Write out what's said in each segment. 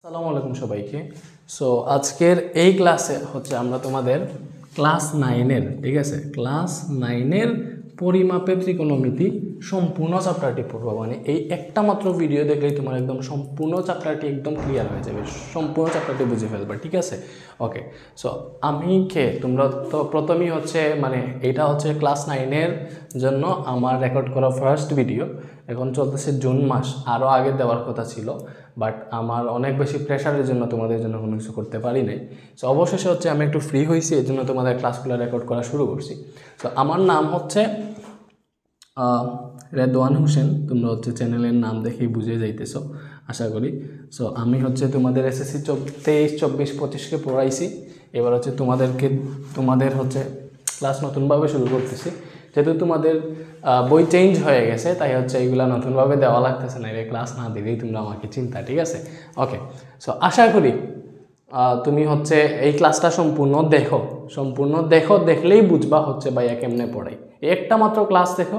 আসসালামু আলাইকুম সবাইকে। সো আজকের এই ক্লাসে হচ্ছে আমরা তোমাদের ক্লাস 9-এর, ঠিক আছে, ক্লাস 9-এর পরিমাপের ত্রিকোণমিতি সম্পূর্ণ চ্যাপ্টারটি পড়বো। মানে এই একটা মাত্র ভিডিও দেখলেই তোমার একদম সম্পূর্ণ চ্যাপ্টারটি একদম ক্লিয়ার হয়ে যাবে, সম্পূর্ণ চ্যাপ্টারটি বুঝে ফেলবে, ঠিক আছে। ওকে, সো আমি তোমরা তো প্রথমেই হচ্ছে মানে এটা হচ্ছে ক্লাস 9-এর জন্য আমার রেকর্ড করা ফার্স্ট ভিডিও। এখন চলতেছে জুন মাস, আরও আগে দেওয়ার কথা ছিল, বাট আমার অনেক বেশি প্রেশারের জন্য তোমাদের জন্য কোনো কিছু করতে পারি নাই। সো অবশেষে হচ্ছে আমি একটু ফ্রি হয়েছি, এর জন্য তোমাদের ক্লাসগুলো রেকর্ড করা শুরু করছি। সো আমার নাম হচ্ছে রেদওয়ান হোসেন, তোমরা হচ্ছে চ্যানেলের নাম দেখেই বুঝে যাইতেছো আশা করি। সো আমি হচ্ছে তোমাদের এসএসসি 23, 24, 25কে পড়াইছি। এবার হচ্ছে তোমাদের হচ্ছে ক্লাস নতুনভাবে শুরু করতেছি। যেহেতু তোমাদের বই চেঞ্জ হয়ে গেছে, তাই হচ্ছে এইগুলা নতুনভাবে দেওয়া লাগতেছে না, এই ক্লাস না দিলেই তোমরা আমাকে চিন্তা, ঠিক আছে। ওকে, সো আশা করি তুমি হচ্ছে এই ক্লাসটা সম্পূর্ণ দেখো, দেখলেই বুঝবা হচ্ছে ভাইয়া কেমনে পড়াই। একটা মাত্র ক্লাস দেখো,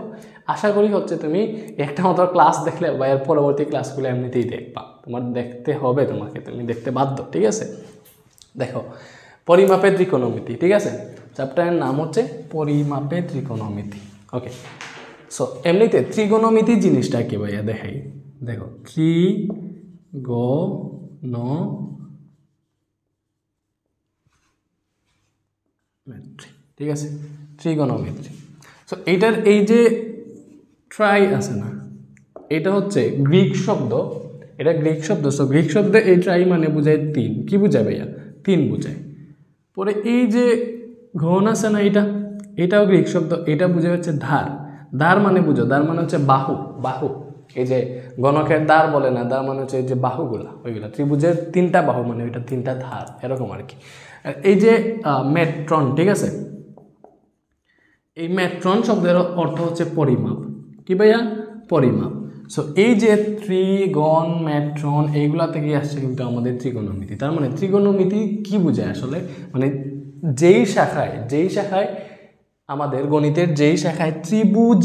আশা করি হচ্ছে তুমি একটা মাত্র ক্লাস দেখলে ভাইয়ার পরবর্তী ক্লাসগুলো এমনিতেই দেখবা। তোমার দেখতে হবে, তুমি দেখতে বাধ্য, ঠিক আছে। দেখো, পরিমাপের ত্রিকোণমিতি, ঠিক আছে, চ্যাপ্টারের নাম হচ্ছে পরিমাপের ত্রিকোণমিতি। ওকে, সো এমনিতে ত্রিকোণমিতি জিনিসটা কি ভাইয়া দেখাই। দেখো, ত্রিগোণমিতি, ঠিক আছে, ত্রিগোণমিতি। সো এইটার এই যে ট্রাই আছে না, এটা হচ্ছে গ্রিক শব্দ, এটা গ্রিক শব্দ। সো গ্রিক শব্দে এই ট্রাই মানে বোঝায় তিন। কি বোঝায় ভাইয়া? তিন বোঝায়। পরে এই যে ঘন আছে না, এটাও গ্রিক শব্দ, এটা বুঝে হচ্ছে ধার। ধার মানে বুঝো, ধার মানে হচ্ছে বাহু। এই যে গণকের দ্বার বলে না, দ্বার মানে হচ্ছে এই যে বাহুগুলা, ওইগুলা ত্রিভুজের তিনটা বাহু, মানে ওইটা তিনটা ধার, এরকম আর কি। এই যে মেট্রন, ঠিক আছে, এই মেট্রন শব্দের অর্থ হচ্ছে পরিমাপ। কি ভাইয়া? পরিমাপ। সো এই যে ত্রিগণ, মেট্রন, এইগুলা থেকে আসছে কিন্তু আমাদের ত্রিকোণমিতি। তার মানে ত্রিকোণমিতি কি বোঝায় আসলে? মানে যেই শাখায় আমাদের গণিতের যেই শাখায় ত্রিভুজ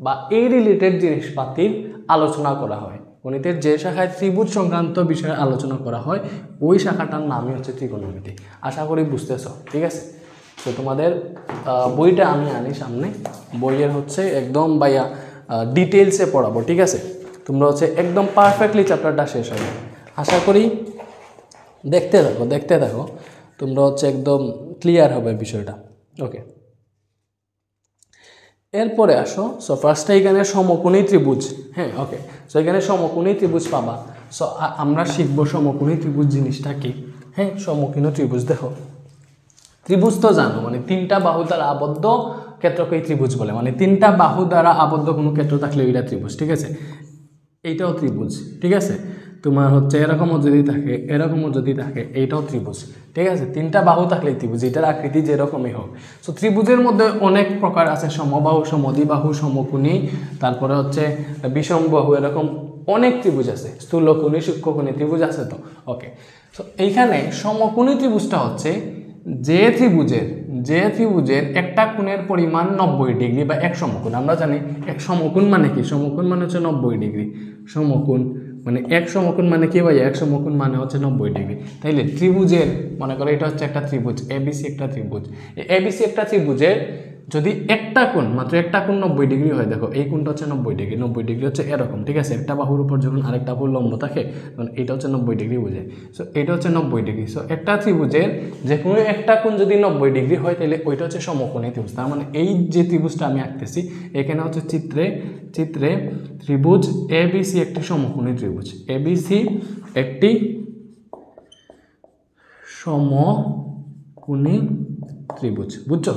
বা এই রিলেটেড জিনিসপাতির আলোচনা করা হয়, গণিতের যে শাখায় ত্রিভুজ সংক্রান্ত বিষয়ে আলোচনা করা হয়, ওই শাখাটার নামই হচ্ছে ত্রিকোণমিতি। আশা করি বুঝতেছ, ঠিক আছে। তো তোমাদের বইটা আমি আনি সামনে, বইয়ের হচ্ছে একদম ভাইয়া ডিটেলসে পড়াবো, ঠিক আছে। তোমরা হচ্ছে একদম পারফেক্টলি চ্যাপ্টারটা শেষ হবে আশা করি। দেখতে থাকো, তোমরা হচ্ছে একদম ক্লিয়ার হবে বিষয়টা। ওকে, এরপরে আসো। সো ফার্স্টে এখানে সমকোণী ত্রিভুজ, হ্যাঁ, ওকে। সো এখানে সমকোণী ত্রিভুজ পাবা। সো আমরা শিখবো সমকোণী ত্রিভুজ জিনিসটা কি। হ্যাঁ, সমকোণী ত্রিভুজ, দেখো ত্রিভুজ তো জানো, মানে তিনটা বাহু দ্বারা আবদ্ধ ক্ষেত্রকেই ত্রিভুজ বলে। মানে তিনটা বাহু দ্বারা আবদ্ধ কোনো ক্ষেত্র থাকলে ওইটা ত্রিভুজ, ঠিক আছে। এইটাও ত্রিভুজ, ঠিক আছে। তোমার হচ্ছে এরকমও যদি থাকে, এইটাও ত্রিভুজ, ঠিক আছে। তিনটা বাহু থাকলেই ত্রিভুজ, এটার আকৃতি যেরকমই হোক। সো ত্রিভুজের মধ্যে অনেক প্রকার আছে, সমবাহু, সমদ্বিবাহু, সমকোণী, তারপরে হচ্ছে বিষমবাহু, এরকম অনেক ত্রিভুজ আছে। স্থূলকোণী, সূক্ষ্মকোণী ত্রিভুজ আছে তো। ওকে, সো এইখানে সমকোণী ত্রিভুজটা হচ্ছে যে ত্রিভুজের একটা কোণের পরিমাণ 90 ডিগ্রি বা এক সমকোণ। আমরা জানি এক সমকোণ মানে কি, সমকোণ মানে হচ্ছে 90 ডিগ্রি। সমকোণ মানে এক সমকোণ মানে কি ভাই? এক সমকোণ মানে হচ্ছে 90 ডিগ্রি। তাইলে ত্রিভুজের, মনে করো এটা হচ্ছে একটা ত্রিভুজ এবিসি, একটা ত্রিভুজ এবিসি, একটা ত্রিভুজের যদি একটা কোণ, মাত্র একটা কোণ 90 ডিগ্রি হয়, দেখো এই কোণটা হচ্ছে 90 ডিগ্রি। 90 ডিগ্রি হচ্ছে এরকম, ঠিক আছে। একটা বাহুর উপর যখন আরেকটা বাহু লম্ব থাকে, তখন এটা হচ্ছে 90 ডিগ্রি বোঝায়। সো এটা হচ্ছে 90 ডিগ্রি। সো একটা ত্রিভুজের যে কোনো একটা কোণ যদি 90 ডিগ্রি হয়, তাহলে ওইটা হচ্ছে সমকোণী ত্রিভুজ। তার মানে এই যে ত্রিভুজটা আমি আঁকতেছি, এখানে হচ্ছে চিত্রে ত্রিভুজ এবিসি একটি সমকোণী ত্রিভুজ। এবিসি একটি সমকোণী ত্রিভুজ, বুঝছো?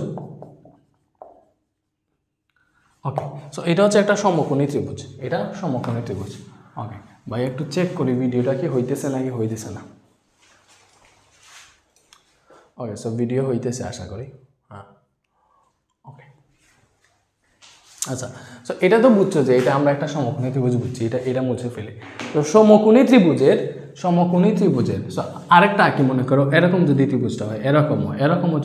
ওকে, সো এটা হচ্ছে একটা সমকোণী ত্রিভুজ, এটা সমকোণী ত্রিভুজ। ওকে ভাই, একটু চেক করি ভিডিওটা কি হইতেছে নাকি হইতেছে না। ওকে, সো ভিডিও হইতেছে আশা করি, হ্যাঁ। ওকে, আচ্ছা, সো এটা তো বুঝছো যে এটা আমরা একটা সমকোণী ত্রিভুজ বুঝছি, এটা মুছে ফেলি। তো সমকোণী ত্রিভুজের সো আরেকটা কি মনে করো, এরকম যদি ত্রিভুজটা হয়, এরকমও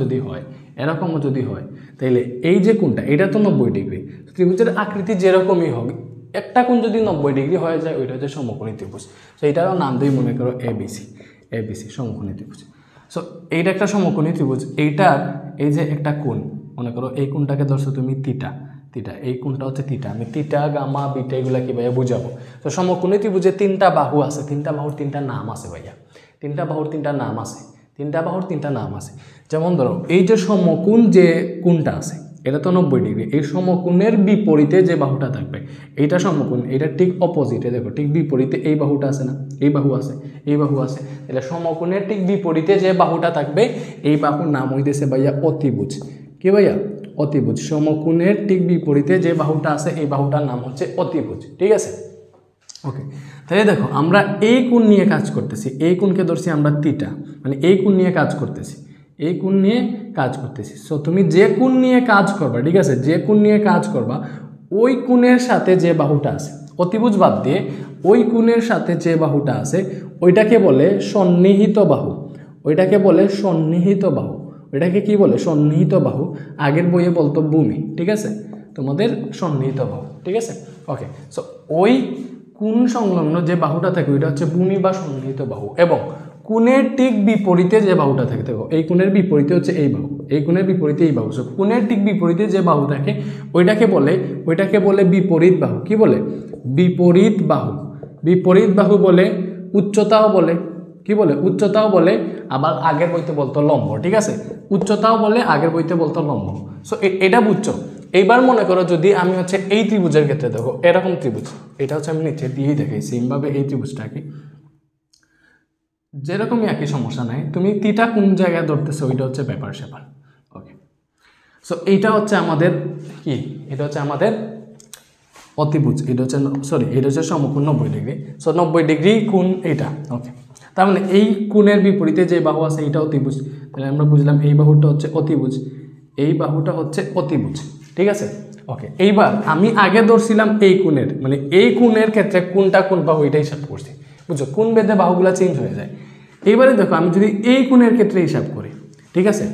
যদি হয়, তাইলে এই যে কোণটা, এটা তো 90 ডিগ্রি। ত্রিভুজের আকৃতি যেরকমই হোক, একটা কোণ যদি 90 ডিগ্রি হয়ে যায় ওইটা হচ্ছে সমকোণী ত্রিভুজ। সো এইটারও নাম দিয়ে মনে করো এবিসি সমকোণী ত্রিভুজ। সো এইটা একটা সমকোণী ত্রিভুজ, এইটার এই যে একটা কোণ মনে করো, এই কোণটাকে ধরছো তুমি থিটা, এই কোণটা হচ্ছে থিটা, আমি থিটা গামা বিটা এগুলা কি ভাইয়া বুঝাবো। তো সমকোণী ত্রিভুজে 3টা বাহু আছে, 3টা বাহুর 3টা নাম আছে ভাইয়া, 3টা বাহুর 3টা নাম আছে, 3টা বাহুর 3টা নাম আছে। যেমন ধরো এই যে সমকোণ যে কোণটা আছে এটা তো 90 ডিগ্রি, এই সমকোণের বিপরীতে যে বাহুটা থাকবে এইটা সমকোণ, এটা ঠিক অপোজিটে, দেখো ঠিক বিপরীতে এই বাহুটা আছে না, এই বাহু আছে, এই বাহু আছে, তাহলে সমকোণের ঠিক বিপরীতে যে বাহুটা থাকবে এই বাহুর নাম হইতেছে ভাইয়া অতিভুজ। কি ভাইয়া? অতিভুজ। সমকোণের ঠিক বিপরীতে যে বাহুটা আছে এই বাহুটার নাম হচ্ছে অতিভুজ। ঠিক আছে, ওকে। তাহলে দেখো আমরা এই কোণ নিয়ে কাজ করতেছি, এই কোণকে ধরছি আমরা থিটা, মানে এই কোণ নিয়ে কাজ করতেছি, এই কোণ নিয়ে কাজ করতেছি। সো তুমি যে কোণ নিয়ে কাজ করবা, ঠিক আছে, যে কোণ নিয়ে কাজ করবা ওই কোণের সাথে যে বাহুটা আছে, অতিভুজ বাদ দিয়ে ওই কোণের সাথে যে বাহুটা আছে ওইটাকে বলে সন্নিহিত বাহু, ওইটাকে বলে সন্নিহিত বাহু, ওইটাকে কি বলে? সন্নিহিত বাহু। আগের বইয়ে বলতো ভূমি, ঠিক আছে, তোমাদের সন্নিহিত বাহু, ঠিক আছে, ওকে। সো ওই কোণ সংলগ্ন যে বাহুটা থাকে ওইটা হচ্ছে ভূমি বা সন্নিহিত বাহু, এবং কোণের ঠিক বিপরীতে যে বাহুটা থাকে, দেখো এই কোণের বিপরীতে হচ্ছে এই বাহু, এই কোণের বিপরীতে এই বাহু। সো কোণের ঠিক বিপরীতে যে বাহু থাকে ওইটাকে বলে বিপরীত বাহু। কি বলে? বিপরীত বাহু। বিপরীত বাহু বলে, উচ্চতাও বলে, কি বলে? উচ্চতাও বলে, আবার আগের বইতে বলতো লম্ব, ঠিক আছে, উচ্চতাও বলে, আগের বইতে বলতো লম্ব। সো এটা বুঝছো। এইবার মনে করো যদি আমি হচ্ছে এই ত্রিভুজের ক্ষেত্রে দেখো এরকম ত্রিভুজ, এটা হচ্ছে আমি নিচে দিয়েই দেখাই সেমভাবে এই ত্রিভুজটাকে, যেরকমই একই সমস্যা নাই, তুমি থিটা কোন জায়গায় ধরতেছো ওইটা হচ্ছে ব্যাপার স্যাপার, ওকে। সো এইটা হচ্ছে আমাদের কি, এটা হচ্ছে আমাদের অতিভুজ, এটা হচ্ছে এটা হচ্ছে সমকোণ 90 ডিগ্রি। সো 90 ডিগ্রি কোণ এইটা, ওকে। তার মানে এই কোণের বিপরীতে যে বাহু আছে এইটা অতিভুজ, তাহলে আমরা বুঝলাম এই বাহুটা হচ্ছে অতিভুজ, এই বাহুটা হচ্ছে অতিভুজ, ঠিক আছে, ওকে। এইবার আমি আগে ধরছিলাম এই কোণের, মানে এই কোণের ক্ষেত্রে কোনটা কোন বাহু এটা হিসাব করছি, বুঝছো, কোণ বেঁধে বাহুগুলো চেঞ্জ হয়ে যায়। এইবারে দেখো আমি যদি এই কোণের ক্ষেত্রে হিসাব করি, ঠিক আছে,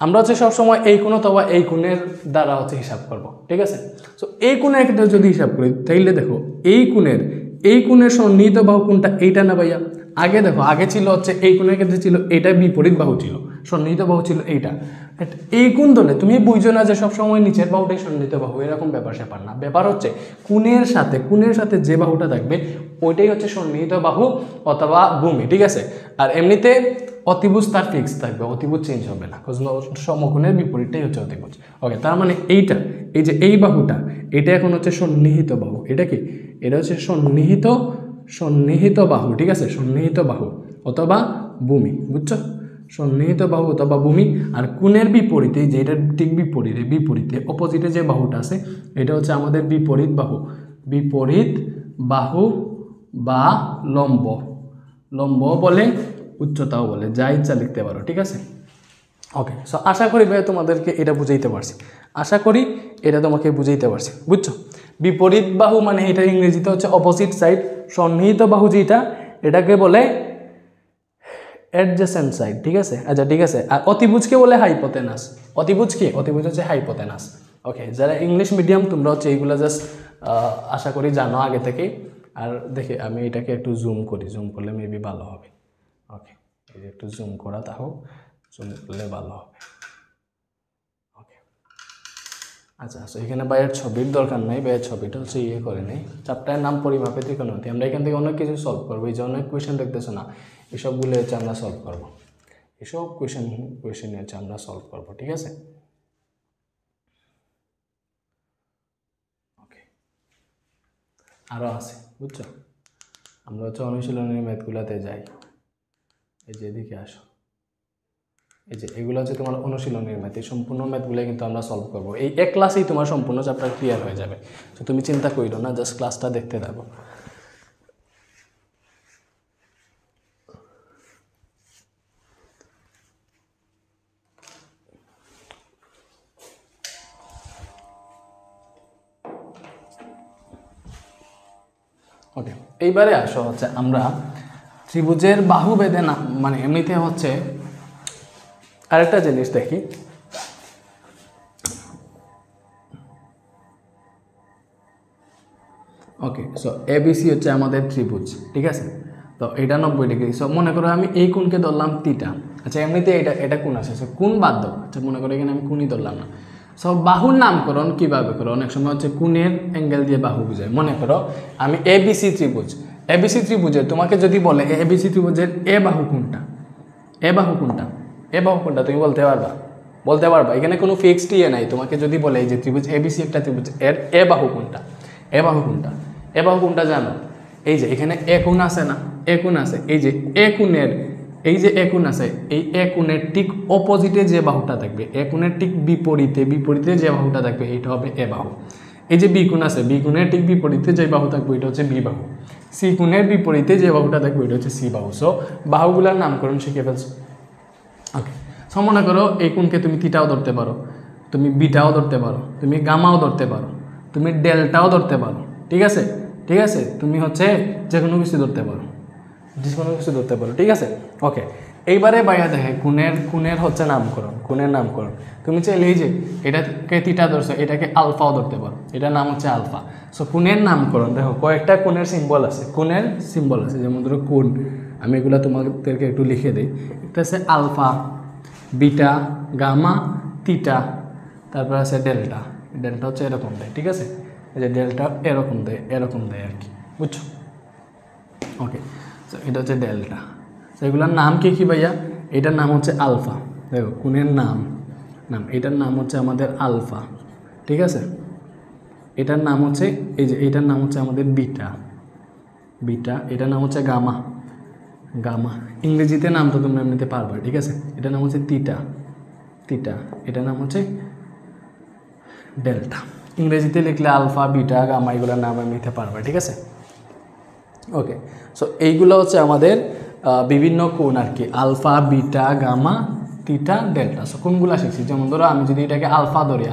আমরা হচ্ছে সবসময় এই কোণ অথবা এই কোণের দ্বারা হচ্ছে হিসাব করব, ঠিক আছে। সো এই কোণের ক্ষেত্রে যদি হিসাব করি তাইলে দেখো এই কোণের সন্নিহিত বাহু কোনটা? এইটা না ভাইয়া? আগে দেখো আগে ছিল হচ্ছে এই কোণের ক্ষেত্রে ছিল এটা বিপরীত বাহু ছিল, সন্নিহিত বাহু ছিল এইটা। এই কোণ ধরলে তুমি বুঝছো না যে সবসময় নিচের বাহুটাই সন্নিহিত বাহু, এরকম ব্যাপার স্যাপার না। ব্যাপার হচ্ছে কোণের সাথে যে বাহুটা থাকবে ওইটাই হচ্ছে সন্নিহিত বাহু অথবা ভূমি, ঠিক আছে। আর এমনিতে অতিভুজ তার ফিক্স থাকবে, অতিভুজ চেঞ্জ হবে না, সমকোণের বিপরীতটাই হচ্ছে অতিভুজ, ওকে। তার মানে এইটা, এই যে এই বাহুটা, এটা এখন হচ্ছে সন্নিহিত বাহু, এটা কি? এটা হচ্ছে সন্নিহিত বাহু, ঠিক আছে, সন্নিহিত বাহু অথবা ভূমি, বুঝছো, সন্নিহিত বাহু অথবা ভূমি। আর কোণের বিপরীতে, যে এটা ঠিক বিপরীতে অপোজিটে যে বাহুটা আছে এটা হচ্ছে আমাদের বিপরীত বাহু বা লম্ব বলে, উচ্চতাও বলে, যা ইচ্ছা লিখতে পারো, ঠিক আছে, ওকে। সো আশা করি ভাই তোমাদেরকে এটা বুঝাইতে পারছি, আশা করি এটা তোমাকে বুঝাইতে পারছি, বুঝছো। বিপরীত বাহু মানে এটা ইংরেজিতে হচ্ছে অপোজিট সাইড, সন্নিহিত বাহু যেটা এটাকে বলে অ্যাডজেসেন্ট সাইড, ঠিক আছে, আচ্ছা ঠিক আছে। আর অতিভুজকে বলে হাইপোতেনাস। অতিভুজ হচ্ছে হাইপোতেনাস, ওকে। যারা ইংলিশ মিডিয়াম তোমরা হচ্ছে এইগুলো জাস্ট আশা করি জানো আগে থেকে। আর দেখে আমি এটাকে একটু জুম করলে মেবি ভালো হবে, ওকে। এই যে একটু জুম করা, তাও জুম করলে ভালো হবে, ওকে। আচ্ছা আচ্ছা, এখানে বাইরের ছবির দরকার নাই, বাইরের ছবিটা হচ্ছে করে নেই। চ্যাপ্টারের নাম পরিমাপে ত্রিকোণমিতি। আমরা এখান থেকে অনেক কিছু সলভ করবো, এই যে অনেক কোয়েশ্চেন দেখতেছো না, এসবগুলো হচ্ছে আমরা সলভ করবো, এসব কোয়েশ্চেন হচ্ছে আমরা সলভ করবো, ঠিক আছে, ওকে। আরও আছে, বুঝছো, আমরা হচ্ছে অনুশীলনের ম্যাথগুলোতে যাই, এই যে এদিকে আসো, এই যে এগুলো হচ্ছে তোমার অনুশীলনের ম্যাথ, এই সম্পূর্ণ ম্যাথগুলো কিন্তু আমরা সলভ করবো। এই এক ক্লাসেই তোমার সম্পূর্ণ চ্যাপ্টার ক্লিয়ার হয়ে যাবে, তো তুমি চিন্তা করিও না, জাস্ট ক্লাসটা দেখতে থাকো। ওকে, এইবারে আসো হচ্ছে আমরা ত্রিভুজের বাহু বেঁধে না, মানে এমনিতে হচ্ছে আরেকটা জিনিস দেখি, ওকে, সো এবিসি হচ্ছে আমাদের ত্রিভুজ, ঠিক আছে। তো এটা 90 ডিগ্রি। সো মনে করো আমি এই কোণকে ধরলাম থিটা। আচ্ছা, এমনিতে এটা কোণ আছে, সো কোণ বাদ দাও। আচ্ছা, মনে করো এখানে আমি কোণই ধরলাম না। সো বাহুর নামকরণ কীভাবে করো? অনেক সময় হচ্ছে কোণের অ্যাঙ্গেল দিয়ে বাহু বোঝায়। মনে করো আমি এবিসি ত্রিভুজ, এবিসি ত্রিভুজের তোমাকে যদি বলে এবিসি ত্রিভুজের এ বাহু কোণটা, এ বাহু কোণটা, এ বাহু কোণটা, তুমি বলতে পারবা? বলতে পারবা? এখানে কোনো ফিক্সড ইয়ে নাই। তোমাকে যদি বলে এই যে ত্রিভুজ এবিসি একটা ত্রিভুজ, এর এ বাহু কোণটা, এ বাহু কোণটা, এ বাহু কোণটা জানো? এই যে এখানে এ কোণ আছে না, এ কোণ আছে, এই যে এ কোণের, এই যে এ কোণ আছে, এই এ কোণের ঠিক অপোজিটে যে বাহুটা থাকবে, এ কোণের ঠিক বিপরীতে, বিপরীতে যে বাহুটা থাকবে এইটা হবে এ বাহু। এই যে বি কোণ আছে, বি কোণের ঠিক বিপরীতে যে বাহু থাকবে এটা হচ্ছে বি বাহু। সি কোণের বিপরীতে যে বাহুটা থাকবে এটা হচ্ছে সি বাহু। সো বাহুগুলোর নামকরণ শিখে ফেলছো। ওকে, সো মনে করো এই কোণকে তুমি থিটাও ধরতে পারো, তুমি বিটাও ধরতে পারো, তুমি গামাও ধরতে পারো, তুমি ডেল্টাও ধরতে পারো, ঠিক আছে, ঠিক আছে। তুমি হচ্ছে যে কোনো কিছু ধরতে পারো, যে কোনো কিছু ধরতে পারো, ঠিক আছে। ওকে, এইবারে বাইরে দেখে কোণের হচ্ছে নামকরণ, কোণের নামকরণ। তুমি চাইলে এই যে এটাকে থিটা ধরছো, এটাকে আলফাও ধরতে পারো, এটার নাম হচ্ছে আলফা। সো কোণের নামকরণ দেখো কয়েকটা কোণের সিম্বল আছে, কোণের সিম্বল আছে, যেমন ধরো কোণ, আমি এগুলো তোমাদেরকে একটু লিখে দিই। একটা আছে আলফা, বিটা, গামা, থিটা, তারপর আছে ডেল্টা। ডেল্টা হচ্ছে এরকম দেয়, ঠিক আছে। এই যে ডেল্টা এরকম দেয়, এরকম দেয় আর কি, বুঝছো? ওকে, তো এটা হচ্ছে ডেল্টা। তো এগুলোর নাম কি কি ভাইয়া? এটার নাম হচ্ছে আলফা। দেখো কোণের নাম, এটার নাম হচ্ছে আমাদের আলফা, ঠিক আছে। এটার নাম হচ্ছে এই যে এটার নাম হচ্ছে আমাদের বিটা, বিটা। এটার নাম হচ্ছে গামা, গামা। ইংরেজিতে নাম তো তোমরা এমনিতে পারবা, ঠিক আছে। এটার নাম হচ্ছে থিটা, থিটা। এটার নাম হচ্ছে ডেল্টা। ইংরেজিতে লিখলে আলফা, বিটা, গামা এগুলোর নাম এমনিতে পারবা, ঠিক আছে। ওকে, সো এইগুলো হচ্ছে আমাদের বিভিন্ন কোণ আর কি, alpha, beta, gamma, theta, delta. So কোণগুলো শিখছি। যেমন ধরো আমি যদি এটাকে আলফা ধরি,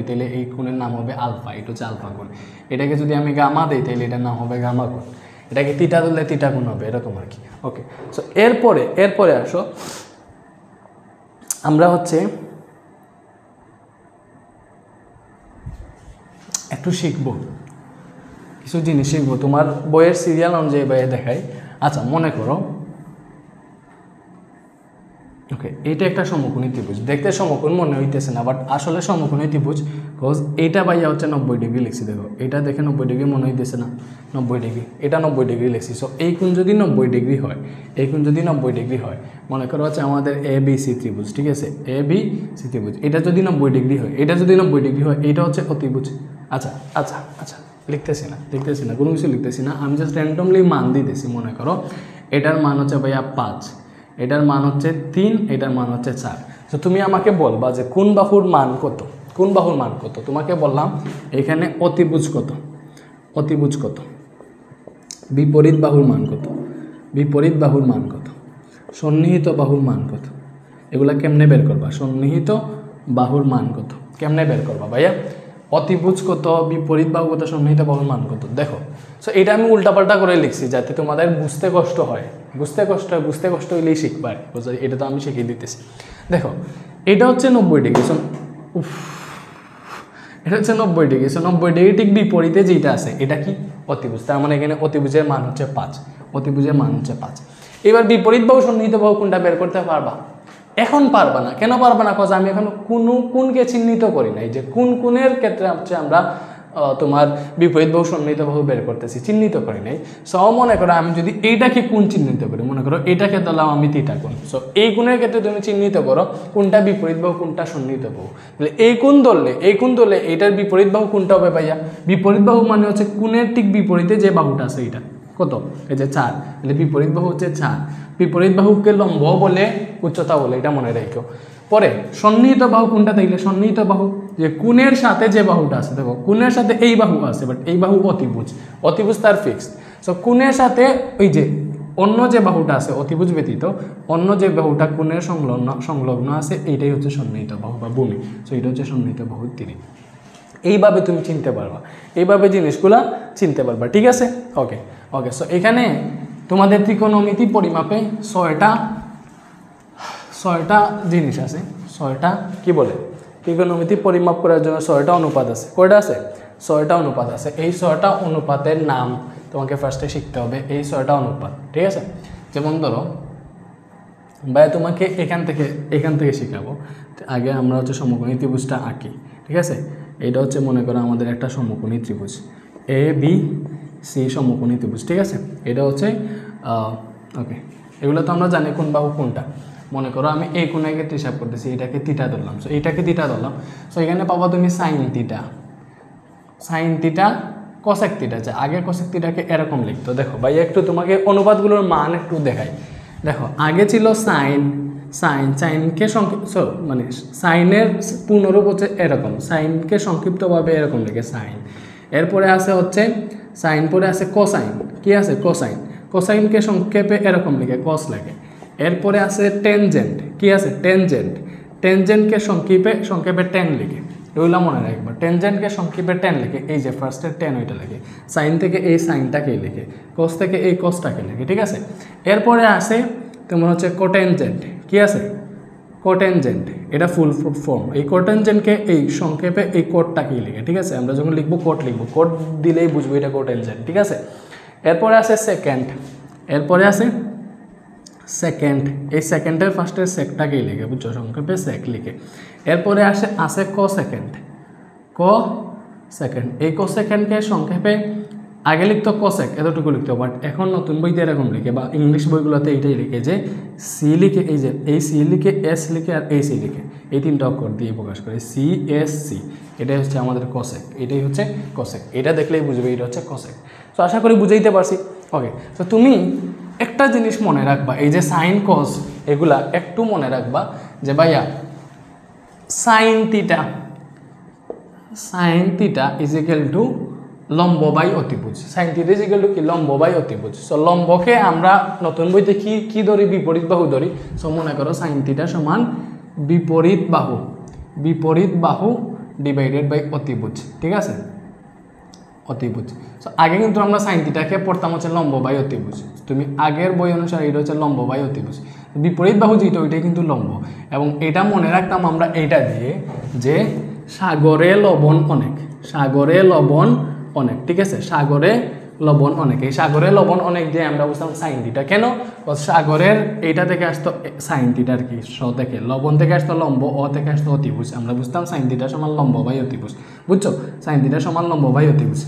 তাহলে এই কোণের নাম হবে আলফা, এটা হচ্ছে আলফা কোণ। এটাকে যদি আমি গামা দিই তাহলে এটার নাম হবে গামা কোণ। এটাকে থিটা ধরলে থিটা কোণ হবে, এরকম আর কি। ওকে, সো এরপরে আসো আমরা হচ্ছে একটু শিখবো, কিছু জিনিস শিখবো। তোমার বইয়ের সিরিয়াল অনুযায়ী বইয়ে দেখাই। আচ্ছা, মনে করো ওকে, এইটা একটা সমকোণী ত্রিভুজ। দেখতে সমকোণ মনে হইতেছে না, বাট আসলে সমকোণী ত্রিভুজ। বিকজ এইটা ভাইয়া হচ্ছে 90 ডিগ্রি লিখছি। দেখো এটা দেখে 90 ডিগ্রি মনে হইতেছে না, 90 ডিগ্রি, এটা 90 ডিগ্রি লিখছি। সো এই কোণ যদি 90 ডিগ্রি হয়, এই কোণ যদি 90 ডিগ্রি হয়, মনে করো হচ্ছে আমাদের এ বি সি ত্রিভুজ, ঠিক আছে, এ বি সি ত্রিভুজ। এটা যদি 90 ডিগ্রি হয়, এটা যদি 90 ডিগ্রি হয়, এইটা হচ্ছে অতিভুজ। আচ্ছা আচ্ছা আচ্ছা, লিখতেছি না, কোনো কিছু লিখতেছি না, আমি জাস্ট র্যান্ডমলি মান দিতেছি। মনে করো এটার মান হচ্ছে ভাইয়া 5, এটার মান হচ্ছে 3, এটার মান হচ্ছে 4। তো তুমি আমাকে বলবা যে কোন বাহুর মান কত, কোন বাহুর মান কত। তোমাকে বললাম এখানে অতিভুজ কত, অতিভুজ কত, বিপরীত বাহুর মান কত, বিপরীত বাহুর মান কত, সন্নিহিত বাহুর মান কত। এগুলা কেমনে বের করবা? সন্নিহিত বাহুর মান কত কেমনে বের করবা ভাইয়া? অতিভুজ কত, বিপরীত বাহু কত, সন্নিহিত বাহুর মান কত। দেখো, সো এটা আমি উল্টাপাল্টা করে লিখছি যাতে তোমাদের বুঝতে কষ্ট হয়, বুঝতে কষ্ট হইলেই শিখবা। এটা তো আমি শিখিয়ে দিতেছি। দেখো এটা হচ্ছে 90 ডিগ্রি, এটা হচ্ছে 90 ডিগ্রি। সো 90 ডিগ্রি ঠিক বিপরীতে যেটা আছে এটা কি? অতিভুজ। তার মানে এখানে অতিভুজের মান হচ্ছে 5, অতিভুজের মান হচ্ছে 5। এবার বিপরীত বাহু সন্নিহিত বাহু কোনটা বের করতে পারবা? এখন পারবা না। কেন পারবা না? কজ আমি এখন কোনো কোণকে চিহ্নিত করি নাই, যে কোন কোণের ক্ষেত্রে হচ্ছে আমরা তোমার বিপরীত বাহু সন্নিহিত বাহু বের করতেছি, চিহ্নিত করি নাই। সো মনে করো আমি যদি এইটাকে কোণ চিহ্নিত করি, মনে করো এটাকে ধরলাম আমি থিটা কোণ। সো এই কোণের ক্ষেত্রে তুমি চিহ্নিত করো কোনটা বিপরীত বাহু, কোনটা সন্নিহিত বাহু। তাহলে এই কোণ ধরলে এইটার বিপরীত বাহু কোনটা হবে ভাইয়া? বিপরীত বাহু মানে হচ্ছে কোণের ঠিক বিপরীতে যে বাহুটা আছে এটা কত? এই যে 4। তাহলে বিপরীত বাহু হচ্ছে 4। বিপরীত বাহুকে লম্ব বলে, উচ্চতা বলে, এটা মনে রাখো। পরে সন্নিহিত বাহু কোনটা? দেখলে সন্নিহিত বাহু যে কোণের সাথে যে বাহুটা আছে, দেখো কোণের সাথে এই বাহু আছে, বাট এই বাহু অতিভুজ, অতিভুজ তার ফিক্সড। সো কোণের সাথে ওই যে অন্য যে বাহুটা আছে অতিভুজ ব্যতীত অন্য যে বাহুটা কোণের সংলগ্ন আছে, এইটাই হচ্ছে সন্নিহিত বাহু বা ভূমি। সো এটা হচ্ছে সন্নিহিত বাহু 3। এইভাবে তুমি চিনতে পারবা, এইভাবে জিনিসগুলা চিনতে পারবা, ঠিক আছে। ওকে ওকে, সো এখানে তোমাদের ত্রিকোণমিতি পরিমাপে 6টা জিনিস আছে, 6টা কি বলে ত্রিকোণমিতি পরিমাপ করার জন্য 6টা অনুপাত আছে। কয়টা আছে? 6টা অনুপাত আছে। এই 6টা অনুপাতের নাম তোমাকে ফার্স্টে শিখতে হবে, এই 6টা অনুপাত, ঠিক আছে? যেমন ধরো ভাইয়া তোমাকে এখান থেকে শেখাবো। আগে আমরা হচ্ছে সমকোণী ত্রিভুজটা আঁকি, ঠিক আছে? এটা হচ্ছে মনে করো আমাদের একটা সমকোণী ত্রিভুজ এ বি সি, সমকোণী ত্রিভুজ, ঠিক আছে? এটা হচ্ছে ওকে, এগুলো তো আমরা জানি কোন বাহু কোনটা। মনে করো আমি এই কোণের ক্ষেত্রে হিসাব করতেছি, এটাকে থিটা ধরলাম, সো এইটাকে থিটা ধরলাম। সো এখানে পাবা তুমি সাইন থিটা কোসেক থিটা। আগে কোসেক থিটাকে এরকম লিখতো। দেখো ভাই একটু তোমাকে অনুপাতগুলোর মান একটু দেখাই। দেখো আগে ছিল সাইনকে মানে সাইনের পূর্ণরূপ হচ্ছে এরকম, সাইনকে সংক্ষিপ্তভাবে এরকম লিখে সাইন। এরপরে আছে হচ্ছে সাইন, পরে আছে কোসাইন, কি আছে কোসাইনকে সংক্ষেপে এরকম লিখে কস লাগে। এরপরে আছে টেনজেন্ট, কি আছে টেনজেন্টকে সংক্ষেপে টেন লিখে, এগুলো মনে রাখবা। টেনজেন্টকে সংক্ষেপে টেন লিখে, এই যে ফার্স্টের টেন ওইটা লিখে, সাইন থেকে এই সাইনটাকেই লিখে, কস থেকে এই কসটাকে লিখে, ঠিক আছে? এরপরে আছে তোমার হচ্ছে কোটেনজেন্ট, কি আছে কোটেনজেন্ট, এটা ফুল ফর্ম। এই কোটেনজেন্টকে এই সংক্ষেপে এই কোডটাকেই লিখে, ঠিক আছে? আমরা যখন লিখবো কোড দিলেই বুঝবো এটা কোটেনজেন্ট, ঠিক আছে? এরপরে আছে সেকেন্ড, এই সেকেন্ডের ফার্স্টের সেকটাকেই লিখে, বুঝছো, সংক্ষেপে সেক লিখে। এরপরে আছে কোসেকেন্ড, এই কোসেকেন্ডকে সংক্ষেপে আগে লিখতো কোসেক, এতটুকু লিখতো, বাট এখন নতুন বইতে এরকম লিখে, বা ইংলিশ বইগুলোতে এইটাই লিখে যে সি লিখে, এই যে এই সি লিখে, এস লিখে আর এই সি লিখে, এই 3টা অক্ষর দিয়ে প্রকাশ করে CSC। এটাই হচ্ছে আমাদের কোসেক, এটাই হচ্ছে কোসেক। এটা দেখলেই বুঝবে এটা হচ্ছে কোসেক। তো আশা করি বুঝাইতে পারছি। ওকে, তো তুমি একটা জিনিস মনে রাখবা, এই যে সাইন কস এগুলা একটু মনে রাখবা যে ভাইয়া sine theta is equal two লম্ব বাই অতিভুজ। Sign theta is equal to কি? লম্ব বাই অতিভুজ। সো লম্বকে আমরা নতুন বইতে কি ধরি? বিপরীত বাহু ধরি। সো মনে করো সাইন থিটা সমান বিপরীত বাহু ডিভাইডেড বাই অতিভুজ, ঠিক আছে? অতিভুজ। সো আগে কিন্তু আমরা সাইন থিটাকে পড়তাম হচ্ছে লম্ব বাই অতিভুজ। তুমি আগের বই অনুসারে এটা হচ্ছে লম্ব বাই অতিভুজ। বিপরীত বাহু যেটা ওইটাই কিন্তু লম্ব। এবং এটা মনে রাখতাম আমরা এইটা দিয়ে যে সাগরে লবণ অনেক, ঠিক আছে? সাগরে লবণ অনেক, এই সাগরে লবণ অনেক দিয়ে আমরা বুঝতাম সাইন থিটা। কেন? সাগরের এইটা থেকে আসতো সাইন থিটা আর কি, স থেকে লবণ থেকে আসতো লম্ব, অ থেকে আসতো অতিভুজ। আমরা বুঝতাম সাইন থিটা সমান লম্ব বাই অতিভুজ, বুঝছো? সাইন থিটা সমান লম্ব বাই অতিভুজ,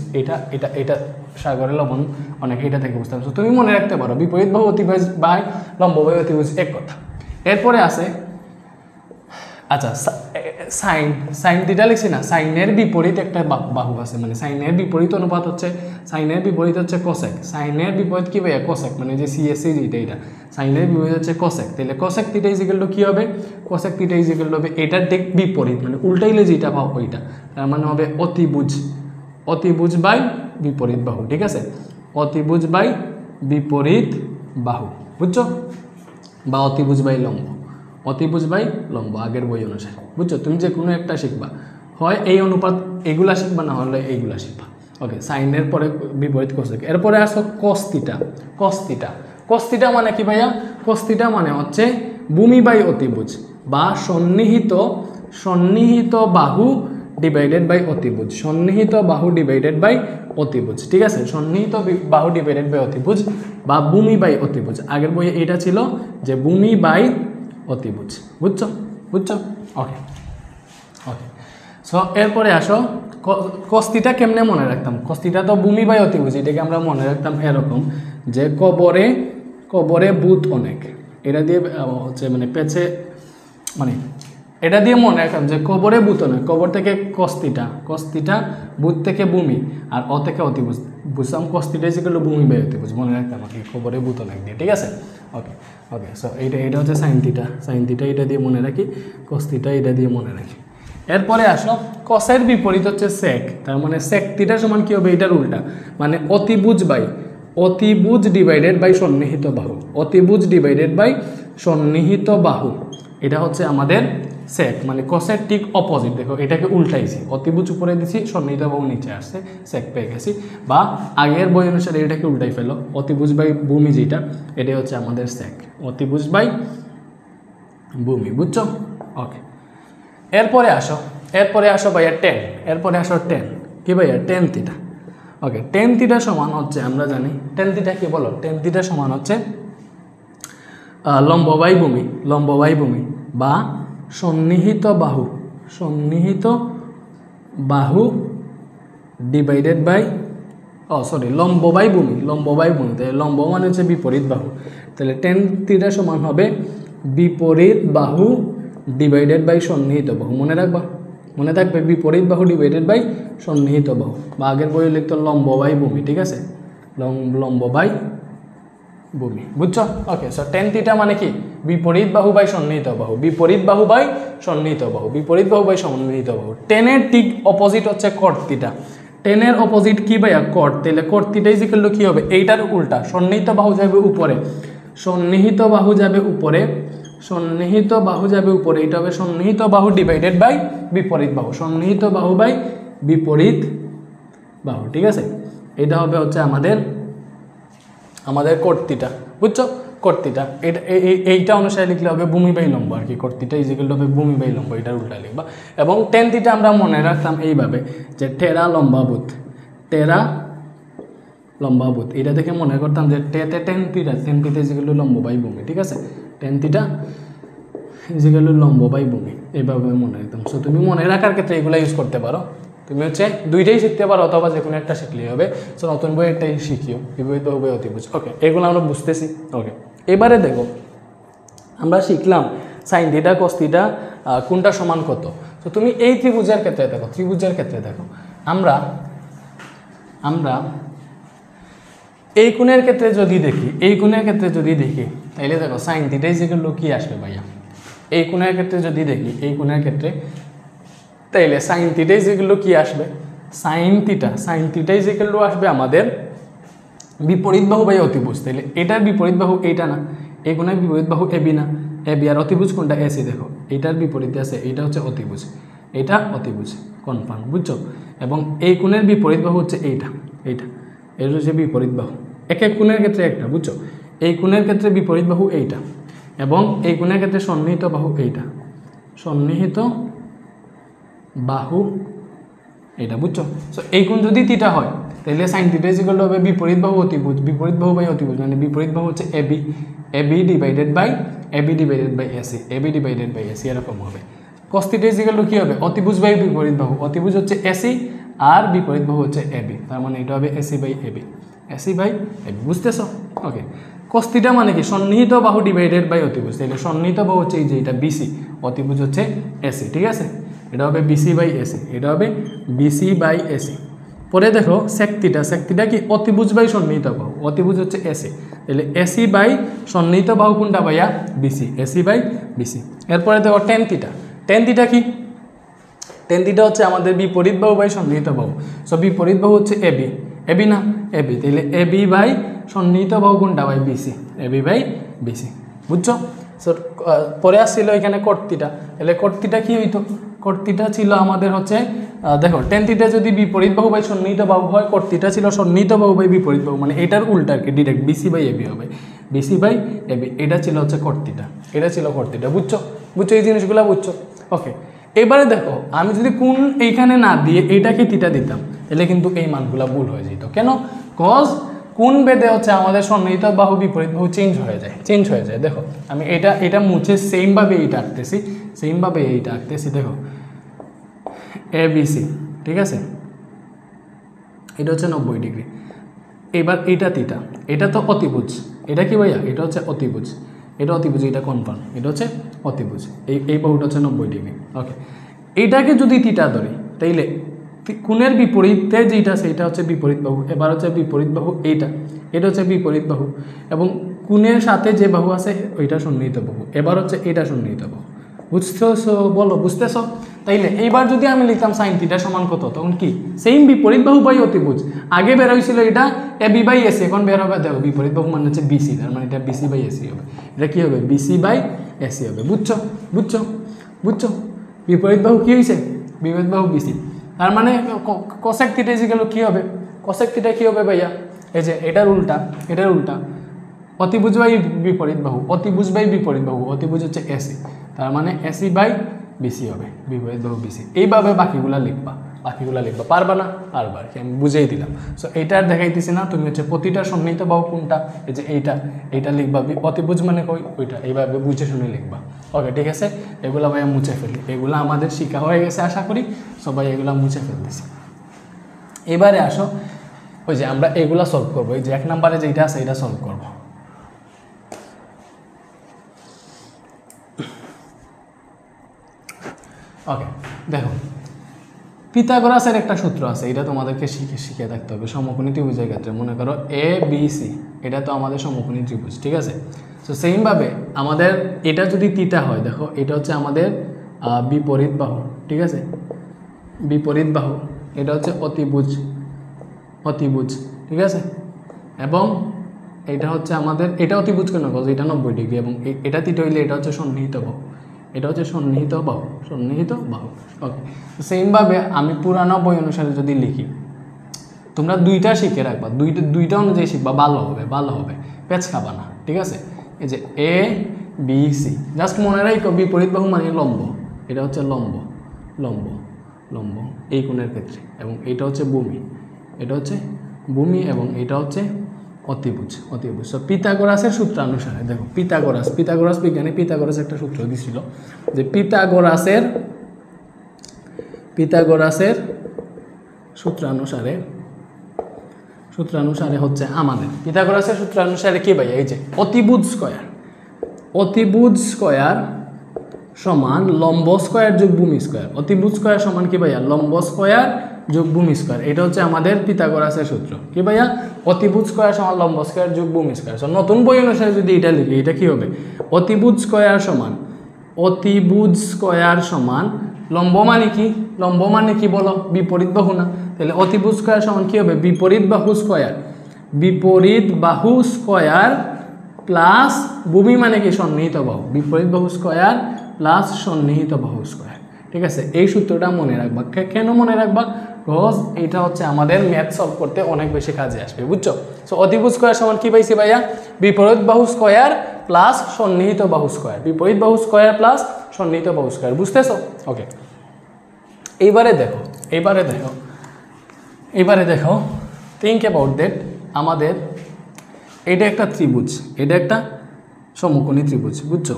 এটা সাগরে লবণ অনেক, এটা থেকে বুঝতাম। তো তুমি মনে রাখতে পারো বিপরীত বাহু অতিভুজ বাই লম্ব বাই অতিভুজ, এক কথা। এরপরে আছে আচ্ছা সাইন থিটা লিখছি না, সাইনের বিপরীত একটা বাহু আছে, মানে সাইনের বিপরীত অনুপাত হচ্ছে, সাইনের বিপরীত হচ্ছে কোসেক। সাইনের বিপরীত কি ভাইয়া? কোসেক, মানে যে CSC যেটা, এটা সাইনের বিপরীত হচ্ছে কোসেক। তাহলে cosec theta is equal to কি হবে? Cosec theta is equal to হবে এটার ঠিক বিপরীত, মানে উল্টাইলে যেটা পাও ওইটা, তার মানে হবে অতিভুজ বাই বিপরীত বাহু, ঠিক আছে? অতিভুজ বাই বিপরীত বাহু, বুঝছো? বা অতিভুজ বাই লম্ব, আগের বই অনুসারে, বুঝছো? তুমি যে কোনো একটা শিখবা, হয় এই অনুপাত এগুলা শিখবা, না হলে এইগুলা শিখবা। ওকে, সাইনের পরে বিপরীত কোসেক। এরপরে আসো কস থিটা মানে কি ভাইয়া? কস থিটা মানে হচ্ছে ভূমি বাই অতিভুজ, বা সন্নিহিত বাহু ডিভাইডেড বাই অতিভুজ, ঠিক আছে? সন্নিহিত বাহু ডিভাইডেড বাই অতিভুজ বা ভূমি বাই অতিভুজ। আগের বইয়ে এটা ছিল যে ভূমি বাই অতিভুজ, বুঝছো? ওকে। সো এরপরে আসো কস থিটা কেমনে মনে রাখতাম? কস থিটা তো ভূমি বাই অতিভুজ, এটাকে আমরা মনে রাখতাম এরকম যে কবরে বুত অনেক, এটা দিয়ে হচ্ছে মানে পেছে, মানে এটা দিয়ে মনে রাখতাম যে কবরে বুত অনেক, কবর থেকে কস থিটা, বুত থেকে ভূমি, আর অ থেকে অতিভুজ, বুঝলাম কস থিটা ইজ ইকুয়াল টু ভূমি বাই অতিভুজ, মনে রাখতাম আর কি, কবরে বুত অনেক দিয়ে, ঠিক আছে? ওকে, সো এটা হচ্ছে সাইন থিটা, এটা দিয়ে মনে রাখি, কস থিটা এটা দিয়ে মনে রাখি। এরপরে আসো কসের বিপরীত হচ্ছে সেক, তার মানে সেক থিটা সমান কি হবে? এটার উল্টা, মানে অতিভুজ ডিভাইডেড বাই সন্নিহিত বাহু, এটা হচ্ছে আমাদের সেক, মানে কসের ঠিক অপোজিট। দেখো এটাকে উল্টাইছি, অতিভুজ উপরে দিছি, সন্নিহিত বাহু নিচে আসছে, সেক পেয়ে গেছি। বা আগের বই অনুসারে এটাকে উল্টাই ফেলো, অতিভুজ বাই ভূমি যেটা, এটাই হচ্ছে আমাদের সেক, অতিভুজ বাই ভূমি, বুঝছো? ওকে, এরপরে আসো ভাইয়া টেন, কি ভাইয়া tan থিটা। ওকে, tan থিটা সমান হচ্ছে আমরা জানি tan থিটা কি বলো, tan থিটা সমান হচ্ছে লম্ব বাই ভূমি বা সন্নিহিত বাহু ডিভাইডেড বাই লম্ব বাই ভূমি, তাহলে লম্ব মানে হচ্ছে বিপরীত বাহু, তাহলে tan থিটা সমান হবে বিপরীত বাহু ডিভাইডেড বাই সন্নিহিত বাহু। মনে থাকবে বিপরীত বাহু ডিভাইডেড বাই সন্নিহিত বাহু, বা আগের বইয়ে লিখতো লম্ব বাই ভূমি, ঠিক আছে, লম্ব বাই ভূমি, বুঝছো? ওকে, সো tan থিটা মানে কি বিপরীত বাহু বাই সন্নিহিত বাহু, tan এর ঠিক অপোজিট হচ্ছে cot থিটা। tan এর অপোজিট কি ভাইয়া cot, তাহলে cot theta is equal to কি হবে, এইটার উল্টা, সন্নিহিত বাহু যাবে উপরে, এটা হবে সন্নিহিত বাহু ডিভাইডেড বাই বিপরীত বাহু, ঠিক আছে, এটা হবে হচ্ছে আমাদের cot থিটা, বুঝছো? cot থিটা এইটা অনুসারে লিখলে হবে ভূমি বাই লম্ব আর কি, cot theta is equal to হবে ভূমি বাই লম্ব, এটার উল্টা লিখবা। এবং tan থিটা আমরা মনে রাখতাম এইভাবে যে টেরা লম্বাভূত, এটা দেখে মনে করতাম যে টেতে tan theta is equal two লম্ব বাই ভূমি, ঠিক আছে, tan theta is equal two লম্ব বাই ভূমি, এইভাবে মনে রাখতাম। সো তুমি মনে রাখার ক্ষেত্রে এগুলো ইউজ করতে পারো, তুমি হচ্ছে দুইটাই শিখতে পারো অথবা যে কোনো একটা শিখলেই হবে। সো নতুন বই একটাই শিখিও, বিপরীত বাহু বাই অতিভুজ। ওকে, এগুলো আমরা বুঝতেছি। ওকে, এবারে দেখো আমরা শিখলাম সাইন থিটা কস থিটা কোনটা সমান কত। তো তুমি এই ত্রিভুজের ক্ষেত্রে দেখো আমরা এই কোণের ক্ষেত্রে যদি দেখি তাইলে দেখো sine theta is equal to কি আসবে ভাইয়া, এই কোণের ক্ষেত্রে যদি দেখি, তাইলে sign theta is equal to কি আসবে, sign theta is equal two আসবে আমাদের বিপরীত বাহু বাই অতিভুজ। তাইলে এটার বিপরীত বাহু এইটা না, এই কোণের বিপরীত বাহু এবি না, এবি আর অতিভুজ কোনটা, এসি। দেখো এইটার বিপরীতে আছে, এইটা হচ্ছে অতিভুজ, এটা অতিভুজ, কনফার্ম, বুঝছো? এবং এই কোণের বিপরীত বাহু হচ্ছে এইটা হচ্ছে বিপরীত বাহু, এক কোণের ক্ষেত্রে একটা, বুঝছো? এই কোণের ক্ষেত্রে বিপরীত বাহু এইটা, এবং এই কোণের ক্ষেত্রে সন্নিহিত বাহু এইটা, বুঝছো? সো এই কোণ যদি থিটা হয় তাহলে sine theta is equal to হবে বিপরীত বাহু বাই অতিভুজ, মানে বিপরীত বাহু হচ্ছে এবি ডিভাইডেড বাই এসি, এরকম হবে। কস থিটা ইজ ইকুয়াল টু কি হবে, অতিভুজ বাই বিপরীত বাহু, অতিভুজ হচ্ছে এসি আর বিপরীত বাহু হচ্ছে এবি, তার মানে এটা হবে এসি বাই এবি, বুঝতেছো? ওকে, কস থিটা মানে কি সন্নিহিত বাহু ডিভাইডেড বাই অতিভুজ, তাহলে সন্নিহিত বাহু হচ্ছে এই যে এটা বিসি, অতিভুজ হচ্ছে এসি, ঠিক আছে, এটা হবে বিসি বাই এসি, পরে দেখো সেক থিটা কি অতিভুজ বাই সন্নিহিত বাহু, অতিভুজ হচ্ছে এসি, তাহলে এসি বাই সন্নিহিত বাহু কোনটা ভাইয়া, বিসি, এসি বাই বিসি। এরপরে দেখো tan থিটা কি, tan থিটা হচ্ছে আমাদের বিপরীত বাহু বাই সন্নিহিত বাহু। সো বিপরীত বাহু হচ্ছে এবি না, তাহলে এবি বাই সন্নিহিত বাহু কোনটা ভাই, বিসি, এবি বাই বিসি, বুঝছো? সো পরে আসছিল এখানে cot থিটা, তাহলে cot থিটা কি হইতো, cot থিটা ছিল আমাদের হচ্ছে দেখো tan থিটা যদি বিপরীত বাহু বাই সন্নিহিত বাহু হয়, cot থিটা ছিল সন্নিহিত বাহু বাই বিপরীত বাহু, মানে এটার উল্টা আর কি, ডিরেক্ট বিসি বাই এবি হবে, এটা ছিল হচ্ছে cot থিটা, বুঝছো? এই জিনিসগুলো বুঝছো? ওকে, এবারে দেখো আমি যদি কোণ এইখানে না দিয়ে এইটাকে থিটা দিতাম তাহলে কিন্তু এই মানগুলো ভুল হয়ে যেত। কেন? কজ কোণ বেদে হচ্ছে আমাদের সন্নিহিত বাহু বিপরীত বাহু চেঞ্জ হয়ে যায়। দেখো আমি এটা মুছে সেমভাবে এইটা আঁকতেছি, দেখো এবিসি, ঠিক আছে, এটা হচ্ছে 90 ডিগ্রি। এবার এটা থিটা, এটা তো অতিভুজ, এটা কি ভাইয়া, এটা হচ্ছে অতিভুজ, এটা কনফার্ম, এটা হচ্ছে অতিভুজ, এই বাহুটা হচ্ছে 90 ডিগ্রি। ওকে, এইটাকে যদি থিটা ধরি তাইলে কোণের বিপরীতে যেটা সেইটা হচ্ছে বিপরীত বাহু, এবার হচ্ছে বিপরীত বাহু এটা হচ্ছে বিপরীত বাহু, এবং কোণের সাথে যে বাহু আছে ওইটা সন্নিহিত বাহু, এবার হচ্ছে এটা সন্নিহিত বাহু, বুঝতেছো? বলো বুঝতেছো? তাইলে এইবার যদি আমি লিখতাম সাইন থিটা সমান কত, তখন কি সেম বিপরীত বাহু বাই অতিভুজ, আগে বের হয়েছিল এটা এবি বাই এসি, এখন বের হবে দেখো বিপরীত বাহু মানে হচ্ছে বিসি, তার মানে এটা বিসি বাই এসি হবে, এটা কি হবে, বিসি বাই এসি হবে, বুঝছো? বিপরীত বাহু কি হয়েছে, বিপরীত বাহু বিসি, তার মানে cosec theta is equal to কি হবে, কোসেক থিটা কি হবে ভাইয়া, এই যে এটার উল্টা, অতিভুজ বাই বিপরীত বাহু, অতিভুজ হচ্ছে এসি, তার মানে এসি বাই বিসি হবে, বিপরীত বাহু বিসি। এইভাবে বাকিগুলা লিখবা, বাকিগুলো লিখবা। পারবা না? পারবা, আমি বুঝেই দিলাম। সো এইটা আর দেখাইতেছি না, তুমি হচ্ছে প্রতিটা সন্নিহিত বাহু কোনটা, এই যে এইটা লিখবা, অতিভুজ মানে কই ওইটা, এইভাবে বুঝে শুনে লিখবা। ওকে, ঠিক আছে, এগুলো ভাই মুছে ফেলি, এগুলো আমাদের শিখা হয়ে গেছে আশা করি, সবাই এগুলো মুছে ফেলতেছি। এবারে আসো ওই যে আমরা এগুলা সলভ করবো, এই যে 1 নম্বরে যেটা আছে এটা সলভ করবো। ওকে, দেখো পিথাগোরাসের একটা সূত্র আছে, এটা তোমাদেরকে শিখে থাকতে হবে সমকোণী ত্রিভুজের ক্ষেত্রে। মনে করো এ বি সি, এটা তো আমাদের সমকোণী ত্রিভুজ, ঠিক আছে। তো সেইমভাবে আমাদের এটা যদি থিটা হয়, দেখো এটা হচ্ছে আমাদের বিপরীত বাহু, ঠিক আছে, বিপরীত বাহু, এটা হচ্ছে অতিভুজ, ঠিক আছে। এবং এটা হচ্ছে আমাদের, এটা অতিভুজ কেন, এটা 90 ডিগ্রি, এবং এটা থিটা হইলে এটা হচ্ছে সন্নিহিত বাহু, এটা হচ্ছে সন্নিহিত বাহু। ওকে, সেমভাবে আমি পুরানো বই অনুসারে যদি লিখি, তোমরা দুইটা শিখে রাখবা, দুইটা অনুযায়ী শিখবা, ভালো হবে, পেঁচ খাবা না, ঠিক আছে। এই যে এ বি সি, জাস্ট মনে রাখো বিপরীত বাহু মানে লম্ব, এটা হচ্ছে লম্ব এই কোণের ক্ষেত্রে, এবং এটা হচ্ছে ভূমি, এবং এটা হচ্ছে অতিভুজ। সো পিথাগোরাসের সূত্র অনুসারে দেখো, পিথাগোরাস বিজ্ঞানী পিথাগোরাস একটা সূত্র দিছিল, যে পিথাগোরাসের সূত্র অনুসারে হচ্ছে আমাদের পিথাগোরাসের সূত্র অনুসারে কি ভাই, এই যে অতিভুজ স্কয়ার সমান লম্ব স্কয়ার যোগ ভূমি স্কয়ার। অতিভুজ স্কয়ার সমান কি ভাইয়া, লম্ব স্কয়ার যোগ ভূমি স্কয়ার। এটা হচ্ছে আমাদের পিথাগোরাসের সূত্র, কি ভাইয়া, অতিভুজ স্কয়ার সমান লম্ব স্কয়ার যোগ ভূমি স্কয়ার। সো নতুন বই অনুসারে যদি এটা লিখি, এটা কি হবে, অতিভুজ স্কয়ার সমান লম্ব মানে কি বলো, বিপরীত বাহু না, তাহলে অতিভুজ স্কয়ার সমান কি হবে, বিপরীত বাহু স্কয়ার প্লাস ভূমি মানে কি, সন্নিহিত বাহু, বিপরীত বাহু স্কয়ার প্লাস সন্নিহিত বাহু স্কয়ার, ঠিক আছে। এই সূত্রটা মনে রাখবা। কেন মনে রাখবা, বিকজ এটা হচ্ছে আমাদের ম্যাথ সলভ করতে অনেক বেশি কাজে আসবে, বুঝছো। সো অতিভুজ স্কয়ার সমান কি পাইছি ভাইয়া, বিপরীত বাহু স্কয়ার প্লাস সন্নিহিত বাহু স্কয়ার, বিপরীত বাহু স্কয়ার প্লাস সন্নিহিত বাহু স্কয়ার, বুঝতেছো। ওকে, এইবারে দেখো থিঙ্ক অ্যাবাউট দ্যাট, আমাদের এটা একটা ত্রিভুজ, এটা একটা সমকোণী ত্রিভুজ, বুঝছো,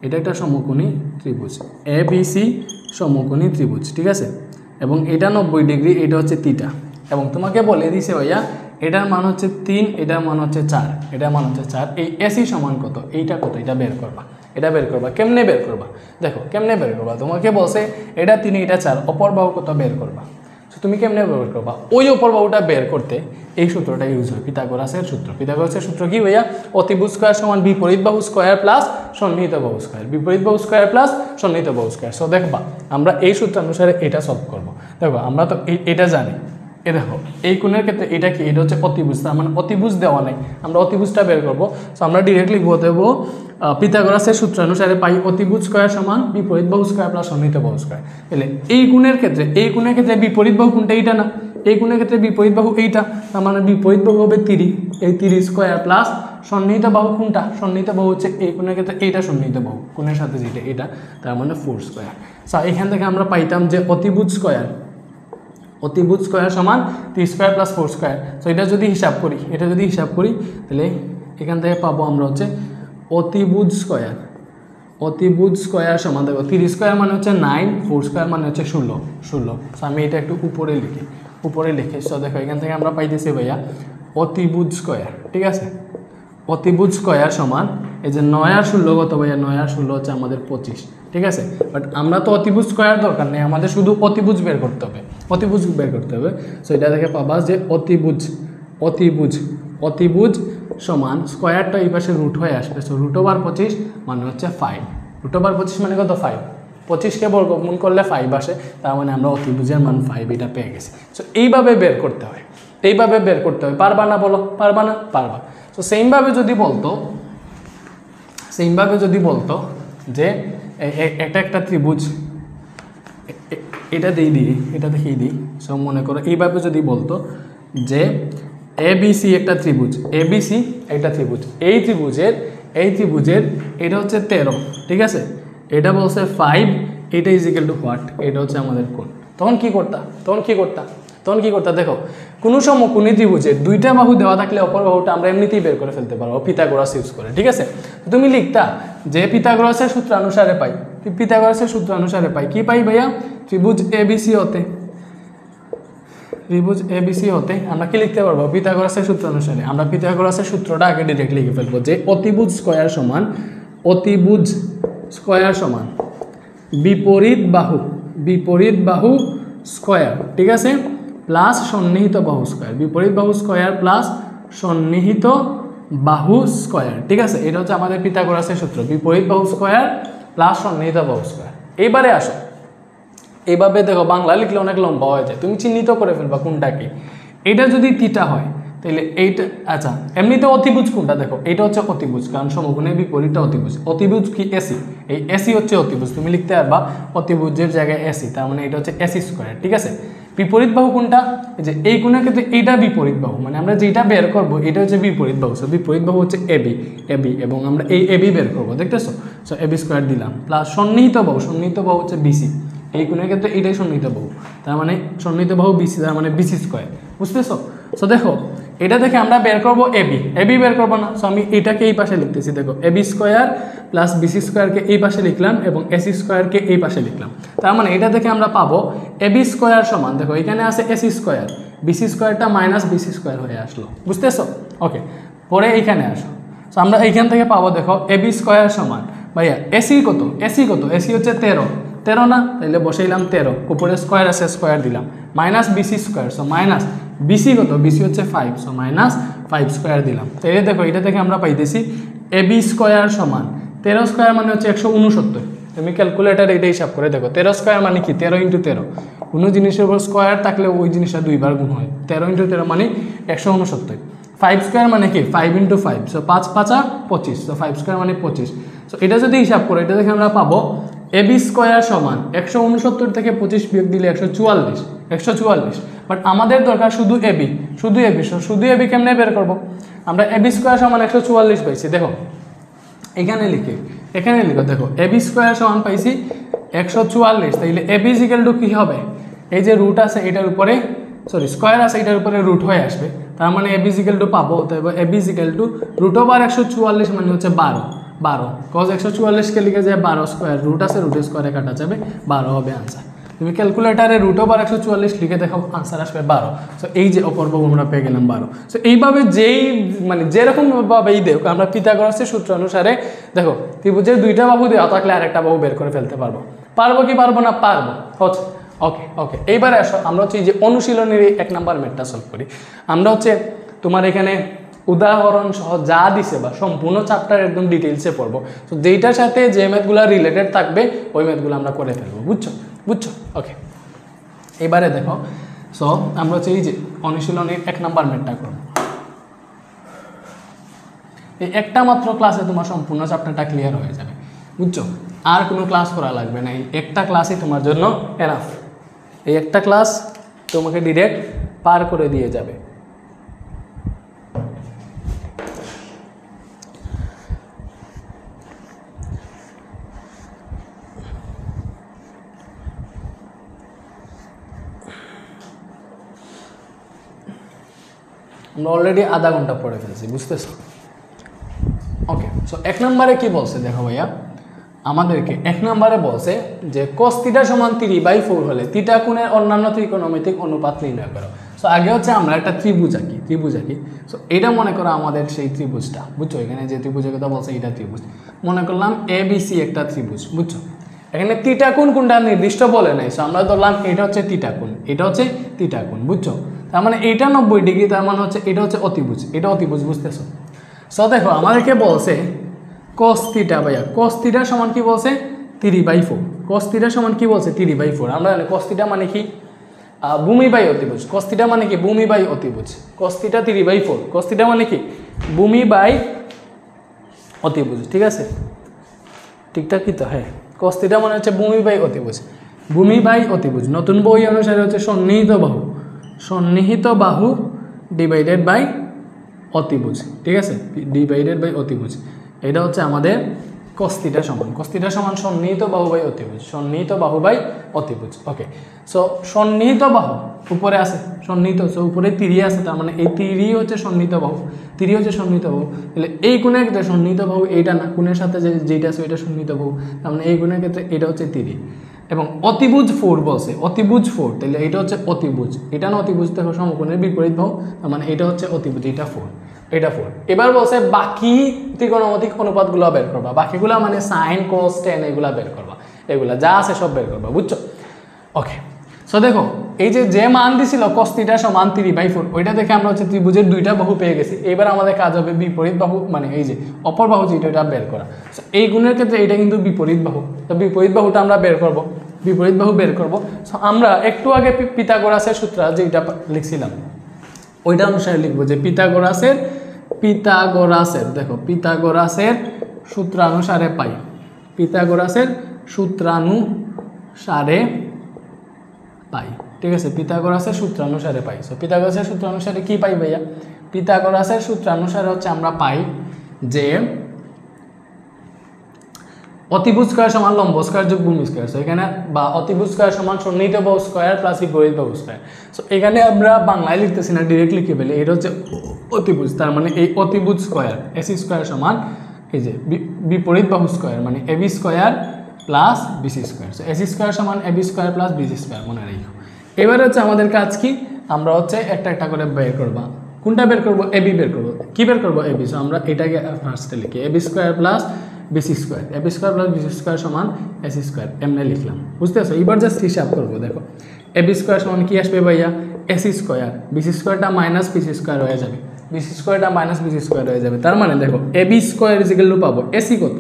এটা একটা সমকোণী ত্রিভুজ, এ বি সি সমকোণী ত্রিভুজ, ঠিক আছে। এবং এটা 90 ডিগ্রি, এটা হচ্ছে থিটা, এবং তোমাকে বলে দিছে ভাইয়া এটার মান হচ্ছে 3, এটার মান হচ্ছে 4, এটার মান হচ্ছে 4, এই এসি সমান কত, এইটা কত, এটা বের করবা। কেমনে বের করবা, দেখো কেমনে বের করবা, তোমাকে বলছে এটা 3 এটা 4, অপর বাহু কত বের করবা। সো তুমি কেমনে বের করবা, ওই অপর বাহুটা বের করতে এই সূত্রটা ইউজ হয়, পিথাগোরাসের সূত্র কি ভাইয়া, অতিভুজ স্কয়ার সমান বিপরীত বাহু স্কয়ার প্লাস সন্নিহিত বাহু স্কয়ার, বিপরীত বাহু স্কয়ার প্লাস সন্নিহিত বাহু স্কয়ার। সো দেখবা আমরা এই সূত্র অনুসারে এটা সলভ করব। দেখো আমরা তো এটা জানি, এ দেখো এই কোণের ক্ষেত্রে এটা কি, এটা হচ্ছে অতিভুজ, তার মানে অতিভুজ দেওয়া নেই, আমরা অতিভুজটা বের করবো। সো আমরা ডিরেক্টলি দেবো পিথাগোরাসের সূত্র অনুসারে পাই অতিভুজ স্কয়ার সমান বিপরীত বাহু স্কয়ার প্লাস সন্নিহিত বাহু স্কয়ার। তাহলে এই কোণের ক্ষেত্রে বিপরীত বাহু কোনটা, এইটা না, এই কোণের ক্ষেত্রে বিপরীত বাহু এইটা, তার মানে বিপরীত বাহু হবে 3, এই 3 স্কয়ার প্লাস সন্নিহিত বাহু কোনটা, সন্নিহিত বাহু হচ্ছে এই কোণের ক্ষেত্রে এইটা সন্নিহিত বাহু, কোণের সাথে যেটা এটা, তার মানে 4 স্কয়ার। সো এখান থেকে আমরা পাইতাম যে অতিভুজ স্কয়ার সমান 3 স্কয়ার প্লাস 4 স্কয়ার। সো এটা যদি হিসাব করি তাহলে এখান থেকে পাবো আমরা হচ্ছে অতিভুজ স্কয়ার সমান, দেখো 3 স্কয়ার মানে হচ্ছে 9, 4 স্কয়ার মানে হচ্ছে 16। সো আমি এটা একটু উপরে লিখি। সো দেখো এখান থেকে আমরা পাইতেছি ভাইয়া অতিভুজ স্কয়ার, ঠিক আছে, অতিভুজ স্কয়ার সমান, এই যে 9 আর 16 কত ভাইয়া, 9 আর 16 হচ্ছে আমাদের 25, ঠিক আছে। বাট আমরা তো অতিভুজ স্কয়ার দরকার নেই, আমাদের শুধু অতিভুজ বের করতে হবে। সো এটা দেখে পাবা যে অতিভুজ সমান স্কয়ারটা এই পাশে রুট হয়ে আসবে। সো √25 মানে হচ্ছে 5, √25 মানে কত, 5, 25কে বর্গমূল করলে 5 আসে, তার মানে আমরা অতিভুজের মান 5 এটা পেয়ে গেছি। সো এইভাবে বের করতে হয়, পারবা না বলো, পারবা। সো সেইমভাবে যদি বলতো যে এটা একটা ত্রিভুজ, এটা দেখিয়ে দিই। সো মনে করো এইভাবে যদি বলতো যে ABC একটা ত্রিভুজ, এই ত্রিভুজের এটা হচ্ছে 13, ঠিক আছে, এটা বলছে 5, এটা ইজিক্যাল টু হোয়াট, এটা হচ্ছে আমাদের কোণ, তখন কি করতা দেখো কোনো সমকোণী ত্রিভুজে দুইটা বাহু দেওয়া থাকলে অপর বাহুটা আমরা এমনিতেই বের করে ফেলতে পারবো পিথাগোরাস ইউজ করে, ঠিক আছে। তুমি লিখতা যে পিথাগোরাসের সূত্র অনুসারে পাই কি পাই ভাইয়া, ত্রিভুজ এবিসি হতে আমরা কি লিখতে পারবো, পিথাগোরাসের সূত্র অনুসারে আমরা পিথাগোরাসের সূত্রটা আগে ডিরেক্ট লিখে ফেলবো যে অতিভুজ স্কয়ার সমান বিপরীত বাহু স্কয়ার, ঠিক আছে, প্লাস সন্নিহিত বাহু স্কয়ার, বিপরীত বাহু স্কয়ার প্লাস সন্নিহিত বাহু স্কয়ার, ঠিক আছে। এটা হচ্ছে আমাদের পিথাগোরাসের সূত্র, বিপরীত বাহু স্কয়ার প্লাস সন্নিহিত বাহু স্কয়ার। এইবারে আসো, এইভাবে দেখো বাংলা লিখলে অনেক লম্বা হয়ে যায়, তুমি চিহ্নিত করে ফেলবা কোনটা কি। এটা যদি থিটা হয় তাহলে এইটা, আচ্ছা এমনিতে অতিভুজ কোনটা, দেখো এটা হচ্ছে অতিভুজ, কারণ সমকোণের বিপরীতটা অতিভুজ কি এসি, এই এসি হচ্ছে অতিভুজ, তুমি লিখতে পারবা অতিভুজের জায়গায় এসি, তার মানে এটা হচ্ছে এসি স্কয়ার, ঠিক আছে। বিপরীত বাহু কোনটা, এই যে এই কোণের ক্ষেত্রে এইটা বিপরীত বাহু, মানে আমরা যেটা বের করবো এটা হচ্ছে বিপরীত বাহু, সো বিপরীত বাহু হচ্ছে এবি এবং আমরা এই এবি বের করবো, দেখতেছো। সো এবি স্কয়ার দিলাম প্লাস সন্নিহিত বাহু হচ্ছে বিসি, এই কোণের ক্ষেত্রে এইটাই সন্নিহিত বাহু, তার মানে সন্নিহিত বাহু বিসি, তার মানে বিসি স্কয়ার, বুঝতেছো। সো দেখো এটা থেকে আমরা বের করবো এবি বের করবো না, সো আমি এটাকে এই পাশে লিখতেছি, দেখো এবি স্কয়ার প্লাস বিসি স্কয়ারকে এই পাশে লিখলাম এবং এসি স্কয়ারকে এই পাশে লিখলাম, তার মানে এটা থেকে আমরা পাবো এবি স্কয়ার সমান, দেখো এখানে আছে এসি স্কয়ার, বিসি স্কয়ারটা মাইনাস বিসি স্কয়ার হয়ে আসলো, বুঝতেছো। ওকে, পরে এইখানে আসো, সো আমরা এইখান থেকে পাবো, দেখো এবি স্কয়ার সমান, ভাইয়া এসি কত, এসি হচ্ছে 13 না, তাহলে বসাইলাম 13, উপরে স্কয়ার আছে স্কয়ার দিলাম, minus BC square, so minus BC কত, বিসি হচ্ছে 5, সো মাইনাস 5 স্কয়ার দিলাম। তো এই দেখো এটা থেকে আমরা পাইতেছি এবি স্কয়ার সমান 13 স্কয়ার মানে হচ্ছে 169, তুমি ক্যালকুলেটার এটা হিসাব করে দেখো 13 স্কয়ার মানে কি 13 × 13, কোনো জিনিসের উপর স্কয়ার থাকলে ওই জিনিসটা দুইবার গুণ হয়, 13 × 13 মানে 169, 5 স্কয়ার মানে কি 5 × 5, সো 5 5 25, সো 5 স্কয়ার মানে 25, সো এটা যদি হিসাব করে এটা থেকে আমরা পাবো এবি স্কয়ার সমান 169 থেকে 25 বিয়োগ দিলে 144, বাট আমাদের দরকার শুধু এবি, শুধু এবি কেমনে বের করব, আমরা এবি স্কয়ার সমান 144 পাইছি, দেখো এখানে লিখো, দেখো এবি স্কয়ার সমান পাইছি 144, তাইলে এবি ইকুয়াল টু কি হবে, এই যে রুট আছে এটার উপরে, স্কয়ার আছে এটার উপরে রুট হয়ে আসবে, তার মানে এবি ইকুয়াল টু পাবো, তাই AB equal to root over 144 মানে হচ্ছে 12, কজ 144 কে লিখে যায় 12 স্কয়ার, রুট আছে রুটের স্কয়ারে কাটা যাবে 12 হবে আনসার। তুমি ক্যালকুলেটারে রুট ওভার 144 লিখে দেখো আনসার আসবে 12, সো এই যে অপর বাহু আমরা পেয়ে গেলাম 12। সো এইভাবে যেরকম ভাবেই দেখ আমরা পিথাগোরাসের সূত্র অনুসারে দেখো ত্রিভুজের দুইটা বাহু দেওয়া থাকলে আরেকটা বাহু বের করে ফেলতে পারবো কি পারবো না, পারবো, হচ্ছে। ওকে এইবারে আসো আমরা হচ্ছে এই যে অনুশীলনের 1 নাম্বার ম্যাথটা সলভ করি। আমরা হচ্ছে তোমার এখানে উদাহরণ সহ যা দিছে বা সম্পূর্ণ চ্যাপ্টার একদম ডিটেইলসে পড়বো, তো যেইটার সাথে যে ম্যাথগুলো রিলেটেড থাকবে ওই ম্যাথগুলো আমরা করে ফেলবো, বুঝছো। ওকে, এবারে দেখো, সো আমরা হচ্ছে এই যে অনুশীলনের 1 নাম্বার ম্যাথটা করবো। এই একটা মাত্র ক্লাসে তোমার সম্পূর্ণ চ্যাপ্টারটা ক্লিয়ার হয়ে যাবে, বুঝছো, আর কোনো ক্লাস করা লাগবে না, এই একটা ক্লাসই তোমার জন্য এনাফ, এই একটা ক্লাস তোমাকে ডিরেক্ট পার করে দিয়ে যাবে। আমরা অলরেডি আধা ঘন্টা পড়ে ফেলছি, বুঝতেছো। ওকে, সো 1 নম্বরে কি বলছে দেখো ভাইয়া, আমাদেরকে 1 নম্বরে বলছে যে cos θ সমান 3/4 হলে থিটা কোণের অন্যান্য ত্রিকোণমিতিক অনুপাত নির্ণয় করো। সো আগে হচ্ছে আমরা একটা ত্রিভুজ আঁকি, সো এটা মনে করো আমাদের সেই ত্রিভুজটা, বুঝছো, এখানে যে ত্রিভুজের কথা বলছে এটা ত্রিভুজ, মনে করলাম ABC একটা ত্রিভুজ, বুঝছো। এখানে থিটা কোণ কোনটা নির্দিষ্ট বলে নাই, সো আমরা ধরলাম এটা হচ্ছে থিটা কোণ, বুঝছো, তার মানে এইটা 90 ডিগ্রি, তার মানে হচ্ছে এটা হচ্ছে অতিভুজ, বুঝতেছো। সো দেখো আমাদেরকে বলছে cos θ, ভাইয়া cos θ সমান কি বলছে 3/4, cos θ সমান কি বলছে 3/4, আমরা জানি cos θ মানে কি ভূমি বাই অতিভুজ, cos θ মানে কি ভূমি বাই অতিভুজ, cos θ 3/4, cos θ মানে কি ভূমি বাই অতিভুজ, ঠিক আছে, ঠিকঠাক কি তো, হ্যাঁ, cos θ মানে হচ্ছে ভূমি বাই অতিভুজ, নতুন বই অনুসারে হচ্ছে সন্নিহিত বাহু ডিভাইডেড বাই অতিভুজ, ঠিক আছে, ডিভাইডেড বাই অতিভুজ, এটা হচ্ছে আমাদের cos θ সমান সন্নিহিত বাহু বাই অতিভুজ, সন্নিহিত বাহু বাই অতিভুজ। ওকে, সো সন্নিহিত বাহু উপরে আছে, সন্নিহিত, সো উপরে তিরি আছে, তার মানে এই তিরি হচ্ছে সন্নিহিত বাহু, তিরি হচ্ছে সন্নিহিত বাহু। তাহলে এই কোণের ক্ষেত্রে সন্নিহিত বাহু এইটা না, কোণের সাথে যেটা আছে ওইটা সন্নিহিত বাহু, তার মানে এই কোণের ক্ষেত্রে এটা হচ্ছে তিরি। এবং অতিভুজ 4 বলছে, অতিভুজ 4, তাহলে এটা হচ্ছে অতিভুজ, এটা না অতিভুজ, দেখো সমকোণের বিপরীত বাহু, তার মানে এটা হচ্ছে অতিভুজ, এটা 4, এটা 4। এবার বলছে বাকি ত্রিকোণমিতিক অনুপাতগুলো বের করবা, বাকিগুলো মানে সাইন কোস টেন এগুলা বের করবা, এগুলা যা আছে সব বের করবা, বুঝছো? ওকে, সো দেখো এই যে মান দিছিল cos θ সমান 3/4, ওইটা দেখে আমরা হচ্ছে ত্রিভুজের দুইটা বাহু পেয়ে গেছি। এবার আমাদের কাজ হবে বিপরীত বাহু, মানে এই যে অপর বাহু যেটা ওটা বের করা। সো এই গুণের ক্ষেত্রে এটা কিন্তু বিপরীত বাহু, তো বিপরীত বাহুটা আমরা বের করব, বিপরীত বাহু বের করব। সো আমরা একটু আগে পিথাগোরাসের সূত্র যেটা লিখছিলাম ওইটা অনুসারে লিখবো যে পিথাগোরাসের দেখো পিথাগোরাসের সূত্রানুসারে পাই, পিথাগোরাসের সূত্রানুসারে পাই, ঠিক আছে, পিথাগোরাসের সূত্রানুসারে পাই। সো পিথাগোরাসের সূত্রানুসারে কি পাই ভাইয়া? পিথাগোরাসের সূত্রানুসারে হচ্ছে আমরা পাই যে অতিভুজ স্কয়ার সমান লম্ব স্কয়ার যোগ ভূমি স্কয়ার। সো এখানে বা অতিভুজ স্কয়ার সমান সন্নিহিত বাহু স্কয়ার প্লাস বিপরীত বাহু স্কয়ার। সো এখানে আমরা বাংলায় লিখতেছি না, ডিরেক্ট লিখে ফেলে, এটা হচ্ছে অতিভুজ, তার মানে এই অতিভুজ স্কয়ার এসি স্কয়ার সমান এই যে বিপরীত বাহু স্কয়ার, মানে AB square plus BC square. So AC square সমান AB square plus BC square, মনে রাখো। এবার হচ্ছে আমাদের কাজ কি, আমরা হচ্ছে একটা একটা করে বের করবা। কোনটা বের করবো? এবি বের করবো। কি বের করবো? এবি। সো আমরা এটাকে ফার্স্টে লিখি, AB square plus BC square, AB square plus BC square সমান এসি স্কয়ার, এমনি লিখলাম, বুঝতে পারছো? এবার জাস্ট হিসাব করবো, দেখো এবি স্কয়ার সমান কি আসবে ভাইয়া? এসি স্কয়ার, বিসি স্কয়ারটা মাইনাস বিসি স্কয়ার হয়ে যাবে, বিসি স্কয়ারটা মাইনাস বিসি স্কয়ার হয়ে যাবে, তার মানে দেখো এবি স্কয়ার ইজিক্যাল টু পাবো এসি কত,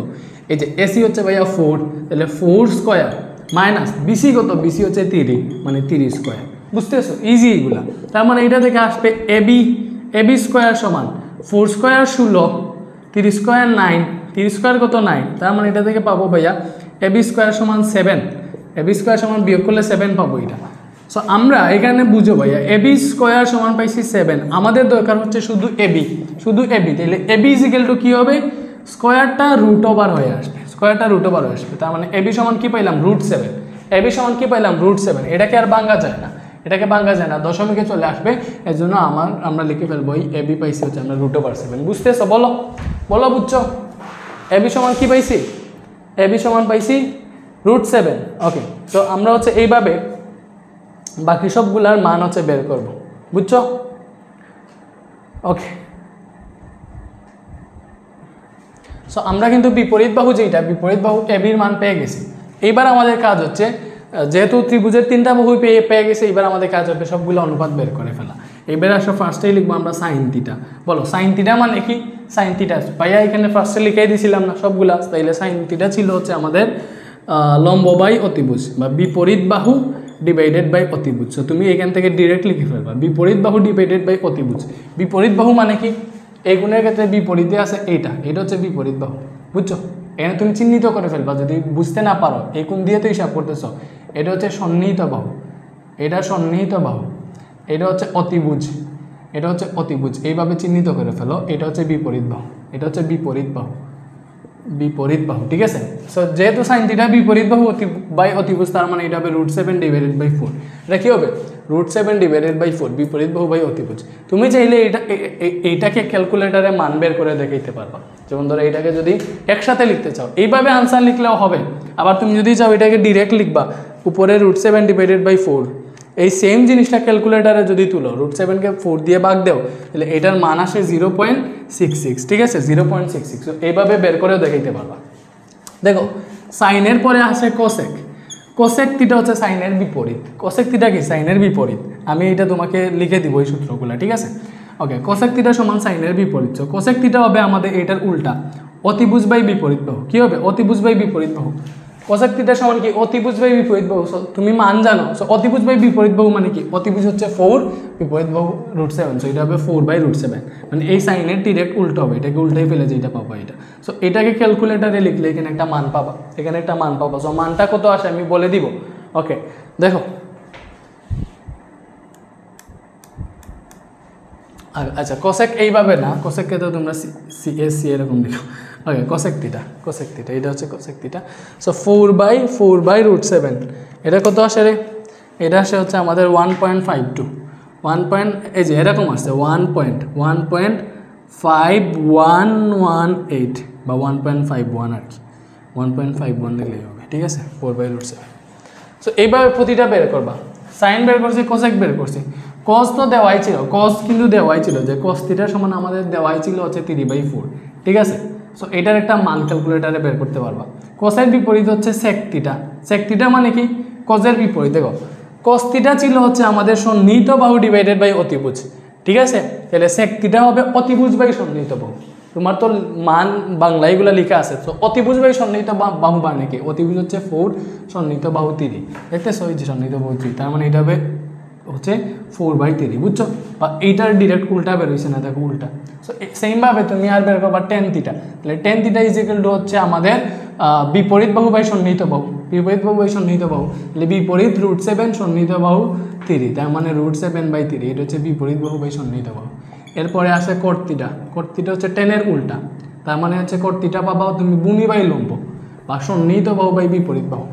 এই যে এসি হচ্ছে ভাইয়া 4, তাহলে 4 স্কয়ার মাইনাস বিসি কত, বিসি হচ্ছে 3, মানে 3 স্কয়ার, বুঝতে পারছো? ইজি এগুলা। তার মানে এটা থেকে আসবে এবি স্কয়ার সমান 4 স্কয়ার 16, 3 স্কয়ার 9, 3 স্কয়ার কত 9, তার মানে এটা থেকে পাবো ভাইয়া এবি স্কয়ার সমান 7, এবি স্কয়ার সমান বিয়োগ করলে 7 পাবো এটা। সো আমরা এখানে বুঝো ভাইয়া এবি স্কয়ার সমান পাইছি 7, আমাদের দরকার হচ্ছে শুধু এবি, শুধু এবি। তাহলে এবি ইজিক্যাল টু কি হবে? স্কয়ারটা রুট ওভার হয়ে আসবে, স্কয়ারটা রুট ওভার হয়ে আসবে, তার মানে এবি সমান কি পাইলাম? √7, এবি সমান কি পাইলাম? √7। এটাকে আর ভাঙা যায় না, এটাকে ভাঙা যায় না, দশমিকে চলে আসবে, এর জন্য আমরা লিখে ফেলবো এই এবি পাইছি হচ্ছে আমরা √7, বুঝতেছো? বলো বলো, বুঝছো? এবি সমান কি পাইছি? এবি সমান পাইছি √7। ওকে, তো আমরা হচ্ছে এইভাবে বাকি সবগুলার মান হচ্ছে বের করব, বুঝছো? ওকে, সো আমরা কিন্তু বিপরীত বাহু যেটা, বিপরীত বাহু এবির মান পেয়ে গেছি। এইবার আমাদের কাজ হচ্ছে, যেহেতু ত্রিভুজের 3টা বাহু পেয়ে গেছে, এবার আমাদের কাজ হবে সবগুলো অনুপাত বের করে ফেলা। এবার আসলে ফার্স্টেই লিখবো আমরা সাইন থিটা। বলো সাইন থিটা মানে কি? সাইন থিটা ভাইয়া এখানে ফার্স্টে লিখেই দিয়েছিলাম না সবগুলা, তাইলে সাইন থিটা ছিল হচ্ছে আমাদের লম্ব বাই অতিভুজ বা বিপরীত বাহু ডিভাইডেড বাই অতিভুজ। সো তুমি এখান থেকে ডিরেক্ট লিখে ফেলবা বিপরীত বাহু ডিভাইডেড বাই অতিভুজ। বিপরীত বাহু মানে কি? এই গুণের ক্ষেত্রে বিপরীতে আছে এটা হচ্ছে বিপরীত বাহু, বুঝছো? এখানে তুমি চিহ্নিত করে ফেলবা যদি বুঝতে না পারো, এই কোণ দিয়ে তো হিসাব করতেছ। এটা হচ্ছে সন্নিহিত বাহু, এটা সন্নিহিত বাহু, এটা হচ্ছে অতিভুজ, এটা হচ্ছে অতিভুজ, এইভাবে চিহ্নিত করে ফেলো। এটা হচ্ছে বিপরীত বাহু, এটা হচ্ছে বিপরীত বাহু, বিপরীত বাহু, ঠিক আছে? সো যেহেতু সাইন থিটা বিপরীত বাহু বাই অতিভুজ, তার মানে এটা হবে √7 ডিভাইডেড বাই 4। এটা কি হবে? √7 ডিভাইডেড বাই 4, বিপরীত বাহু বাই অতিভুজ। তুমি চাইলে এইটাকে ক্যালকুলেটারে মান বের করে দেখাইতে পারবা। যেমন ধরো এইটাকে যদি একসাথে লিখতে চাও এইভাবে আনসার লিখলেও হবে, আবার তুমি যদি চাও এটাকে ডিরেক্ট লিখবা উপরে √7 ডিভাইডেড বাই 4, এই সেম জিনিসটা ক্যালকুলেটারে যদি তুলো, √7কে 4 দিয়ে ভাগ দাও, তাহলে এটার মান আসে 0.66, ঠিক আছে? 0.66। এইভাবে বের করেও দেখাইতে পারবা। দেখো সাইনের পরে আসে কোসেক, কোসেক থিটা হচ্ছে সাইনের বিপরীত। কোসেক থিটা কি? সাইনের বিপরীত। আমি এটা তোমাকে লিখে দিব এই সূত্রগুলো, ঠিক আছে? ওকে, কোসেক থিটা সমান সাইনের বিপরীত। সো কোসেক থিটা হবে আমাদের এটার উল্টা, অতিভুজ বাই বিপরীত বাহু। কি হবে? অতিভুজ বাই বিপরীত বাহু। কোসেক থিটা সমান কি? অতিভুজ বাই বিপরীত বাহু। সো তুমি মান জানো, সো অতিভুজ বাই বিপরীত বাহু মানে কি? অতিভুজ হচ্ছে 4, বিপরীত বাহু √7, সো এটা হবে 4/√7, মানে এই সাইনের ডিরেক্ট উল্টো হবে, এটাকে উল্টাই ফেলে যেটা পাবো এটা। সো এটাকে ক্যালকুলেটারে লিখলে এখানে একটা মান পাবা, এখানে একটা মান পাবা। সো মানটা কত আসে আমি বলে দিব। ওকে, দেখো আচ্ছা কোসেক এইভাবে না, কোসেককে তো তোমরা সি এরকম দেখো, ওকে কোসেক থিটা এটা হচ্ছে কোসেক থিটা। সো 4/4/√7 এটা কত আসে রে? এটা আসে হচ্ছে আমাদের 1.52 এই যে এরকম আসছে 1.5118 বা 1.51 আর কি, 1.51 লিখলেই হবে, ঠিক আছে, 4/√7। সো এইভাবে প্রতিটা বের করবা। সাইন বের করছি, কোসেক বের করছি, কস তো দেওয়াই ছিল, কস কিন্তু দেওয়াই ছিল যে কস থিটার সমান আমাদের দেওয়াই ছিল হচ্ছে 3/4, ঠিক আছে। সো এটার একটা মান ক্যালকুলেটারে বের করতে পারবা। কসের বিপরীত হচ্ছে সেক থিটা মানে কি? কসের বিপরীত। দেখো কস থিটা ছিল হচ্ছে আমাদের সন্নিহিত বাহু ডিভাইডেড বাই অতিভুজ, ঠিক আছে। তাহলে সেক থিটা হবে অতিভুজ বাই সন্নিহিত বাহু। তোমার তো মান বাংলা এগুলো লেখা আছে। তো অতিভুজ বাই সন্নিহিত বাহু মানে কি? অতিভুজ হচ্ছে 4, সন্নিহিত বাহু 3, দেখতেছো এই যে সন্নিহিত বাহু 3, তার মানে এটা হবে হচ্ছে 4/3, বুঝছো? বা এইটার ডিরেক্ট উল্টা বেরোইছে না, দেখো উল্টা। সো সেমভাবে তুমি আর বের করবা টেন থিটা। তাহলে tan theta is equal two হচ্ছে আমাদের বিপরীত বাহু বাই সন্নিহিত বাহু, বিপরীত বাহু বাই সন্নিহিত বাহু, তাহলে বিপরীত √7 সন্নিহিত বাহু 3, তার মানে √7/3, এটা হচ্ছে বিপরীত বাহু বাই সন্নিহিত বাহু। এরপরে আসে কট থিটা হচ্ছে টেনের উল্টা, তার মানে হচ্ছে কট থিটা পাবাও তুমি ভূমি বাই লম্ব বা সন্নিহিত বাহু বাই বিপরীত বাহু,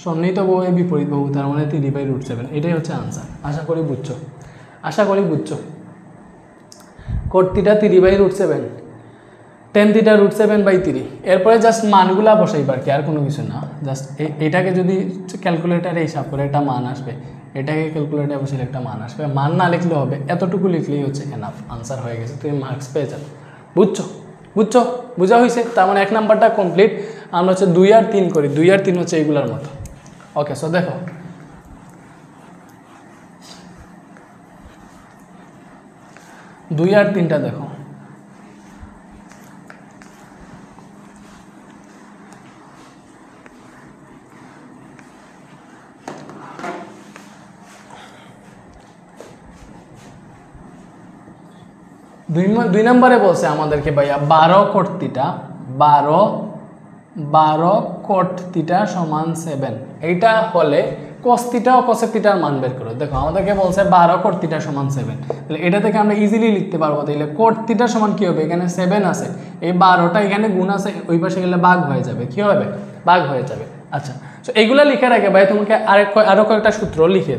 সন্নিহিত বাহু বাই বিপরীত বাহু, তার মানে 3/√7, এটাই হচ্ছে আনসার। আশা করি বুঝছো। কট থিটা 3/√7, টেন থিটা √7/3। এরপরে জাস্ট মানগুলা বসাইবার কি, আর কোনো কিছু না। জাস্ট এটাকে যদি ক্যালকুলেটারে হিসাব করে একটা মান আসবে, এটাকে ক্যালকুলেটারে বসলে একটা মান আসবে। মান না লিখলেও হবে, এতটুকু লিখলেই হচ্ছে এনাফ, আনসার হয়ে গেছে, তুমি মার্কস পেয়ে যাবে। বোঝা হয়েছে? তার মানে 1 নাম্বারটা কমপ্লিট। আমরা হচ্ছে 2 আর 3 করি, 2 আর 3 হচ্ছে এইগুলার মতো। ওকে, সো দেখো 2 আর 3টা দেখো। দুই নম্বরে বলছে আমাদেরকে ভাইয়া 12 কট থিটা 12 কট থিটা সমান 7, এইটা হলে কস থিটা ও কোসেক থিটার মান বের করো। দেখো আমাদেরকে বলছে 12 কট থিটা সমান 7, তাহলে এটা থেকে আমরা ইজিলি লিখতে পারবো। তাহলে কট থিটা সমান কি হবে? এখানে 7 আছে, এই 12টা এখানে গুণ আছে, ওই পাশে গেলে ভাগ হয়ে যাবে। কি হবে? ভাগ হয়ে যাবে। আচ্ছা, তো এইগুলো লিখে রাখে ভাই, তোমাকে আরো কয়েকটা সূত্র লিখে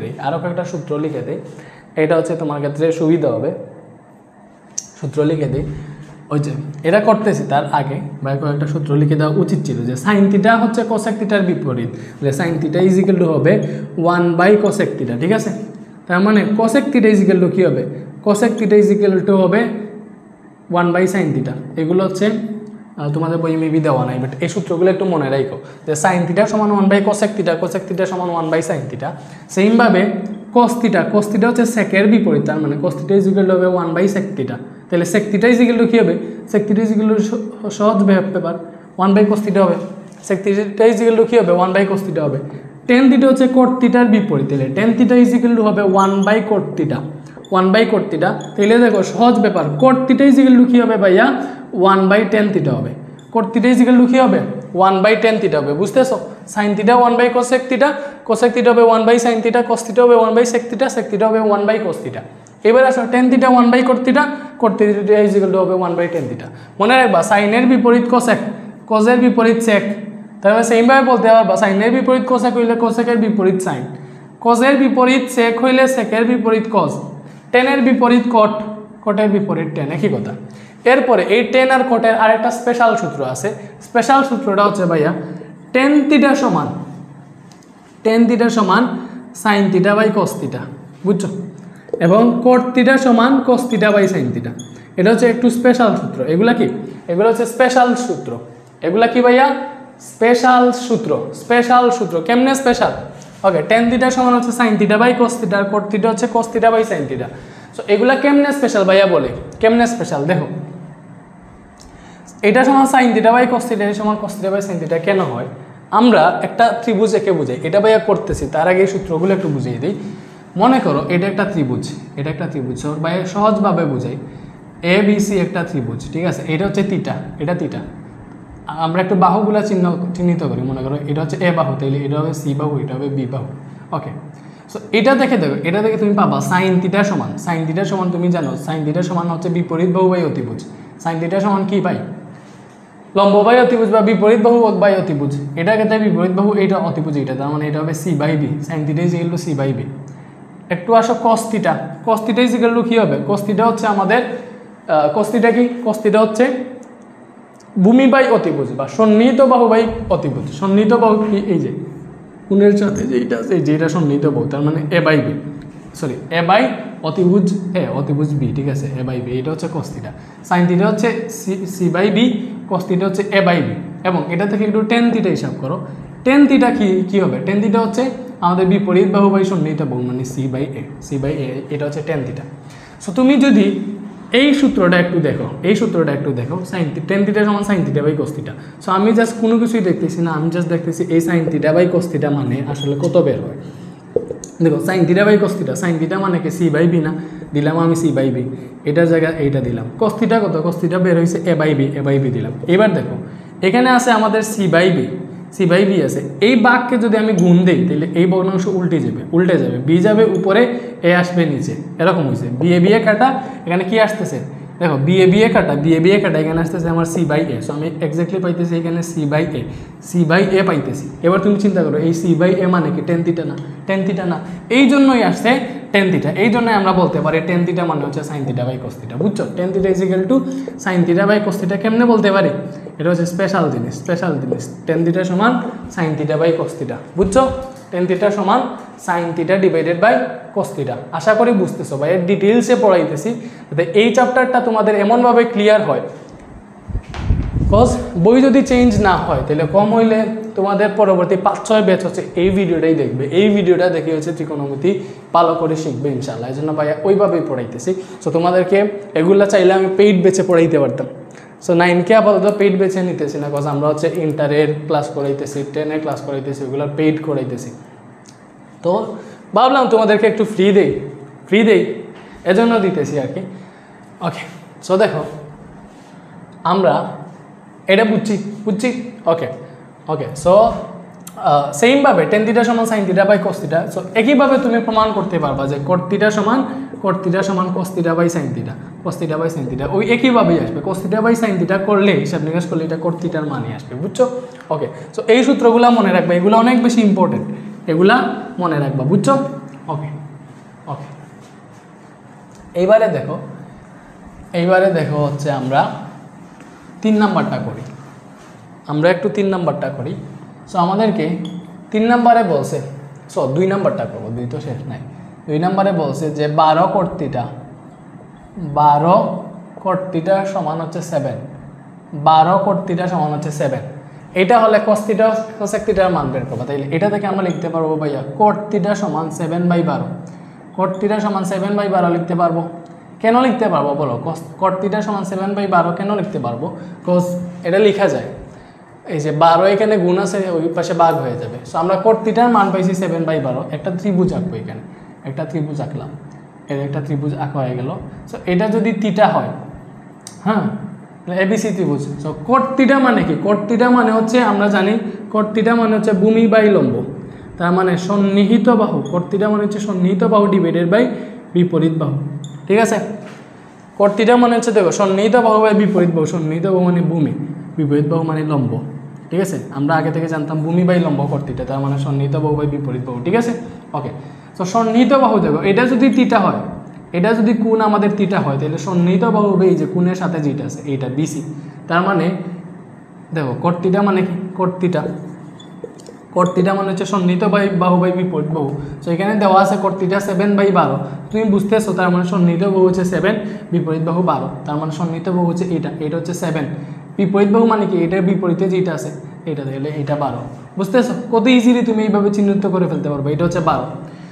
দিই, এটা হচ্ছে তোমার ক্ষেত্রে সুবিধা হবে। সূত্র লিখে দিই, ওই যে এটা করতেছি তার আগে ভাই কয়েকটা সূত্র লিখে দেওয়া উচিত ছিল। যে সাইন থিটা হচ্ছে কোসেক থিটার বিপরীত, তাহলে sine theta is equal to হবে 1/কোসেক থিটা, ঠিক আছে। তার মানে cosec theta is equal to কী হবে? Cosec theta is equal to হবে 1/সাইন থিটা। এগুলো হচ্ছে তোমাদের বই মেবি দেওয়া নাই, বাট এই সূত্রগুলো একটু মনে রাখো যে সাইন থিটা সমান 1/কোসেক থিটা সমান 1/সাইন থিটা। সেইমভাবে কোস থিটা হচ্ছে সেকের বিপরীত, তার মানে cos theta is equal to হবে 1/সেক থিটা। তাহলে sec theta is equal to কী হবে? Sec theta is equal to সহজ পেপার 1/কোস থিটা হবে। Sec theta is equal to কী হবে? 1/কোস থিটা হবে। টেন থিটা হচ্ছে কোট থিটার বিপরীত, তাহলে tan theta is equal to হবে 1/কোট থিটা, 1/কোট থিটা। তাহলে দেখো সহজ ব্যাপার, cot theta is equal to কী হবে ভাইয়া? 1/tan থিটা হবে। Cot theta is equal to কী হবে? 1/tan থিটা হবে, বুঝতেছো? Sine theta one by cosec theta, cosec theta হবে 1/সাইন থিটা, কোস থিটা হবে 1/সেক থিটা, সেক থিটা হবে 1/কোস থিটা। এবার আসো tan theta one by cot theta, cot theta is equal to হবে 1/tan থিটা। মনে রাখবা সাইনের বিপরীত কোসেক, কোসের বিপরীত সেক। তাহলে সেইভাবে বলতে পারবা সাইনের বিপরীত কোসেক হইলে কোসেকের বিপরীত সাইন, কোসের বিপরীত সেক হইলে সেকের বিপরীত কস, টেনের বিপরীত কট, কোটের বিপরীত টেন, একই কথা। এরপরে এই টেন আর কোটের আরেকটা স্পেশাল সূত্র আছে। স্পেশাল সূত্রটা হচ্ছে ভাইয়া টেন থিটা সমান sine theta by cos theta, বুঝছো? এবং কোট থিটা সমান cos theta by sine theta. এটা হচ্ছে একটু স্পেশাল সূত্র। এগুলা কি? এগুলো হচ্ছে স্পেশাল সূত্র। এগুলা কি ভাইয়া? স্পেশাল সূত্র। কেমনে স্পেশাল? ওকে, টেন থিটা সমান হচ্ছে sine theta by cos theta, আর কোট থিটা হচ্ছে cos theta by sine theta. So এগুলা কেমনে স্পেশাল ভাইয়া বলে? কেমনে স্পেশাল দেখো, এটা সমান sine theta by cos theta, এটা সমান cos theta by sine theta কেন হয়? আমরা একটা ত্রিভুজ এঁকে বুঝাই, এটা ভাইয়া করতেছি, তার আগে এই সূত্রগুলো একটু বুঝিয়ে দিই। মনে করো এটা একটা ত্রিভুজ, ভাইয়া সহজভাবে বুঝাই। এ বি সি একটা ত্রিভুজ, ঠিক আছে। এটা হচ্ছে থিটা, এটা থিটা। আমরা একটু বাহুগুলা চিহ্নিত করি। মনে করো এটা হচ্ছে এ বাহু, তাইলে এটা হবে সি বাহু, এটা হবে বি বাহু। ওকে, সো এটা দেখে দেবে, এটা দেখে তুমি পাবা সাইন থিটা সমান তুমি জানো সাইন থিটা সমান হচ্ছে বিপরীত বাহু বাই অতিভুজ। সাইন থিটা সমান কি পাই? লম্ব বাই অতিভুজ বা বিপরীত বাহু বাই অতিভুজ, এটা ক্ষেত্রে বিপরীত বাহু এইটা অতিভুজ এইটা, তার মানে এটা হবে C by B, sine theta is equal to C by B. একটু আসো cos theta, cos theta is equal to কি হবে, কস থিটা হচ্ছে আমাদের কস থিটা কি, কস থিটা হচ্ছে ভূমি বাই অতিভুজ বা সন্নিহিত বাহু বাই অতিভুজ। সন্নিহিত বাহু কি, এই যে কোণের সাথে যেটা আছে যেটা সন্নিহিত বাহু, তার মানে A by B, sorry A by অতিভুজ এ অতিভুজ বি, ঠিক আছে, এ বাই বি, এটা হচ্ছে কস থিটা। সাইন থিটা হচ্ছে C by B, cos theta হচ্ছে এ বাই বি। এবং এটা থেকে একটু টেন থিটা হিসাব করো, টেন থিটা কি হবে, টেন থিটা হচ্ছে আমাদের বিপরীত বাহু বাই সন্নিহিত বাহু, মানে C by A, C by A, এটা হচ্ছে টেন থিটা। সো তুমি যদি এই সূত্রটা একটু দেখো, এই সূত্রটা একটু দেখো, সাইন টেন থিটা সমান sine theta by cos theta. So আমি জাস্ট কোনো কিছুই দেখতেছি না, আমি জাস্ট দেখতেছি এই sine theta by cos theta মানে আসলে কত বের হয়। দেখো sine theta by cos theta, sine theta মানে কি সি বাই বি না, দিলাম আমি সি বাই বি, এটার জায়গায় এইটা দিলাম। কস থিটা কত, কস থিটা বের হয়েছে A by B, A by B দিলাম। এবার দেখো এখানে আছে আমাদের C by B, C by B আছে, এই বাঘকে যদি আমি গুণ দিই তাহলে এই ভগ্নাংশ উল্টে যাবে, বি যাবে উপরে, এ আসবে নিচে, এরকম হয়েছে। বি এ কাটা, এখানে কি আসতেছে দেখো, বি এ কাটা, এখানে আসতেছে আমার সি বাই এ। সো আমি এক্স্যাক্টলি পাইতেছি এখানে সি বাই এ পাইতেছি। এবার তুমি চিন্তা করো এই সি বাই এ মানে কি টেন থিটা না, টেন থিটা না, এই জন্যই আসছে টেন থিটা। এই জন্যই আমরা বলতে পারি টেন থিটা মানে হচ্ছে sine theta by cos theta, বুঝছো? Tan theta is equal to sine theta by cos theta. কেমনে বলতে পারি, এটা হচ্ছে স্পেশাল জিনিস, টেন থিটা সমান sine theta by cos theta, বুঝছো? টেন থিটা সমান sine theta divided by cos theta. আশা করি বুঝতেছো ভাই, এর ডিটেলসে পড়াইতেছি যাতে এই চ্যাপ্টারটা তোমাদের এমনভাবে ক্লিয়ার হয়, কজ বই যদি চেঞ্জ না হয় তাহলে কম হইলে তোমাদের পরবর্তী 5-6 ব্যাচ হচ্ছে এই ভিডিওটাই দেখবে, এই ভিডিওটা দেখে হচ্ছে ত্রিকোণমিতি ভালো করে শিখবে ইনশাল্লাহ। এই জন্য ভাই ওইভাবেই পড়াইতেছি। সো তোমাদেরকে এগুলা চাইলে আমি পেইড বেচে পড়াইতে পারতাম। সো 9কে আপাতত পেইড বেছে নিতেছি না, কজ আমরা হচ্ছে ইন্টারের ক্লাস করাইতেছি, 10-এর ক্লাস করাইতেছি, ওগুলো পেইড করাইতেছি। তো ভাবলাম তোমাদেরকে একটু ফ্রি দেই এজন্য দিতেছি আর কি। ওকে, সো দেখো আমরা এটা বুঝছি, ওকে। সো সেমভাবে টেন থিটা সমান sine theta by cos theta. So একইভাবে তুমি প্রমাণ করতে পারবা যে কট থিটা সমান cos theta by sine theta, cos theta by sine theta, ওই একইভাবেই আসবে। Cos theta by sine theta করলে, হিসাব নিকাশ করলে এটা কট থিটার মানই আসবে, বুঝছো? ওকে, সো এই সূত্রগুলো মনে রাখবা, এগুলো অনেক বেশি ইম্পর্টেন্ট, এগুলা মনে রাখবা, বুঝছো? ওকে, এইবারে দেখো হচ্ছে আমরা 3 নাম্বারটা করি, আমরা একটু 3 নাম্বারটা করি। সো আমাদেরকে 3 নাম্বারে বলছে, 2 নাম্বারটা করবো, 2 তো শেষ নাই। 2 নাম্বারে বলছে যে 12 কট থিটা সমান হচ্ছে 7, 12 কট থিটা সমান হচ্ছে 7। এটা হলে কস থিটা কোসেক থিটার মান বের করবো, তাইলে এটা থেকে আমরা লিখতে পারবো ভাইয়া কট থিটা সমান 7/12, কট থিটা সমান 7/12 লিখতে পারবো। কেন লিখতে পারবো বলো, কট থিটা সমান 7/12 কেন লিখতে পারবো? কজ এটা লেখা যায়, এই যে 12 এখানে গুণ আছে, ওই পাশে ভাগ হয়ে যাবে। সো আমরা কট থিটার মান পাইছি 7/12। একটা ত্রিভুজ আঁকবো, এখানে একটা ত্রিভুজ আঁকলাম, এর একটা ত্রিভুজ আঁকা হয়ে গেল। সো এটা যদি থিটা হয়, হ্যাঁ, এবিসি ত্রিভুজ। সো কট থিটা মানে কি? কট থিটা মানে হচ্ছে, আমরা জানি কট থিটা মানে হচ্ছে ভূমি বাই লম্ব, তার মানে সন্নিহিত বাহু। কট থিটা মানে হচ্ছে সন্নিহিত বাহু ডিভাইডেড বাই বিপরীত বাহু, ঠিক আছে? কট থিটা মানে হচ্ছে দেখো সন্নিহিত বাহু বাই বিপরীত বাহু, সন্নিহিত বাহু মানে ভূমি, বিপরীত বাহু মানে লম্ব, ঠিক আছে? আমরা আগে থেকে জানতাম ভূমি বাই লম্ব কট থিটা, তার মানে সন্নিহিত বাহু বাই বিপরীত বাহু, ঠিক আছে? ওকে, তো সন্নিহিত বাহু দেখো, এটা যদি থিটা হয়, এটা যদি কোণ আমাদের থিটা হয়, তাহলে সন্নিহিত বাহু হবে এই যে কোণের সাথে যেটা আছে এইটা বিসি। তার মানে দেখো কট থিটা মানে কি? কট থিটা মানে হচ্ছে সন্নিহিত বাহু বাই বিপরীত বাহু। সো এখানে দেওয়া আছে কট থিটা 7/12, তুমি বুঝতেছো, তার মানে সন্নিহিত বাহু হচ্ছে 7, বিপরীত বাহু 12, তার মানে সন্নিহিত বাহু হচ্ছে এটা হচ্ছে 7, বিপরীত বাহু মানে কি? এটার বিপরীতে যেটা আছে এটা, তাহলে এটা 12, বুঝতেছো? কত ইজিলি তুমি এইভাবে চিহ্নিত করে ফেলতে পারবে, এটা হচ্ছে 12।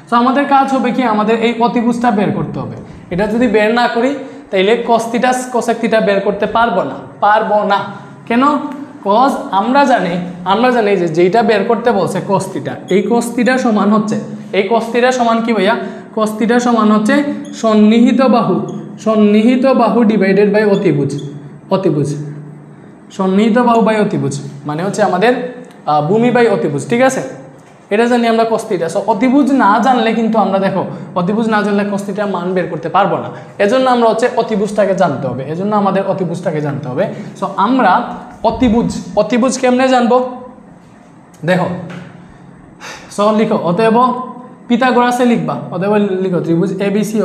সো আমাদের কাজ হবে কি, আমাদের এই অতিভুজটা বের করতে হবে। এটা যদি বের না করি তাইলে কস থিটা কোসেক থিটা বের করতে পারবো না। কেন? কজ আমরা জানি যে যেটা বের করতে বলছে কস থিটা, এই কস থিটা সমান হচ্ছে, এই কস থিটা সমান কি ভাইয়া? কস থিটা সমান হচ্ছে সন্নিহিত বাহু ডিভাইডেড বাই অতিভুজ, সন্নিহিত বাহু বাই অতিভুজ মানে হচ্ছে আমাদের ভূমি বাই অতিভুজ, ঠিক আছে? এটা জানি আমরা কস থিটা। সো অতিভুজ না জানলে কিন্তু আমরা দেখো, অতিভুজ না জানলে কস থিটার মান বের করতে পারবো না। এজন্য আমরা হচ্ছে অতিভুজটাকে জানতে হবে, সো আমরা অতিভুজ, অতিভুজ কেমনে জানবো দেখো, সো লিখো অতএব পিথাগোরাসে লিখবা, অতএব লিখো ত্রিভুজ এবিসি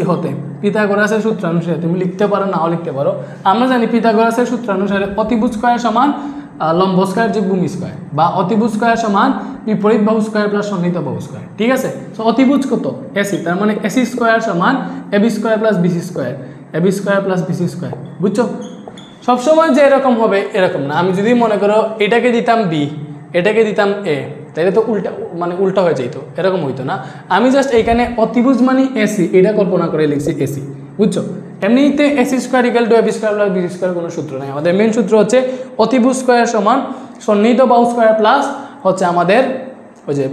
হতে পিথাগোরাসের সূত্রানুসারে তুমি লিখতে পারো, নাও লিখতে পারো। আমরা জানি পিথাগোরাসের সূত্রানুসারে অতিভুজ স্কয়ার সমান লম্ব স্কয়ার যোগ ভূমি স্কয়ার, বা অতিভুজ স্কয়ার সমান বিপরীত বাহু স্কয়ার প্লাস সন্নিহিত বাহু স্কয়ার, ঠিক আছে। সো অতিভুজ কত এসি, তার মানে এসি স্কয়ার সমান AB square plus BC square, AB square plus BC square, বুঝছো। সবসময় যে এরকম হবে এরকম না, আমি যদি মনে করো এটাকে দিতাম বি, এটাকে দিতাম এ, তাইলে তো উল্টা মানে উল্টা হয়ে যেত, এরকম হইতো না। আমি জাস্ট এখানে অতিভুজ মানে এসি এটা কল্পনা করে লিখছি এসি, বুঝছো। এমনিতে AC square equal to AB square plus BC square কোনো সূত্র নাই, আমাদের মেন সূত্র হচ্ছে অতিভুজ স্কয়ার সমান সন্নিহিত বাহু স্কয়ার প্লাস হচ্ছে আমাদের ওই যে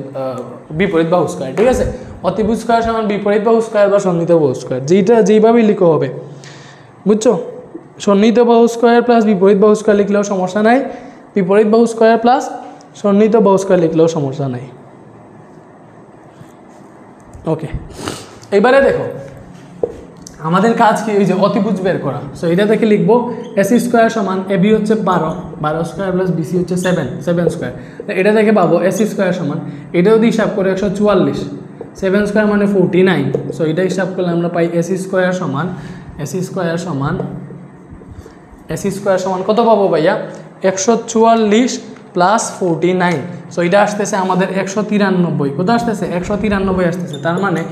বিপরীত বাহু স্কয়ার, ঠিক আছে। অতিভুজ স্কয়ার সমান বিপরীত বাহু স্কয়ার বা সন্নিহিত বাহু স্কয়ার, যেটা যেইভাবেই লিখো হবে, বুঝছো। সন্নিহিত বাহু স্কয়ার প্লাস বিপরীত বাহু স্কয়ার লিখলেও সমস্যা নাই, বিপরীত বাহু স্কয়ার প্লাস সন্নিহিত বাহু স্কয়ার লিখলেও সমস্যা নাই। ওকে, এবারে দেখো আমাদের কাজ কি, ওই যে অতিভুজ বের করা। সো এটা থেকে লিখবো এসি স্কয়ার সমান এবি হচ্ছে 12 স্কয়ার প্লাস বিসি হচ্ছে 7 স্কয়ার। এটা থেকে পাবো এসি স্কয়ার সমান, এটা যদি হিসাব করে 144, 7 স্কয়ার মানে 49। সো এটা হিসাব করলে আমরা পাই এসি স্কয়ার সমান কত পাবো ভাইয়া, 144 প্লাস 49। সো এটা আসতেছে আমাদের 193, কত আসতেছে 193 আসতেছে। তার মানে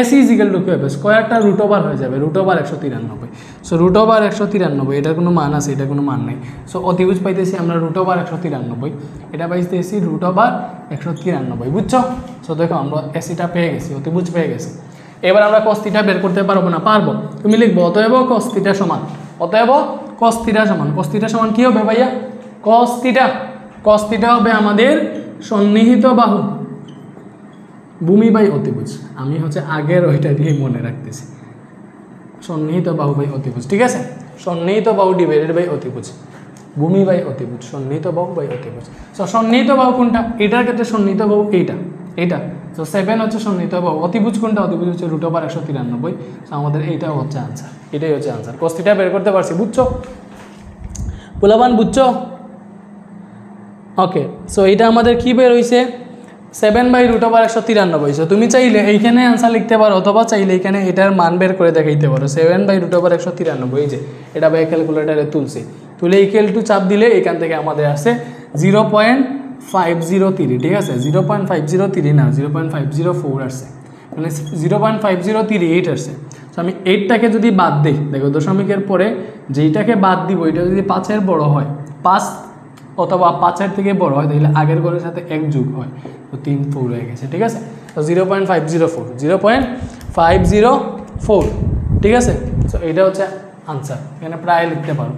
এসি ইজিক্যাল টু কি হবে, স্কোয়ারটা রুট ওভার হয়ে যাবে, √ 193। সো √ 193, এটার কোনো মান আছে, এটার কোনো মান নেই। সো অতিভুজ পাইতেছি আমরা √ 193, এটা পাইতেছি √ 193, বুঝছো। সো দেখো আমরা এসিটা পেয়ে গেছি, অতিভুজ পেয়ে গেছি। এবার আমরা cos θ বের করতে পারবো না, পারবো। তুমি লিখবো অতএব cos θ সমান, অতএব cos θ সমান কি হবে ভাইয়া, cos θ হবে আমাদের সন্নিহিত বাহু ভূমি বাই অতিভুজ। আমি হচ্ছে আগের ওইটা দিয়ে মনে রাখতেছি, সন্নিহিত বাহু বাই অতিভুজ, ঠিক আছে। সন্নিহিত বাহু ডিভাইডেড বাই অতিভুজ, ভূমি বাই অতিভুজ, সন্নিহিত বাহু বাই অতিভুজ। সো সন্নিহিত বাহু কোনটা, এটার ক্ষেত্রে সন্নিহিত বাহু এইটা। সো 7 হচ্ছে সন্নিহিত বাহু, অতিভুজ কোনটা, অতিভুজ হচ্ছে √ 193। সো আমাদের এইটাও হচ্ছে আনসার, এটাই হচ্ছে আনসার। cos θ বের করতে পারছি, বুঝছো পোলাবান, বুঝছো। ওকে, সো এইটা আমাদের কি বের হইছে, 7/√ 193। সো তুমি চাইলে এইখানে আনসার লিখতে পারো, অথবা চাইলে এইখানে এটার মান বের করে দেখাইতে পারো। 7/√ 193, এই যে এটা বাই ক্যালকুলেটারে তুলে ইকুয়াল টু চাপ দিলে এখান থেকে আমাদের আসে 0.503, ঠিক আছে। 0.503 না, 0.504 আসছে, মানে 0.5038 আসছে। তো আমি 8টাকে যদি বাদ দিই, দেখো দশমিকের পরে যেইটাকে বাদ দিব এটা যদি 5-এর বড় হয়, 5 অথবা 5-এর থেকে বড় হয়, তাহলে আগের ঘরের সাথে 1 যোগ হয়, তো 3-4 হয়ে গেছে, ঠিক আছে। তো 0.504, ঠিক আছে। তো এটা হচ্ছে আনসার, এখানে প্রায় লিখতে পারো।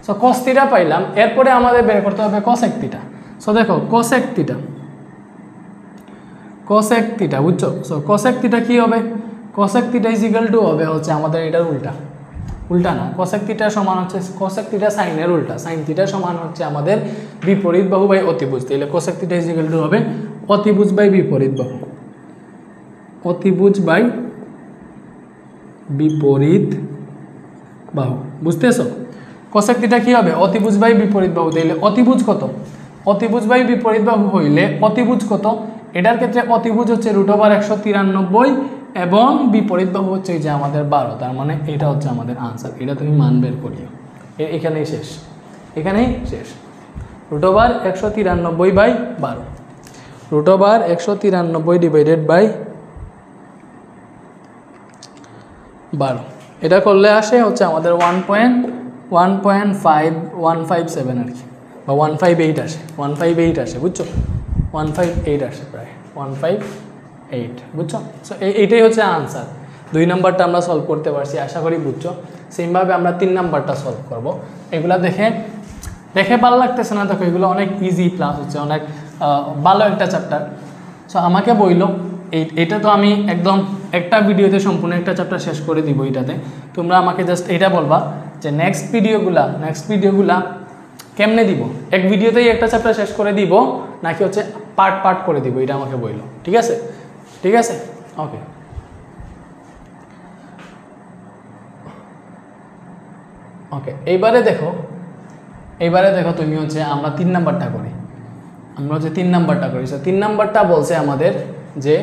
সো cos θ পাইলাম, এরপরে আমাদের বের করতে হবে cosec θ। সো দেখো cosec θ, বুঝছো। সো cosec θ কি হবে, cosec θ ইজিক্যাল টু হবে হচ্ছে আমাদের এটার উল্টা না, cosec θ সমান হচ্ছে cosec θ সাইনের উল্টা, sin θ সমান হচ্ছে আমাদের বিপরীত বাহু বাই অতিভুজ। তাহলে cosec θ ইজিক্যাল টু হবে অতিভুজ বাই বিপরীত বাহু, বুঝতেছো। cosec θ কি হবে, অতিভুজ বাই বিপরীত বাহু। তাহলে অতিভুজ কত, অতিভুজ বাই বিপরীত বাহু হইলে অতিভুজ কত, এটার ক্ষেত্রে অতিভুজ হচ্ছে √ 193 এবং বিপরীত বাহু হচ্ছে এই যে আমাদের 12। তার মানে এটা হচ্ছে আমাদের আনসার, এটা তুমি মান বের করিও, এখানেই শেষ, √ 193/12, √ 193 ডিভাইডেড বাই 12। এটা করলে আসে হচ্ছে আমাদের 1.157 আর কি, বা 158 আসে, বুঝছো। 158 আসে, প্রায় 158, বুঝছো। সো এইটাই হচ্ছে আনসার। 2 নাম্বারটা আমরা সলভ করতে পারছি, আশা করি বুঝছো। সেমভাবে আমরা 3 নাম্বারটা সলভ করব। এগুলা দেখে ভালো লাগতেছে না, দেখো এগুলো অনেক ইজি, প্লাস হচ্ছে অনেক ভালো একটা চ্যাপ্টার। সো আমাকে বইলো এইটা তো আমি একদম একটা ভিডিওতে সম্পূর্ণ একটা চ্যাপ্টার শেষ করে দিব। এটাতে তোমরা আমাকে জাস্ট এটা বলবা যে নেক্সট ভিডিওগুলা কেমনে দিব, এক ভিডিওতেই একটা চ্যাপ্টার শেষ করে দিব নাকি হচ্ছে পার্ট করে দিব, এটা আমাকে বইলো, ঠিক আছে। ওকে। ওকে, এইবারে দেখো তুমি হচ্ছে আমরা 3 নাম্বারটা করি, আমরা হচ্ছে 3 নাম্বারটা করি। 3 নাম্বারটা বলছে আমাদের যে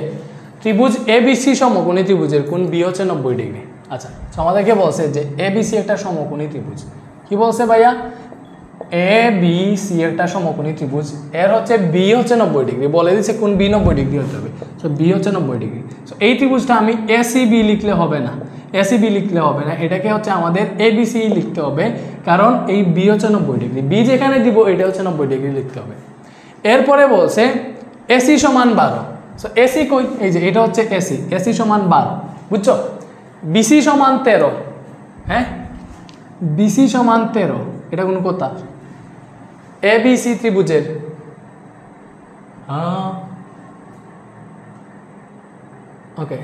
ত্রিভুজ এবিসি সমকোণী ত্রিভুজের কোণ বি হচ্ছে 90 ডিগ্রি। আচ্ছা, আমাদেরকে বলছে যে এবিসি একটা সমকোণী ত্রিভুজ। কি বলছে ভাইয়া? এবিসি একটা সমকোণী ত্রিভুজ, এর হচ্ছে বি হচ্ছে 90 ডিগ্রি, বলে দিচ্ছে কোণ বি 90 ডিগ্রি হতে হবে। সো বি হচ্ছে 90 ডিগ্রি। সো এই ত্রিভুজটা আমি এসিবি লিখলে হবে না, এটাকে হচ্ছে আমাদের এবিসি লিখতে হবে, কারণ এই বি হচ্ছে 90 ডিগ্রি, বি যেখানে দিব এটা হচ্ছে 90 ডিগ্রি লিখতে হবে। এরপরে বলছে এসি সমান 12। সো এসি কই? এই যে এটা হচ্ছে এসি সমান 12, বুঝছো? বিসি সমান 13, হ্যাঁ বিসি সমান 13, এটা কোন কথা? এবিসি ত্রিভুজের ওকে,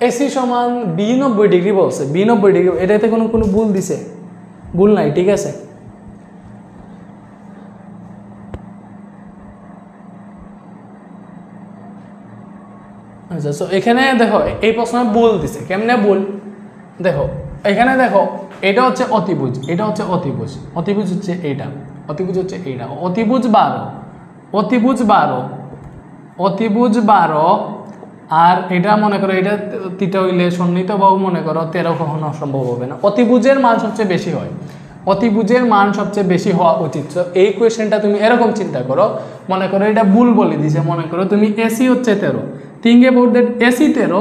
এসি সমান বি 90 ডিগ্রি বলছে, বি 90 ডিগ্রি, এটাতে কোনো ভুল দিছে? ভুল নাই, ঠিক আছে। আচ্ছা, সো এখানে দেখো এই প্রশ্নে ভুল দিছে, কেমনে ভুল? দেখো এখানে দেখো, এটা হচ্ছে অতিভুজ, এটা হচ্ছে অতিভুজ, অতিভুজ হচ্ছে এইটা, অতিভুজ হচ্ছে এইটা, অতিভুজ 12, অতিভুজ 12, অতিভুজ 12, আর এটা মনে করো এটা থিটা হইলে সন্নিহিত বাহু মনে করো 13 কখনো সম্ভব হবে না। অতিভুজের মান সবচেয়ে বেশি হয়, অতিভুজের মান সবচেয়ে বেশি হওয়া উচিত। তো এই কোয়েশ্চেনটা তুমি এরকম চিন্তা করো, মনে করো এটা ভুল বলে দিছে, মনে করো তুমি এসি হচ্ছে 13, থিঙ্ক অ্যাবাউট দ্যাট এসি 13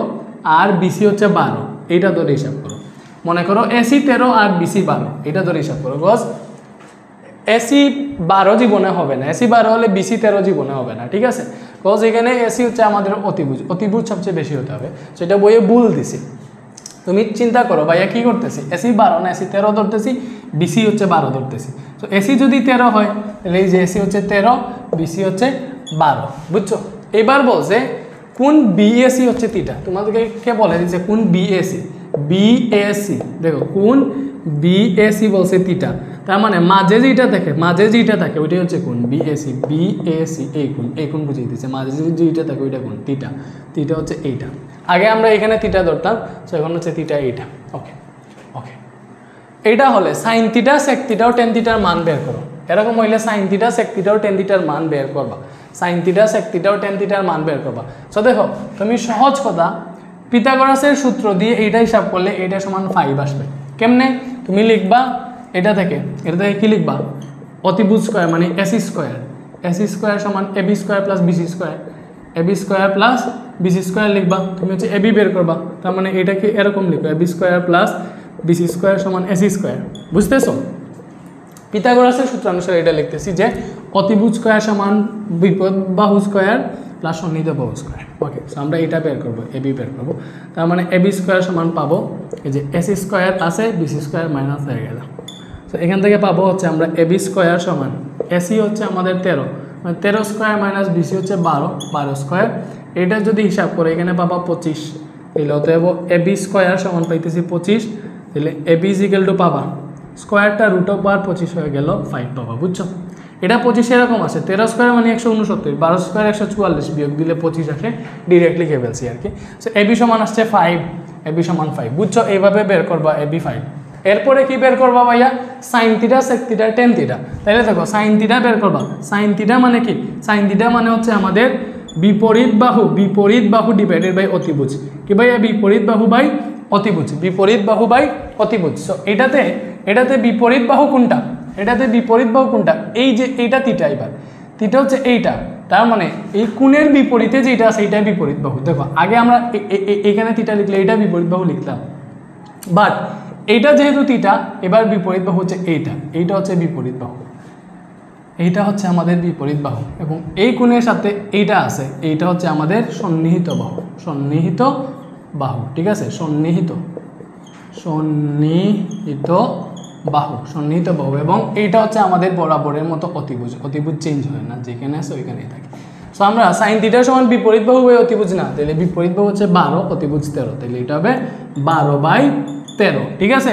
আর বিসি হচ্ছে 12, এইটা ধরে হিসাব করো। মনে করো এসি 13 আর বিসি 12, এটা ধরে হিসাব করো। বিকজ এসি 12 জীবনে হবে না, এসি 12 হলে বিসি 13 জীবনে হবে না, ঠিক আছে? বিকজ এখানে এসি হচ্ছে আমাদের অতিভুজ, অতিভুজ সবচেয়ে বেশি হতে হবে। সেটা বইয়ে ভুল দিছি। তুমি চিন্তা করো ভাইয়া কি করতেছি, এসি 12 না এসি 13 ধরতেছি, বিসি হচ্ছে 12 ধরতেছি। তো এসি যদি 13 হয় তাহলে এই যে এসি হচ্ছে 13, বিসি হচ্ছে 12, বুঝছো? এবার বলছে কোন বিএসি হচ্ছে থিটা, তোমাদেরকে কে বলে দিচ্ছে কোন বিএসি, বিএসি দেখো কোন বিএসি বলছে থিটা, তার মানে মাঝে যেটা থাকে ওইটাই হচ্ছে কোন বিএসি, বিএসি এই কোন বুঝিয়ে দিচ্ছে, মাঝে যেটা থাকে ওইটা কোন থিটা, থিটা হচ্ছে এইটা। আগে আমরা এখানে থিটা ধরতাম, তো এখন হচ্ছে থিটা এইটা। ওকে ওকে, এইটা হলে সাইন থিটা সেক থিটা ও টেন থিটার মান বের করো। এরকম হইলে সাইন থিটা সেক থিটা ও টেন থিটার মান বের করবা, সাইন থিটা সেক থিটা ও টেন থিটার মান বের করবা। সো দেখো তুমি সহজ কথা পিথাগোরাসের সূত্র দিয়ে এইটা হিসাব করলে এটা সমান 5 আসবে। কেমনে? তুমি লিখবা এটা থেকে কি লিখবা? অতিভুজ স্কয়ার মানে এসি স্কয়ার, এসি স্কয়ার সমান AB square plus BC square, AB square plus BC square লিখবা। তুমি হচ্ছে এবি বের করবা, তার মানে এটাকে এরকম লিখো, AB square plus BC square সমান এসি স্কয়ার। বুঝতেছো? পিথাগোরাসের সূত্র অনুসারে এটা লিখতেছি যে অতিভুজ স্কয়ার সমান বিপরীত বাহু স্কয়ার প্লাস সন্নিহিত বাহু স্কয়ার। ওকে, সো আমরা এটা বের করবো, এবি বের করবো, তার মানে এবি স্কয়ার সমান পাবো এই যে এসি স্কয়ার আছে, বিসি স্কয়ার মাইনাস হয়ে গেল। তো এখান থেকে পাবো হচ্ছে আমরা এবি স্কয়ার সমান এসি হচ্ছে আমাদের 13, মানে 13 স্কয়ার মাইনাস বিসি হচ্ছে 12 স্কয়ার। এটা যদি হিসাব করে এখানে পাবা 25, তাহলে অতএব এবি স্কয়ার সমান পাইতেছি 25, তাহলে এবি ইজিক্যাল টু পাবা স্কয়ারটা রুট অফ 25 হয়ে গেল 5 পাবা। বুঝছো? এটা 25 এরকম আছে, 13 স্কয়ার মানে 169, 12 স্কয়ার 144, বিয়োগ দিলে 25 আসে, ডিরেক্টলি লিখে ফেলছি আর কি। সো এবি সমান আসছে 5, এবি সমান 5। বুঝছো? এইভাবে বের করবা এবি 5। এরপরে কি বের করবা ভাইয়া? Sine theta sec theta tan theta. তাহলে দেখো সাইন থিটা বের করবা, সাইন থিটা মানে কি? সাইন থিটা মানে হচ্ছে আমাদের বিপরীত বাহু ডিভাইডেড বাই অতিভুজ। কি ভাইয়া? বিপরীত বাহু বাই অতিভুজ, বিপরীত বাহু বাই অতিভুজ। সো এটাতে বিপরীত বাহু কোনটা? এটাতে বিপরীত বাহু কোনটা? এই যে এইটা থিটা, এবার থিটা হচ্ছে এইটা, তার মানে এই কোণের বিপরীতে যেটা আছে এইটা বিপরীত বাহু। দেখো আগে আমরা এখানে থিটা লিখলে এটা বিপরীত বাহু লিখতাম, বাট এইটা যেহেতু থিটা, এবার বিপরীত বাহু হচ্ছে এইটা হচ্ছে বিপরীত বাহু, এইটা হচ্ছে আমাদের বিপরীত বাহু, এবং এই কোণের সাথে এইটা আছে, এইটা হচ্ছে আমাদের সন্নিহিত বাহু, ঠিক আছে? সন্নিহিত বাহু, এবং এইটা হচ্ছে আমাদের বরাবরের মতো অতিভুজ চেঞ্জ হয় না, যেখানে আছে ওইখানেই থাকে। সো আমরা সাইন থিটা সমান বিপরীত বাহু বাই অতিভুজ না, তাহলে বিপরীত বাহু হচ্ছে 12, অতিভুজ 13, তাহলে এটা হবে 12/13, ঠিক আছে?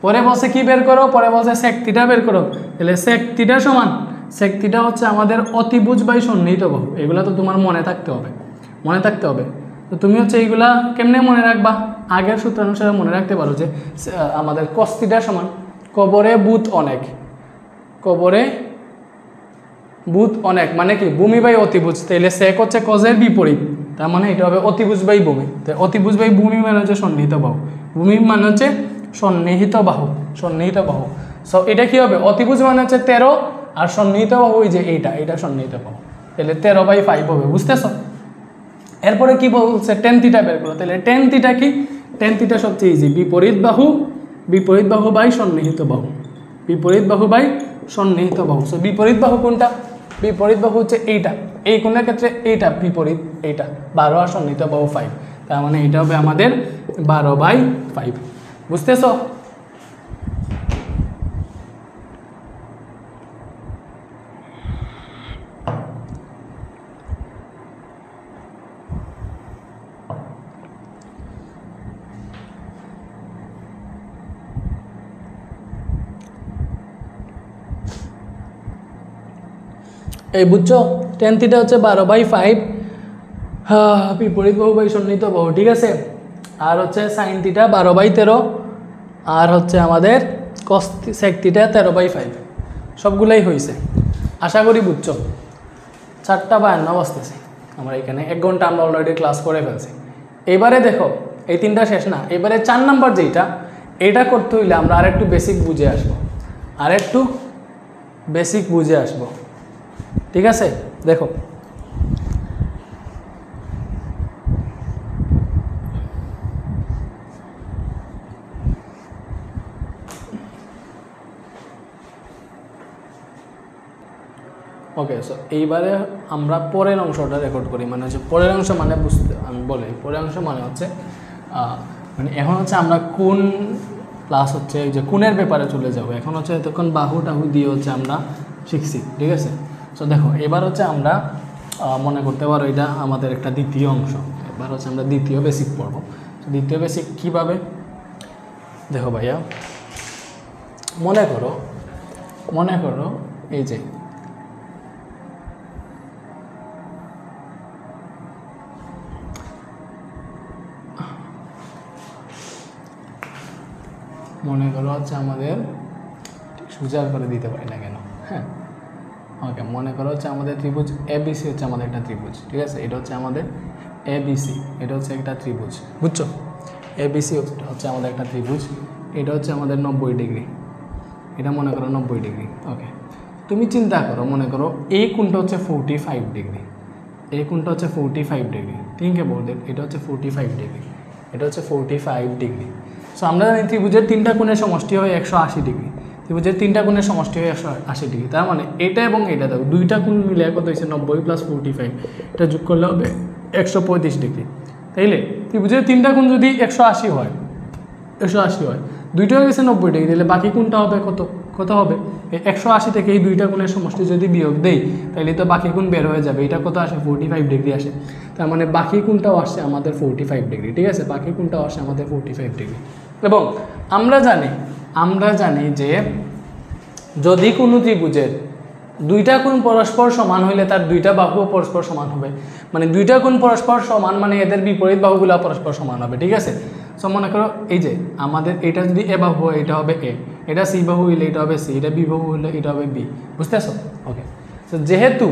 পরে বলছে কি বের করো? পরে বলছে সেক থিটা বের করো। তাহলে সেক থিটা হচ্ছে আমাদের অতিভুজ বাই সন্নিহিত বাহু। এগুলো তো তোমার মনে থাকতে হবে। তো তুমি হচ্ছে এইগুলা কেমনে মনে রাখবা, আগের সূত্রানুসারে মনে রাখতে পারো যে আমাদের cos θ সমান কবরে ভূত অনেক, কবরে ভূত অনেক মানে কি ভূমি বাই অতিভুজ, তাইলে sec হচ্ছে cos এর বিপরীত, তার মানে এটা হবে অতিভুজ বাই ভূমি। তাই অতিভুজ বাই ভূমি মানে হচ্ছে সন্নিহিত বাহু, ভূমি মানে হচ্ছে সন্নিহিত বাহু, সন্নিহিত বাহু। সো এটা কি হবে, অতিভুজ মানে হচ্ছে 13 আর সন্নিহিত বাহু ওই যে এটা সন্নিহিত বাহু, তাহলে 13/5 হবে, বুঝতেছো? এরপরে কি বলছে tan θ বের করো, তাহলে tan θ কি, tan θ সবচেয়ে ইজি, বিপরীত বাহু বাই সন্নিহিত বাহু, বিপরীত বাহু বাই সন্নিহিত বাহু। সো বিপরীত বাহু কোনটা, বিপরীত বাহু হচ্ছে এইটা, এই কোণের ক্ষেত্রে এইটা বিপরীত, এইটা 12 আর সন্নিহিত বাহু 5, তার মানে এটা হবে আমাদের 12/5, বুঝতেছো? এই বুঝছো, tan θ হচ্ছে 12/5 বিপরীত বাহু বাই সন্নিহিত বাহু, ঠিক আছে? আর হচ্ছে sin θ 12/13 আর হচ্ছে আমাদের cos sec θ 13/5, সবগুলাই হয়েছে, আশা করি বুঝছো। 4:52 বাজতেছে, আমরা এখানে 1 ঘন্টা আমরা অলরেডি ক্লাস করে ফেলছি। এবারে দেখো এই 3টা শেষ না, এবারে 4 নাম্বার যেটা, এটা করতে হইলে আমরা আরেকটু বেসিক বুঝে আসবো, আরেকটু বেসিক বুঝে আসবো, ঠিক আছে? দেখো ওকে, সো এইবারে আমরা পরের অংশটা রেকর্ড করি, মানে হচ্ছে পরের অংশ মানে বুঝতে আমি বলি, পরের অংশ মানে হচ্ছে মানে এখন হচ্ছে আমরা কোন প্লাস হচ্ছে এই যে কোণের ব্যাপারে চলে যাব, এখন হচ্ছে তখন বাহু টাহু দিয়ে হচ্ছে আমরা শিখছি, ঠিক আছে? সো দেখো এবার হচ্ছে আমরা মনে করতে পারো এটা আমাদের একটা দ্বিতীয় অংশ, এবার হচ্ছে আমরা দ্বিতীয় বেসিক পড়বো। তো দ্বিতীয় বেসিক কীভাবে, দেখো ভাইয়া মনে করো এই যে মনে করো হচ্ছে আমাদের সোজা করে দিতে পারি না কেন, হ্যাঁ ওকে, মনে করো হচ্ছে আমাদের ত্রিভুজ ABC হচ্ছে আমাদের একটা ত্রিভুজ, ঠিক আছে? এটা হচ্ছে আমাদের ABC, এটা হচ্ছে একটা ত্রিভুজ, বুঝছো? ABC হচ্ছে আমাদের একটা ত্রিভুজ, এটা হচ্ছে আমাদের 90 ডিগ্রি, এটা মনে করো 90 ডিগ্রি, ওকে। তুমি চিন্তা করো, মনে করো এই কোণটা হচ্ছে 45 ডিগ্রি, এই কোণটা হচ্ছে 45 ডিগ্রি, থিঙ্ক অ্যাবাউট দ্যাট, এটা হচ্ছে 45 ডিগ্রি, এটা হচ্ছে 45 ডিগ্রি। সো আমরা জানি ত্রিভুজের 3টা কোণের সমষ্টি হয় 180 ডিগ্রি, ত্রিভুজের 3টা কোণের সমষ্টি হয় 180 ডিগ্রি, তার মানে এটা এবং এটা দেখো 2টা কোণ মিলে কত হয়েছে 90 + 45, এটা যোগ করলে হবে 135 ডিগ্রি, তাইলে ত্রিভুজের 3টা কোণ যদি 180 হয়, 180 হয়, 2টা হয়ে গেছে 90 ডিগ্রি, তাহলে বাকি কোণটা হবে কত হবে, 180 থেকে এই 2টা কোণের সমষ্টি যদি বিয়োগ দেই তাহলে তো বাকি কোণ বের হয়ে যাবে, এটা কত আসে 45 ডিগ্রি আসে, তার মানে বাকি কোণটাও আসছে আমাদের 45 ডিগ্রি, ঠিক আছে? বাকি কোণটাও আসছে আমাদের 45 ডিগ্রি। এবং আমরা জানি যে যদি কোনো ত্রিভুজের 2টা কোণ পরস্পর সমান হইলে তার 2টা বাহুও পরস্পর সমান হবে, মানে 2টা কোণ পরস্পর সমান মানে এদের বিপরীত বাহুগুলো পরস্পর সমান হবে, ঠিক আছে? সো মনে করো এই যে আমাদের এটা যদি এ বাহু হয় এটা হবে এ, এটা সি বাহু হইলে এটা হবে সি, এটা বি বাহু হইলে এটা হবে বি, বুঝতেছো? ওকে, তো যেহেতু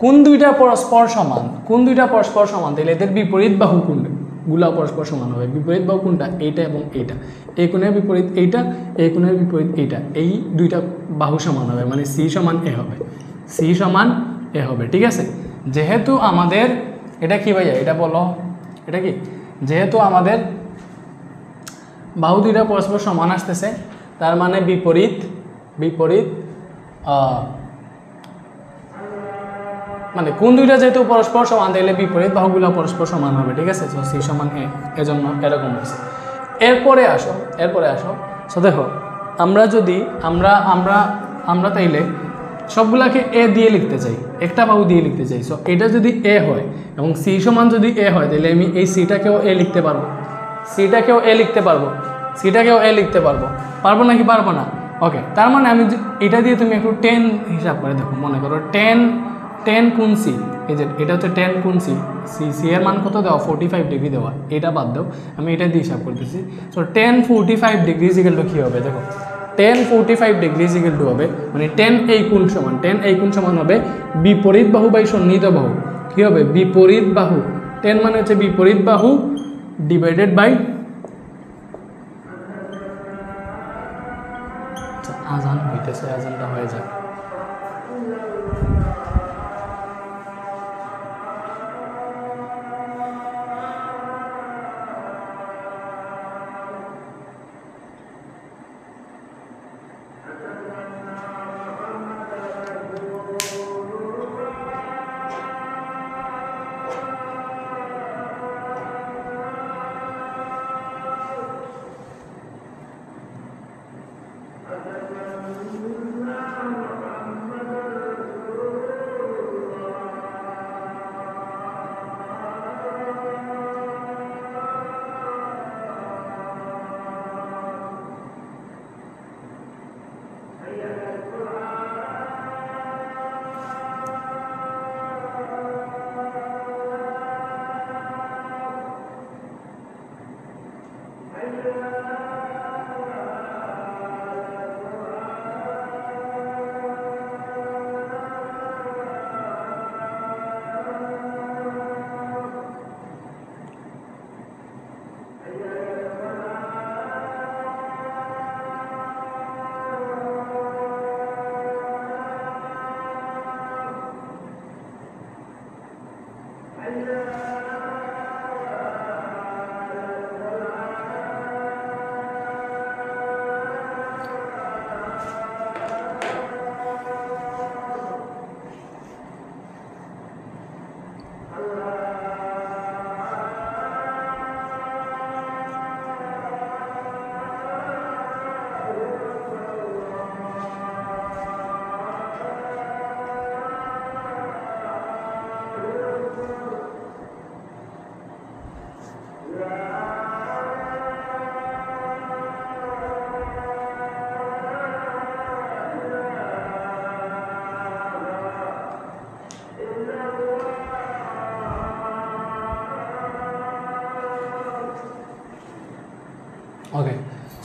কোণ 2টা পরস্পর সমান তাহলে এদের বিপরীত বাহু কোণগুলো পরস্পর সমান হবে, বিপরীত বাহু কোনটা, এইটা এবং এইটা, এই কোণের বিপরীত এইটা, এই কোণের বিপরীত এইটা, এই 2টা বাহু সমান হবে, মানে সি সমান এ হবে, সি সমান এ হবে, ঠিক আছে? যেহেতু আমাদের এটা কি ভাইয়া, এটা বলো এটা কি, যেহেতু আমাদের বাহু 2টা পরস্পর সমান আসতেছে, তার মানে বিপরীত মানে কোণ 2টা যেহেতু পরস্পর সমান তাহলে বিপরীত বাহুগুলো পরস্পর সমান হবে, ঠিক আছে? তো সি সমান এ, এজন্য এরকম হয়েছে। এরপরে আসো, সো দেখো আমরা যদি আমরা তাইলে সবগুলাকে এ দিয়ে লিখতে চাই, একটা বাহু দিয়ে লিখতে চাই, সো এটা যদি এ হয় এবং সি সমান যদি এ হয় তাহলে আমি এই সিটাকেও এ লিখতে পারবো, সিটাকেও এ লিখতে পারবো নাকি পারবো না? ওকে, তার মানে আমি এটা দিয়ে তুমি একটু 10 হিসাব করে দেখো, মনে করো 10 10 গুণ সি, এই যে এটা হচ্ছে 10 গুণ সি, সি এর মান কত দেওয়া 45 ডিগ্রি দেওয়া, এটা বাদ দাও, আমি এটা দিয়ে হিসাব করতেছি। সো 10 45 ডিগ্রি ইকুয়াল টু কী হবে দেখো, 10 45 ডিগ্রি ইকুয়াল টু হবে মানে 10 এই কোণ সমান, 10 এই কোণ সমান হবে বিপরীত বাহু বাই সন্নিহিত বাহু, কী হবে বিপরীত বাহু, 10 মানে হচ্ছে বিপরীত বাহু ডিভাইডেড বাই, আজান হইতেছে, আজানটা হয়ে যাক। ওকে,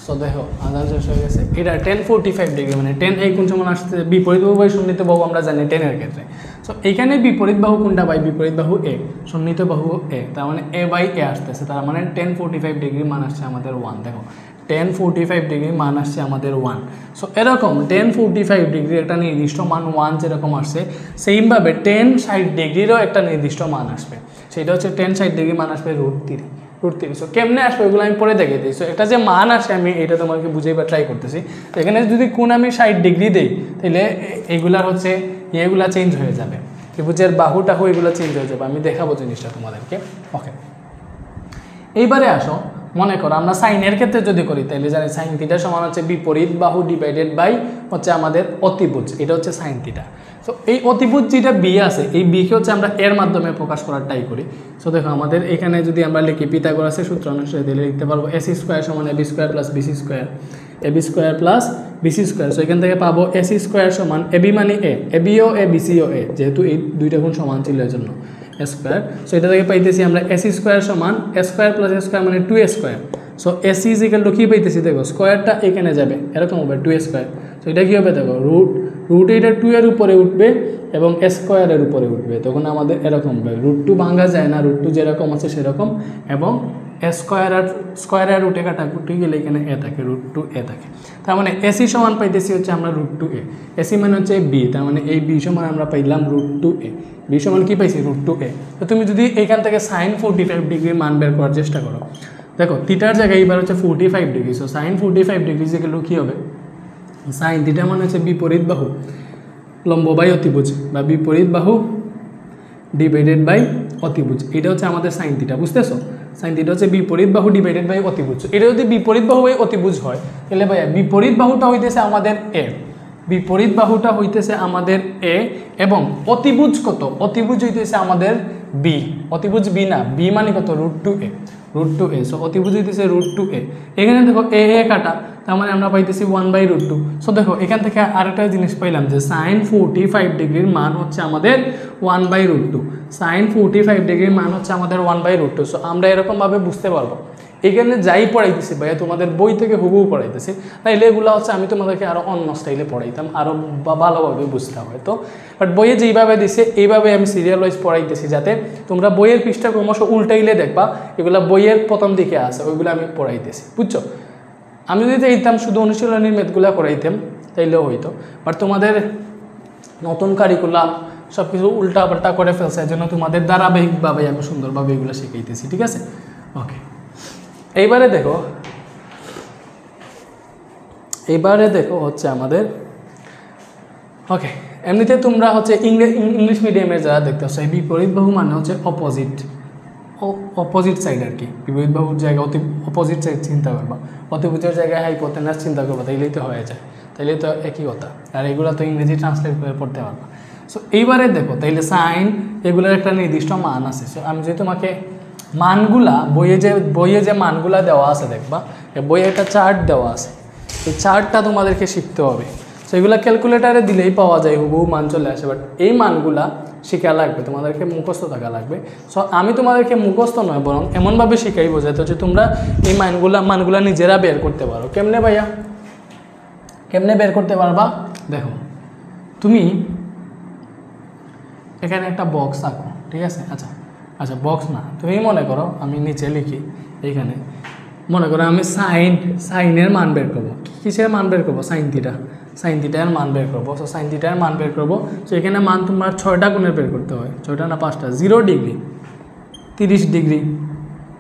সো দেখো আধার শেষ হয়ে গেছে। এটা 10 45 ডিগ্রি মানে 10 এই কোণ সমান আসছে বিপরীত বাহু বাই সন্নিহিত বাহু, আমরা জানি 10 এর ক্ষেত্রে। সো এইখানে বিপরীত বাহু কোনটা বাই বিপরীত বাহু এ, সন্নিহিত বাহু এ, তার মানে এ বাই এ আসতেছে, তার মানে 10 45 ডিগ্রি মান আসছে আমাদের 1। দেখো 10 45 ডিগ্রি মান আসছে আমাদের 1। সো এরকম 10 45 ডিগ্রি একটা নির্দিষ্ট মান 1 যেরকম আসছে, সেইমভাবে 10 60 ডিগ্রিরও একটা নির্দিষ্ট মান আসবে, সেটা হচ্ছে 10 60 ডিগ্রি মান আসবে √3। সো কেমনে আসবে ওগুলো আমি পরে দেখিয়ে দিই। সো একটা যে মান আসে আমি এটা তোমাকে বুঝেই বা ট্রাই করতেছি। তো এখানে যদি কোণ আমি 60 ডিগ্রি দিই তাহলে এইগুলার হচ্ছে এগুলা চেঞ্জ হয়ে যাবে, ত্রিভুজের বাহু টাহু এগুলো চেঞ্জ হয়ে যাবে, আমি দেখাবো জিনিসটা তোমাদেরকে। ওকে, এইবারে আসো, মনে করো আমরা সাইনের ক্ষেত্রে যদি করি তাহলে জানি সাইন থিটা সমান হচ্ছে বিপরীত বাহু ডিভাইডেড বাই হচ্ছে আমাদের অতিভুজ, এটা হচ্ছে সাইন থিটা। সো এই অতিভুজ যেটা বি আছে, এই বিকে হচ্ছে আমরা এর মাধ্যমে প্রকাশ করার ট্রাই করি। সো দেখো আমাদের এখানে যদি আমরা লিখি পিথাগোরাসের সূত্র অনুসারে দিলে লিখতে পারবো এসি স্কোয়ার সমান AB square plus BC square, AB square plus BC square. So এখান থেকে পাবো এসি স্কোয়ার সমান এবি মানে এ, এবিও এ বিসিও এ, যেহেতু এই দুইটা গুণ সমান ছিল এর জন্য স্কোয়ার। সো এটা থেকে পাইতেছি আমরা এসি স্কোয়ার সমান a square plus a square মানে 2a square. So AC is equal to কী পাইতেছি দেখো, স্কোয়ারটা এখানে যাবে এরকম হবে 2a স্কোয়ার। সো এটা কী হবে দেখো, রুট এটা 2 এর উপরে উঠবে এবং স্কোয়ারের উপরে উঠবে, তখন আমাদের এরকম হবে, √2 ভাঙা যায় না, √2 যেরকম আছে সেরকম, এবং স্কোয়ারের রুটে কাটাকুটি গেলে এখানে এ থাকে, √2a থাকে। তার মানে এসি সমান পাইতেছি হচ্ছে আমরা √2a, এসি মানে হচ্ছে বি, তার মানে এই বি সমান আমরা পাইলাম √2a, বি সমান কী পাইছি √2a। তো তুমি যদি এইখান থেকে সাইন 45 ডিগ্রি মান বের করার চেষ্টা করো, দেখো থিটার জায়গায় এবার হচ্ছে 45 ডিগ্রি। সো সাইন 45 ডিগ্রি যেগুলো কী হবে, সাইন থিটা মানে হচ্ছে বিপরীত বাহু লম্ব বাই অতিভুজ বা বিপরীত বাহু ডিভাইডেড বাই অতিভুজ, এটা হচ্ছে আমাদের সাইন থিটা, বুঝতেছো? সাইন থিটা হচ্ছে বিপরীত বাহু ডিভাইডেড বাই অতিভুজ। এটা যদি বিপরীত বাহু বাই অতিভুজ হয় তাহলে ভাইয়া বিপরীত বাহুটা হইতেছে আমাদের এ, বিপরীত বাহুটা হইতেছে আমাদের এ, এবং অতিভুজ কত, অতিভুজ হইতেছে আমাদের বি, অতিভুজ বি না, বি মানে কত √2a, √2a। সো অতিভুজ হইতেছে √2a। এখানে দেখো এ এ কাটা, তার মানে আমরা পাইতেছি 1/√2। সো দেখো এখান থেকে আরেকটা জিনিস পাইলাম যে সাইন 45 ডিগ্রির মান হচ্ছে আমাদের 1/√2। সাইন 45 ডিগ্রির মান হচ্ছে আমাদের 1/√2। সো আমরা এরকমভাবে বুঝতে পারবো এখানে যাই পড়াইতেছি ভাইয়া তোমাদের বই থেকে হুবহু পড়াইতেছি, তাইলে এগুলো হচ্ছে আমি তোমাদেরকে আরও অন্য স্টাইলে পড়াইতাম, আরও ভালোভাবে বুঝতে হবে। তো বাট বইয়ে যেইভাবে দিছে এইভাবে আমি সিরিয়াল ওয়াইজ পড়াইতেছি, যাতে তোমরা বইয়ের পৃষ্ঠা ক্রমশ উল্টাইলে দেখবা এগুলো বইয়ের প্রথম দিকে আছে, ওইগুলো আমি পড়াইতেছি, বুঝছো? আমি যদি চাইতাম শুধু অনুশীলনীর ম্যাথগুলো করাইতাম তাইলেও হইতো, বাট তোমাদের নতুন কারিকুলাম সব কিছু উল্টাপাল্টা করে ফেলছে, এই জন্য তোমাদের ধারাবাহিকভাবে আমি সুন্দরভাবে এগুলো শিখাইতেছি, ঠিক আছে? ওকে, এইবারে দেখো হচ্ছে আমাদের ওকে, এমনিতে তোমরা হচ্ছে ইংলিশ মিডিয়ামের যারা দেখতেছো এই বিপরীত বাহু মানে হচ্ছে অপোজিট সাইড আর কি। বিপরীত বাহুর জায়গায় অপোজিট সাইড চিন্তা করবা, অতিভুজের জায়গায় হাইপোটেনাস চিন্তা করবা, তাইলেই তো হয়ে যায়, তাইলে তো একই কথা। আর এগুলো তো ইংরেজি ট্রান্সলেট করে পড়তে পারবা। সো এইবারে দেখো তাইলে সাইন এগুলোর একটা নির্দিষ্ট মান আছে। সো আমি যদি তোমাকে মানগুলা বইয়ে যে মানগুলা দেওয়া আছে দেখবা, বইয়ে একটা চার্ট দেওয়া আছে, এই চার্টটা তোমাদেরকে শিখতে হবে। সো এগুলো ক্যালকুলেটারে দিলেই পাওয়া যায়, হুবহু মান চলে আসে, বাট এই মানগুলা শেখা লাগবে, তোমাদেরকে মুখস্থ থাকা লাগবে। সো আমি তোমাদেরকে মুখস্থ নয় বরং এমনভাবে শিখাই বোঝাতে হচ্ছে তোমরা এই মানগুলা নিজেরা বের করতে পারো। কেমনে ভাইয়া, কেমনে বের করতে পারবা? দেখো তুমি এখানে একটা বক্স আঁকো, ঠিক আছে? আচ্ছা বক্স না, তুমি মনে করো আমি নিচে লিখি, এইখানে মনে করো আমি সাইনের মান বের করবো। কিসের মান বের করবো? সাইন থিটার মান বের করবো। সো সাইন থিটার মান বের করবো। সো এখানে মান তোমার 6টা গুণের বের করতে হয়, 6টা না 5টা। 0 ডিগ্রি, 30 ডিগ্রি,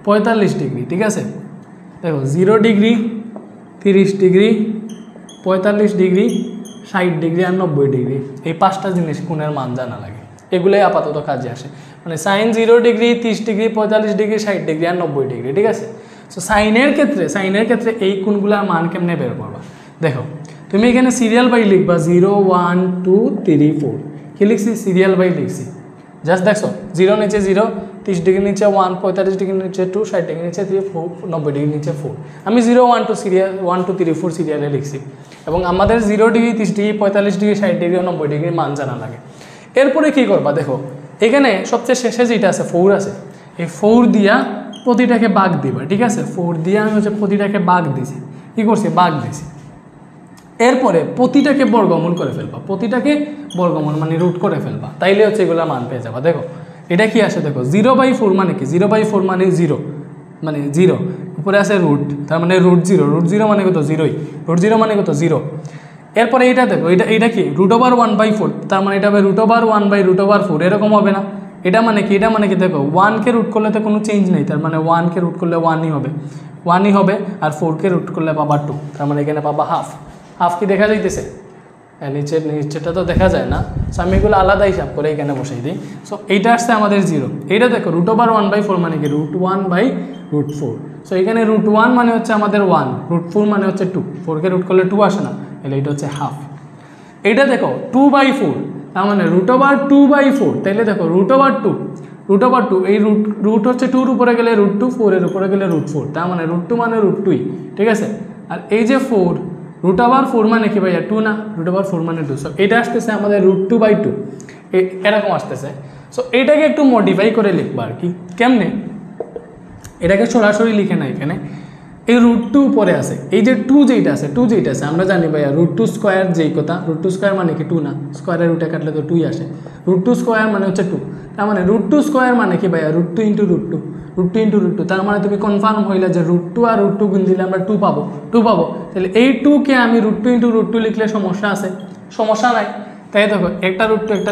45 ডিগ্রি, ঠিক আছে? দেখো 0 ডিগ্রি, 30 ডিগ্রি, 45 ডিগ্রি, 60 ডিগ্রি আর 90 ডিগ্রি, এই 5টা জিনিস কোণের মান জানা লাগে, এগুলোই আপাতত কাজে আসে। মানে sine 0 degree, 30 degree, 45 degree, 60 degree আর 90 ডিগ্রি, ঠিক আছে? সো সাইনের ক্ষেত্রে এই কোণগুলোর মান কেমনে বের করবা? দেখো তুমি এখানে সিরিয়াল বাই লিখবা 0 1 2 3 4। কি লিখছি? সিরিয়াল বাই লিখছি। জাস্ট দেখছো 0 নিচে 0, 30 ডিগ্রি নিচে 1, 45 ডিগ্রি নিচে 2, 60 ডিগ্রি নিচে 3, 90 ডিগ্রি নিচে 4। আমি 0 1 2 3 4 সিরিয়ালে লিখছি, এবং আমাদের 0 ডিগ্রি, 30 ডিগ্রি, 45 ডিগ্রি, 60 ডিগ্রি ও 90 ডিগ্রির মান জানা লাগে। এরপরে কী করবা? দেখো এখানে সবচেয়ে শেষে যেটা আছে 4 আছে, এই 4 দিয়া প্রতিটাকে বাঘ দিবা, ঠিক আছে? 4 দিয়ে আমি হচ্ছে প্রতিটাকে বাঘ দিছি। কী করছি? বাঘ দিছি। এরপরে প্রতিটাকে বর্গমূল করে ফেলবা, প্রতিটাকে বর্গমূল মানে রুট করে ফেলবা, তাইলে হচ্ছে এগুলো মান পেয়ে যাবা। দেখো এটা কি আসে? দেখো 0/4 মানে কি? 0/4 মানে 0, মানে 0, উপরে আছে রুট, তার মানে √0। √0 মানে কত? 0ই। √0 মানে কত? 0। এরপরে এটা দেখো, এটা কি? √1/4, তার মানে এটা হবে √1/√4, এরকম হবে না? এটা মানে কি? এটা মানে কি? দেখো 1কে রুট করলে তো কোনো চেঞ্জ নেই, তার মানে 1কে রুট করলে 1ই হবে, আর 4কে রুট করলে পাবা 2, তার মানে এখানে পাবা হাফ কি দেখা যাইতেছে? নিচেটা তো দেখা যায় না। সো আমি এগুলো আলাদা হিসাব করে এখানে বসাই দিই। সো এইটা আসছে আমাদের 0। এইটা দেখো √1/4 মানে কি? √1/4। সো এখানে √1 মানে হচ্ছে আমাদের 1, √4 মানে হচ্ছে 2, 4কে রুট করলে 2 আসে না, তাহলে এটা হচ্ছে হাফ। এইটা দেখো 2/4, তার মানে √2/4, তাইলে দেখো √2, এই রুট হচ্ছে 2-র উপরে গেলে √2, 4-এর উপরে গেলে √4, তার মানে √2 মানে √2ই, ঠিক আছে? আর এই যে 4, √4 মানে কি ভাইয়া? 2 না? √4 মানে 2। সো এটা আসতেছে আমাদের √2/2, এরকম আসতেছে। সো এটাকে একটু মডিফাই করে লিখবা আর কি। কেমনে? এটাকে সরাসরি লিখে না, এখানে এই √2 উপরে আছে, এই যে 2 যেটা আছে আমরা জানি ভাইয়া √2² যেই কথা, √2² মানে কি? 2 না? স্কোয়ারের রুটে কাটলে তো 2ই আসে। √2² মানে হচ্ছে 2, তার মানে √2² মানে কি ভাইয়া? √2 × √2, তার মানে তুমি কনফার্ম হইলে যে √2 আর √2 গুণ দিলে আমরা 2 পাবো। তাহলে এই 2কে আমি √2 × √2 লিখলে সমস্যা আছে? সমস্যা নাই। তাই দেখো একটা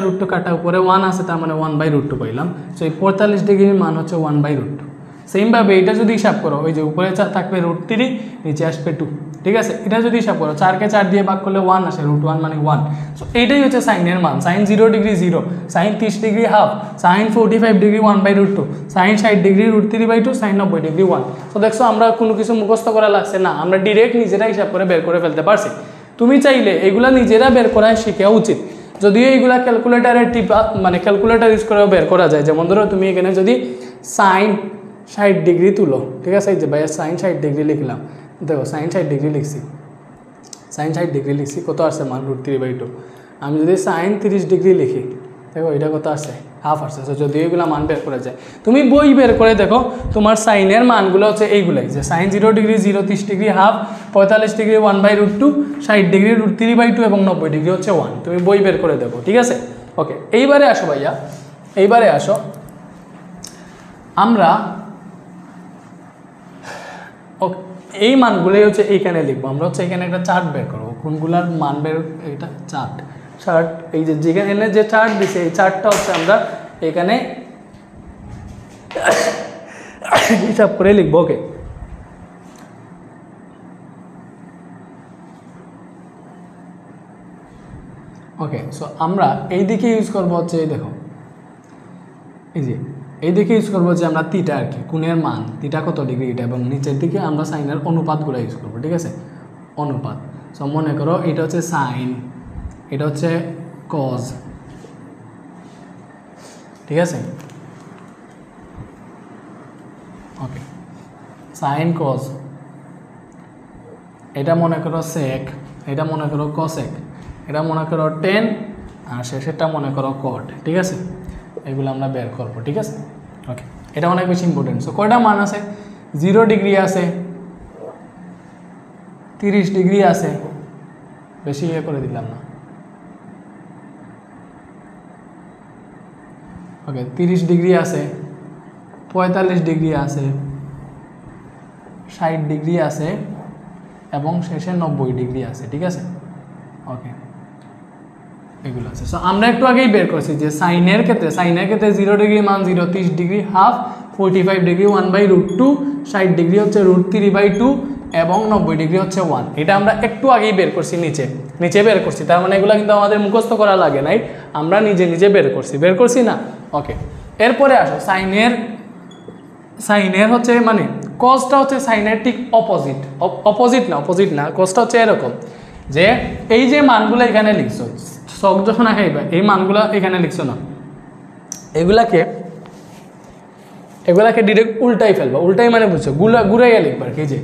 √2 কাটা, উপরে 1 আছে, তার মানে 1/√2 পাইলাম। সো এই 45 ডিগ্রির মান হচ্ছে 1/√2। সেমভাবে এটা যদি হিসাব করো, ওই যে উপরে থাকবে √3, নিচে আসবে 2, ঠিক আছে? এটা যদি হিসাব করো 4কে 4 দিয়ে ভাগ করলে 1 আসে, √1 মানে 1। সো এইটাই হচ্ছে সাইনের মান। Sine 0 degree 0, sine 30 degree half, sine 45 degree 1/√2, sine 60 degree √3/2, sine 90 degree 1। তো দেখছো আমরা কোনো কিছু মুখস্থ করা লাগছে না, আমরা ডিরেক্ট নিজেরা হিসাব করে বের করে ফেলতে পারছি। তুমি চাইলে এগুলা নিজেরা বের করা শেখা উচিত, যদিও এইগুলা ক্যালকুলেটারের মানে ক্যালকুলেটার ইউজ করেও বের করা যায়। যেমন ধরো তুমি এখানে যদি সাইন 60 ডিগ্রি তুলো, ঠিক আছে? এই যে ভাইয়া সাইন 60 ডিগ্রি লিখলাম, দেখো সাইন 60 ডিগ্রি লিখছি, সাইন 60 ডিগ্রি লিখছি, কত আসছে মান √3/2। আমি যদি সাইন 30 ডিগ্রি লিখি, দেখো এটা কত আসছে, হাফ আসছে। সো যদি এইগুলো মান বের করে যায়, তুমি বই বের করে দেখো তোমার সাইনের মানগুলো হচ্ছে এইগুলাই, যে sine 0 degree 0, 30 degree half, 45 degree 1/√2, 60 degree √3/2 এবং 90 ডিগ্রি হচ্ছে 1। তুমি বই বের করে দেখো, ঠিক আছে। ওকে, এইবারে আসো ভাইয়া, এইবারে আসো আমরা ওকে এই মানগুলোই হচ্ছে এইখানে লিখবো। আমরা হচ্ছে এখানে একটা চার্ট বের করবো, কোনগুলার মান বের, এটা চার্ট, এই যে যেখানে যে চার্ট দিছে এই চার্টটা হচ্ছে আমরা এখানে হিসাব করে লিখবো। ওকে, ওকে সো আমরা এই দিকে ইউজ করবো হচ্ছে, এই দেখো এই যে এই দিকে ইউজ করবো যে আমরা থিটা আর কি, কোণের মান থিটা কত ডিগ্রি এটা, এবং নিচের দিকে আমরা সাইনের অনুপাতগুলো ইউজ করবো, ঠিক আছে, অনুপাত। সো মনে করো এটা হচ্ছে সাইন, এটা হচ্ছে কজ, ঠিক আছে। ওকে, সাইন কজ, এটা মনে করো সেক, এটা মনে করো কসেক, এটা মনে করো টেন, আর শেষেরটা মনে করো কট, ঠিক আছে। এগুলো আমরা বের করবো, ঠিক আছে। ওকে, এটা অনেক বেশি ইম্পর্টেন্ট। সো কয়টা মান আছে, 0 ডিগ্রি আছে, 30 ডিগ্রি আছে, বেশি ইয়ে করে দিলাম না। ওকে, 30 ডিগ্রি আছে, 45 ডিগ্রি আছে, 60 ডিগ্রি আছে এবং শেষে 90 ডিগ্রি আছে, ঠিক আছে। ওকে, এগুলো আছে। সো আমরা একটু আগেই বের করেছি যে সাইনের ক্ষেত্রে 0 ডিগ্রি মান 0, 30 ডিগ্রি হাফ, 45 ডিগ্রি 1/√2, 60 ডিগ্রি হচ্ছে √3/2 এবং 90 ডিগ্রি হচ্ছে 1। এটা আমরা একটু আগেই বের করছি, নিচে বের করছি। তার মানে এগুলো কিন্তু আমাদের মুখস্থ করা লাগে নাই, আমরা নিজে বের করছি না। ওকে, এরপরে আসো সাইনের হচ্ছে মানে কজটা হচ্ছে সাইনের ঠিক অপোজিট না, কজটা হচ্ছে এরকম যে এই যে মানগুলো এখানে লিখছো, শখ যখন আঁকাইবা এই মানগুলো এখানে লিখছো না, এগুলাকে ডিরেক্ট উল্টাই ফেলবা। উল্টাই মানে বুঝছো, ঘুরাইয়া লিখবা আর কি। যে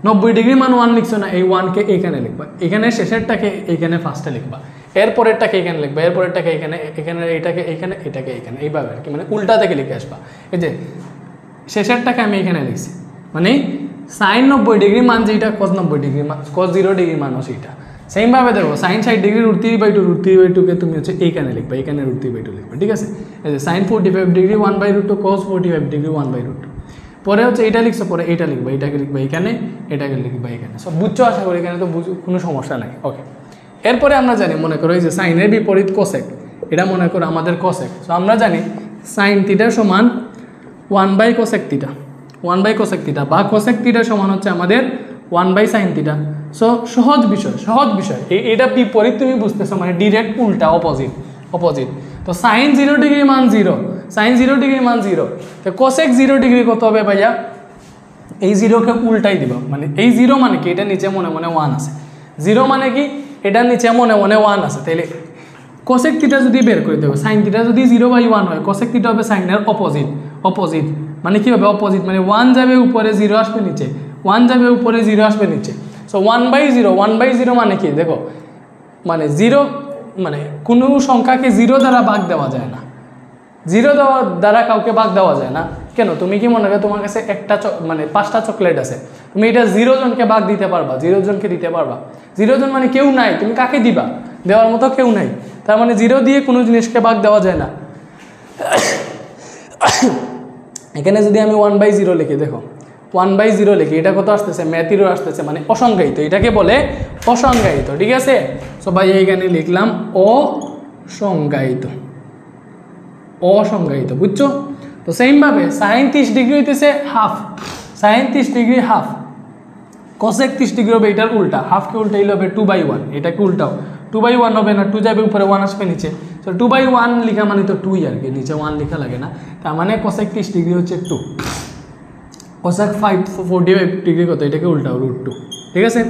90 ডিগ্রি মান 1 লিখছো না, এই 1কে এইখানে লিখবা, এখানে শেষেরটাকে এইখানে ফার্স্টে লিখবা, এরপরেরটাকে এখানে লিখবা, এরপরেরটাকে এখানে, এইটাকে এইখানে, এটাকে এইখানে, এইভাবে আর কি, মানে উল্টা থেকে লিখে আসবা। এই যে শেষেরটাকে আমি এখানে লিখছি, মানে সাইন 90 ডিগ্রি মান যেটা, কজ 90 ডিগ্রি মান, কজ 0 ডিগ্রি মানও সেইটা। সেমভাবে দেখো সাইন 60 ডিগ্রি √3/2কে তুমি হচ্ছে এইখানে লিখবা, এখানে √3/2 লিখবা, ঠিক আছে। এই যে সাইন 45 ডিগ্রি 1/√2, কজ 45 ডিগ্রি 1/√2। পরে হচ্ছে এইটা লিখছো, পরে এইটা লিখবা, এটাকে লিখবা এখানে, এটাকে লিখবা এখানে। সব বুঝছো আশা করি, এখানে তো কোনো সমস্যা নাই। ওকে, এরপরে আমরা জানি, মনে করো এই যে সাইনের বিপরীত কোসেক, এটা মনে করো আমাদের কোসেক। সো আমরা জানি সাইন থিটা সমান 1/কোসেক থিটা, 1/কোসেক থিটা, বা কোসেক থিটা সমান হচ্ছে আমাদের 1/সাইন থিটা। সো সহজ বিষয়, এটা বিপরীত তুমি বুঝতেছো, মানে ডিরেক্ট উল্টা, অপোজিট। তো সাইন 0 ডিগ্রি মান 0, তো কোসেক 0 ডিগ্রি কত হবে ভাইয়া, এই 0কে উল্টাই দিবা, মানে এই 0 মানে কি, এটা নিচে মনে 1 আছে, 0 মানে কি, এটার নিচে মনে 1 আছে। তাইলে কোসেক থিটা যদি বের করে দেবো, সাইন থিটা যদি 0/1 হয়, কোসেক থিটা হবে সাইনের অপোজিট। মানে কি হবে অপোজিট, মানে 1 যাবে উপরে, 0 আসবে নিচে, 1 যাবে উপরে, 0 আসবে নিচে। সো 1/0 মানে কি, দেখো মানে 0 মানে কোনো সংখ্যাকে 0 দ্বারা ভাগ দেওয়া যায় না, 0 দ্বারা কাউকে ভাগ দেওয়া যায় না। কেন, তুমি কি মনে করো তোমার কাছে একটা মানে 5টা চকলেট আছে, তুমি এটা 0 জনকে ভাগ দিতে পারবা, 0 জনকে দিতে পারবা। 0 জন মানে কেউ নাই, তুমি কাকে দিবা, দেওয়ার মতো কেউ নাই। তার মানে 0 দিয়ে কোনো জিনিসকে ভাগ দেওয়া যায় না। এখানে যদি আমি 1/0 লিখি, দেখো 1/0 লিখি, এটা কত আসতেছে, ম্যাথিরও আসতেছে, মানে অসংজ্ঞায়িত, এটাকে বলে অসংজ্ঞায়িত, ঠিক আছে। সো ভাই এইখানে লিখলাম অসংজ্ঞায়িত, বুঝছো। তো সেমভাবে সাইন 30 ডিগ্রি হইতেছে half, sine 30 degree half, cosec 30 degree হবে এটার উল্টা, হাফকে উল্টাইলে হবে 2/1, এটাকে উল্টাও, 2/1 হবে না, 2 যাবে উপরে, 1 আসবে নিচে। তো 2/1 লিখা মানে তো 2 আর কি, নিচে 1 লিখা লাগে না। তার মানে কোসেক 30 ডিগ্রি হচ্ছে 2, কোসেক 45 ডিগ্রি কত, এটাকে উল্টাও √2, ঠিক আছে।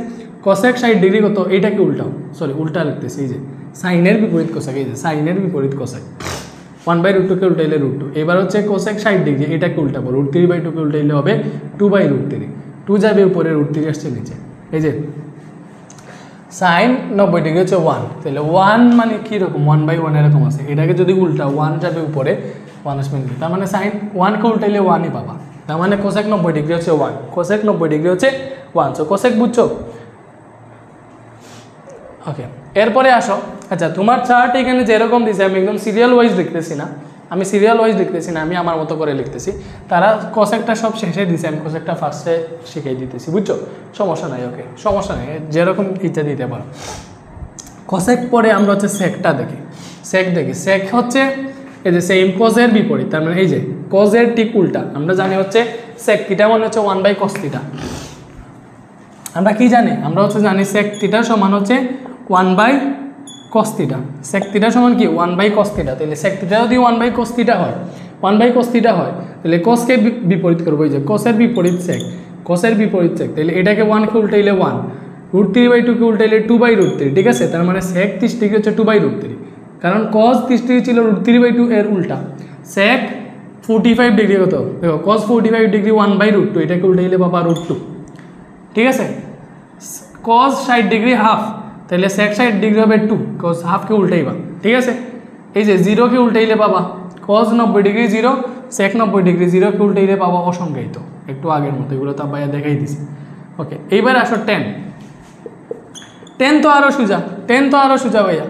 কোসেক 60 ডিগ্রি কত, এটাকে উল্টাও, সরি উল্টা লিখতেছি, এই যে সাইনের বিপরীত কোসেক, এই যে সাইনের বিপরীত কোসেক, 1/√2কে উল্টাইলে √2। এবার হচ্ছে কোসেক 60 ডিগ্রি, এটাকে উল্টাবো, √3/2কে উল্টাইলে হবে 2/√3, 2 যাবে উপরে, √3 আসছে নিচে। এই যে সাইন 90 ডিগ্রি হচ্ছে 1, তাহলে 1 মানে কীরকম 1/1 এরকম আছে, এটাকে যদি উল্টা 1 যাবে উপরে 1 আসবে, তার মানে সাইন 1কে উল্টাইলে 1ই পাবা, তার মানে কোসেক 90 ডিগ্রি হচ্ছে 1, কোসেক 90 ডিগ্রি হচ্ছে 1। সো কোসেক বুঝছো? ওকে, এরপরে আসো, আচ্ছা তোমার চার্ট এখানে যেরকম দিছে আমি একদম সিরিয়াল ওয়াইজ লিখতেছি না, আমি আমার মতো করে লিখতেছি, তারা কোসেকটা সব শেষে দিছে, আমি কোসেকটা ফার্স্টে শিখিয়ে দিতেছি, বুঝছো? সমস্যা নাই, ওকে সমস্যা নেই, যেরকম ইচ্ছা দিতে পারো। কোসেক পরে আমরা হচ্ছে সেকটা দেখি, সেক হচ্ছে এই যে সেম কজের বিপরীত, তার মানে এই যে কজের ঠিক উল্টা, আমরা জানি হচ্ছে সেক থিটা মানে হচ্ছে 1/cos থিটা, আমরা কি জানি, আমরা হচ্ছে জানি সেক থিটা সমান হচ্ছে 1/cos থিটা, সেক থিটা সমান কি 1/cos থিটা, তাহলে সেক থিটা যদি 1/cos থিটা হয়, 1/cos থিটা হয়, তাহলে কসকে বিপরীত করবো, এই যে কসের বিপরীত সেক, তাহলে এটাকে 1কে উল্টাইলে 1, √3/2 কে উল্টাইলে 2/√3, ঠিক আছে, তার মানে সেক 30 ডিগ্রি হচ্ছে 2/√3, কারণ cos 30 ডিগ্রি ছিল √3/2 এর উল্টা, সেক 45 ডিগ্রি কত দেখো, cos 45 ডিগ্রি 1/√2, এটাকে উল্টাইলে বাবা √2, ঠিক আছে, cos 60 ডিগ্রি হাফ, তাহলে সেক 60 ডিগ্রি হবে 2, cos হাফকে উল্টাইবা, ঠিক আছে, এই যে 0কে উল্টাইলে পাবা cos 90 ডিগ্রি 0, সেক 90 ডিগ্রি 0কে উল্টাইলে পাবা অসংজ্ঞায়িত, একটু আগের মতো, এগুলো তো ভাইয়া দেখাই দিছি। ওকে, এইবার আসো টেন তো আরও সোজা ভাইয়া,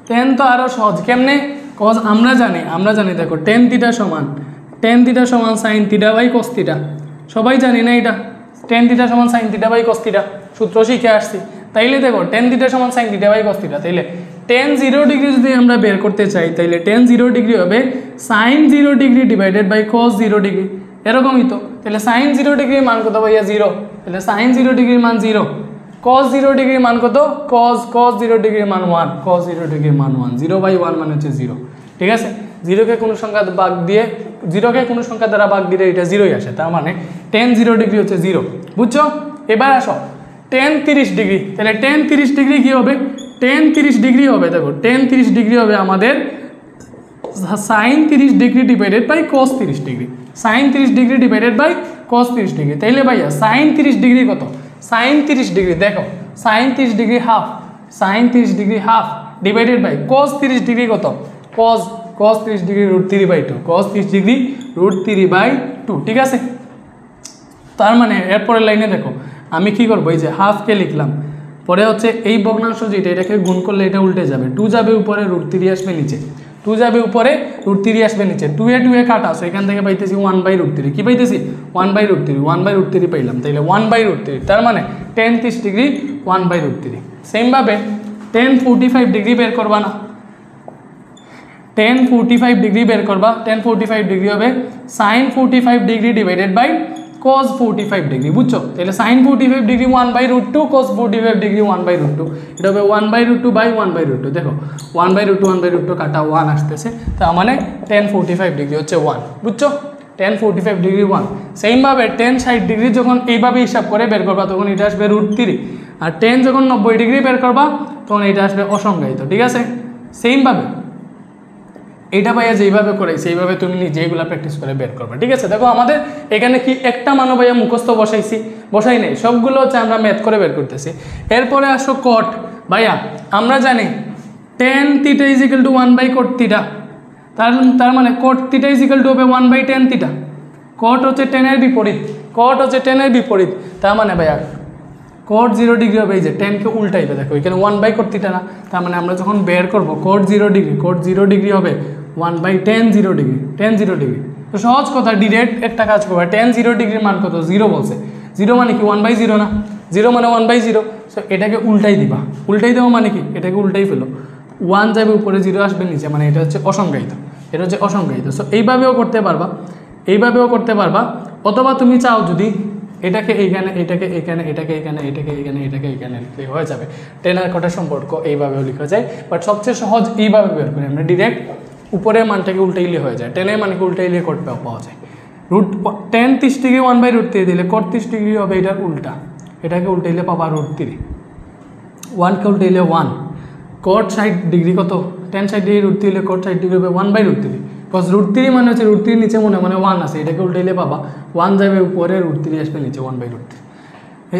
টেন তো আরও সহজ, কেমনে? কজ আমরা জানি দেখো টেন থিটা সমান sine theta by cos theta, সবাই জানি না এটা, টেন থিটা সমান sine theta by cos theta, সূত্র শিখে আসছি, তাইলে দেখো টেন থিটা সমান sine theta by cos theta, তাইলে টেন 0 ডিগ্রি যদি আমরা বের করতে চাই, তাইলে টেন 0 ডিগ্রি হবে sine 0 degree divided by cos 0 degree, এরকমই তো, তাহলে সাইন 0 ডিগ্রির মান কত ভাইয়া 0, তাহলে সাইন 0 ডিগ্রির মান 0, cos 0 ডিগ্রির মান কত, cos 0 ডিগ্রির মান 1, cos 0 ডিগ্রির মান 1, 0/1 মানে হচ্ছে 0, ঠিক আছে, 0কে কোনো সংখ্যা দ্বারা ভাগ দিলে এটা 0ই আসে, তার মানে টেন 0 ডিগ্রি হচ্ছে 0, বুঝছো? এবার আসো টেন 30 ডিগ্রি, তাহলে টেন 30 ডিগ্রি কী হবে, টেন 30 ডিগ্রি হবে, দেখো টেন 30 ডিগ্রি হবে আমাদের sine 30 degree divided by cos 30 degree, sine 30 degree divided by cos 30 degree, তাইলে ভাইয়া সাইন 30 ডিগ্রি কত, সাইন 30 ডিগ্রি দেখো sine 30 degree half divided by cos 30 degree কত, cos 30 ডিগ্রি √3/2, cos 30 ডিগ্রি √3/2, ঠিক আছে, তার মানে এরপরের লাইনে দেখো আমি কি করবো, এই যে হাফকে লিখলাম, পরে হচ্ছে এই ভগ্নাংশ যেটা এটাকে গুণ করলে এটা উল্টে যাবে, 2 যাবে উপরে √3 আসবে নিচে, 2 যাবে উপরে √3 আসবে নিচে, 2 এ কাটা, সো এখান থেকে পাইতেছি 1/√3, কি পাইতেছি 1/√3 পাইলাম, তাইলে 1/√3, তার মানে টেন 30 ডিগ্রি 1/√3। সেমভাবে টেন 45 ডিগ্রি বের করবা না, টেন 45 ডিগ্রি হবে sine 45 degree divided by cos 45 degree, বুঝছো? তাহলে সাইন 45 ডিগ্রি 1/√2, cos 45 ডিগ্রি 1/√2, এটা হবে 1/√2 বাই 1/√2, দেখো 1/√2 কাটা 1 আসতেছে, তার মানে টেন 45 ডিগ্রি হচ্ছে 1, বুঝছো? Ten 45 degree 1। সেমভাবে টেন 60 ডিগ্রি যখন এইভাবে হিসাব করে বের করবা তখন এটা আসবে √3, আর টেন যখন 90 ডিগ্রি বের করবা তখন এটা আসবে অসংজ্ঞায়িত, ঠিক আছে? সেমভাবে এইটা ভাইয়া যেইভাবে করে সেইভাবে তুমি নিজেইগুলো প্র্যাকটিস করে বের করবে, ঠিক আছে? দেখো আমাদের এখানে কি একটা মানও ভাইয়া মুখস্থ বসাই নেই, সবগুলো হচ্ছে আমরা ম্যাথ করে বের করতেছি। এরপরে আসো কট, ভাইয়া আমরা জানি ten theta is equal two 1/cot theta, তার মানে cot theta is equal to হবে 1/tan থিটা, cot হচ্ছে টেনের বিপরীত, তার মানে ভাইয়া cot 0 ডিগ্রি হবে, এই যে টেনকে উল্টাইবে, দেখো এখানে 1/cot থিটা না, তার মানে আমরা যখন বের করবো cot 0 ডিগ্রি হবে 1/tan 0 ডিগ্রি, তো সহজ কথা ডিরেক্ট একটা কাজ করবো, tan 0 ডিগ্রির মান কত 0 বলছে, 0 মানে কি 1/0 না, 0 মানে 1/0, সো এটাকে উল্টাই দেওয়া মানে কি এটাকে উল্টাই ফেলো, 1 যাবে উপরে 0 আসবে নিচে, মানে এটা হচ্ছে অসংজ্ঞায়িত, সো এইভাবেও করতে পারবা, অথবা তুমি চাও যদি এটাকে এইখানে হয়ে যাবে, টেন আর কটের সম্পর্ক এইভাবেও লেখা যায়, বাট সবচেয়ে সহজ এইভাবে বের করি আমরা, ডিরেক্ট উপরের মানটাকে উল্টাইলে হয়ে যায়, টেনের মানকে উল্টাইলে কট পাওয়া যায়, টেন 30 ডিগ্রি 1/√3 দিলে cot 30 ডিগ্রি হবে এটার উল্টা, এটাকে উল্টাইলে পাবা √3, 1কে উল্টাইলে 1, cot 60 ডিগ্রি কত, টেন 60 ডিগ্রি √3 হলে cot 60 ডিগ্রি হবে 1/√3, বিকজ √3 মানে হচ্ছে √3 নিচে মনে 1 আছে, এটাকে উল্টাইলে পাবা 1 যাবে উপরে √3 আসবে নিচে 1/√3,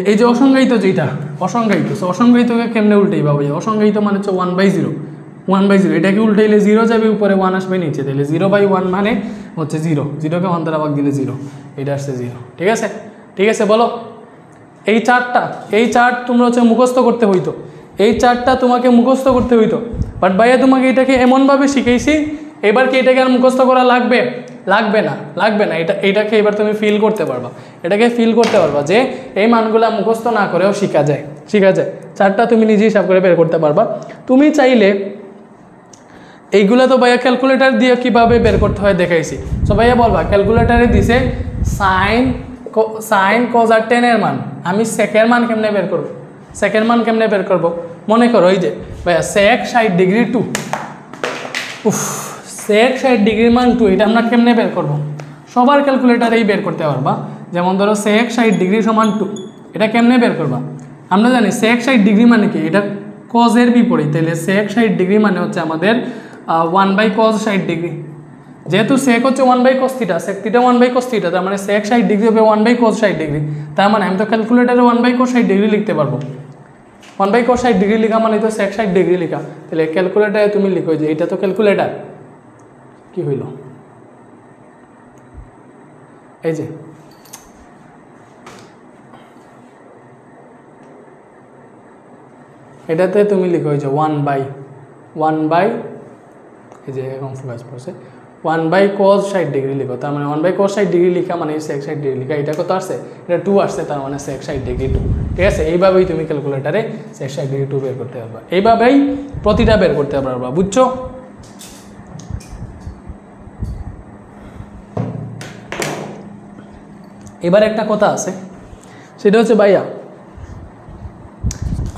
এই যে অসংজ্ঞায়িত যেটা অসংজ্ঞায়িত, সো অসংজ্ঞায়িতকে কেমনে উল্টেই পাবো? অসংজ্ঞায়িত মানে হচ্ছে 1/0, 1/0 এটাকে উল্টাইলে 0 যাবে উপরে, 1 আসবে নিচে, তাহলে 0/1 মানে হচ্ছে 0, 0কে 1 দ্বারা ভাগ দিলে 0, এটা আসছে 0। ঠিক আছে, ঠিক আছে, বলো। এই চার্ট তোমরা হচ্ছে মুখস্থ করতে হইতো, এই চার্টটা তোমাকে মুখস্থ করতে হইতো, বাট ভাইয়া তোমাকে এটাকে এমনভাবে শিখেছি, এবার কি এটাকে আর মুখস্থ করা লাগবে? লাগবে না। এটাকে এবার তুমি ফিল করতে পারবা, এটাকে ফিল করতে পারবা যে এই মানগুলা মুখস্থ না করেও শেখা যায়। চার্টটা তুমি নিজে হিসাব করে বের করতে পারবা। তুমি চাইলে এইগুলা তো ভাইয়া ক্যালকুলেটার দিয়ে কীভাবে বের করতে হয় দেখাইছি। সো ভাইয়া বলবা ক্যালকুলেটারে দিছে সাইন কজ আর টেনের মান, আমি সেকের মান কেমনে বের করব? মনে করো এই যে ভাইয়া সেক 60 ডিগ্রি 2, সেক 60 ডিগ্রির মান 2, এটা আমরা কেমনে বের করব? সবার ক্যালকুলেটারেই বের করতে পারবা। যেমন ধরো সেক 60 ডিগ্রি সমান 2, এটা কেমনে বের করবা? আমরা জানি সেক 60 ডিগ্রি মানে কি, এটা কজের বিপরীত, তাহলে সেক 60 ডিগ্রি মানে হচ্ছে আমাদের 1/cos 60 ডিগ্রি। যেহেতু সেক হচ্ছে 1/cos theta, sec theta 1/cos theta, তার মানে সেক 60 ডিগ্রি হবে 1/cos 60 ডিগ্রি। তার মানে আমি তো ক্যালকুলেটারে 1/cos 60 ডিগ্রি লিখতে পারবো। 1/cos 60 ডিগ্রি লেখা মানে তো সেক 60 ডিগ্রি লেখা, তাহলে ক্যালকুলেটারে তুমি লিখো যে এটা তো ক্যালকুলেটার, কি হইল এই যে এটাতে তুমি লিখো যে 1/, এই যে এখন ফোকাস পড়ছে, 1/cos 60 ডিগ্রি লিখো, তার মানে 1/cos 60 ডিগ্রি লিখা মানে সেক 60 ডিগ্রি লিখা। এটা কত আসছে? এটা 2 আসছে, তার মানে সেক 60 ডিগ্রি 2। ঠিক আছে, এইভাবেই তুমি ক্যালকুলেটারে সেক 60 ডিগ্রি 2 বের করতে পারবা, এইভাবেই প্রতিটা বের করতে পারবা, বুঝছো? এবার একটা কথা আছে, সেটা হচ্ছে ভাইয়া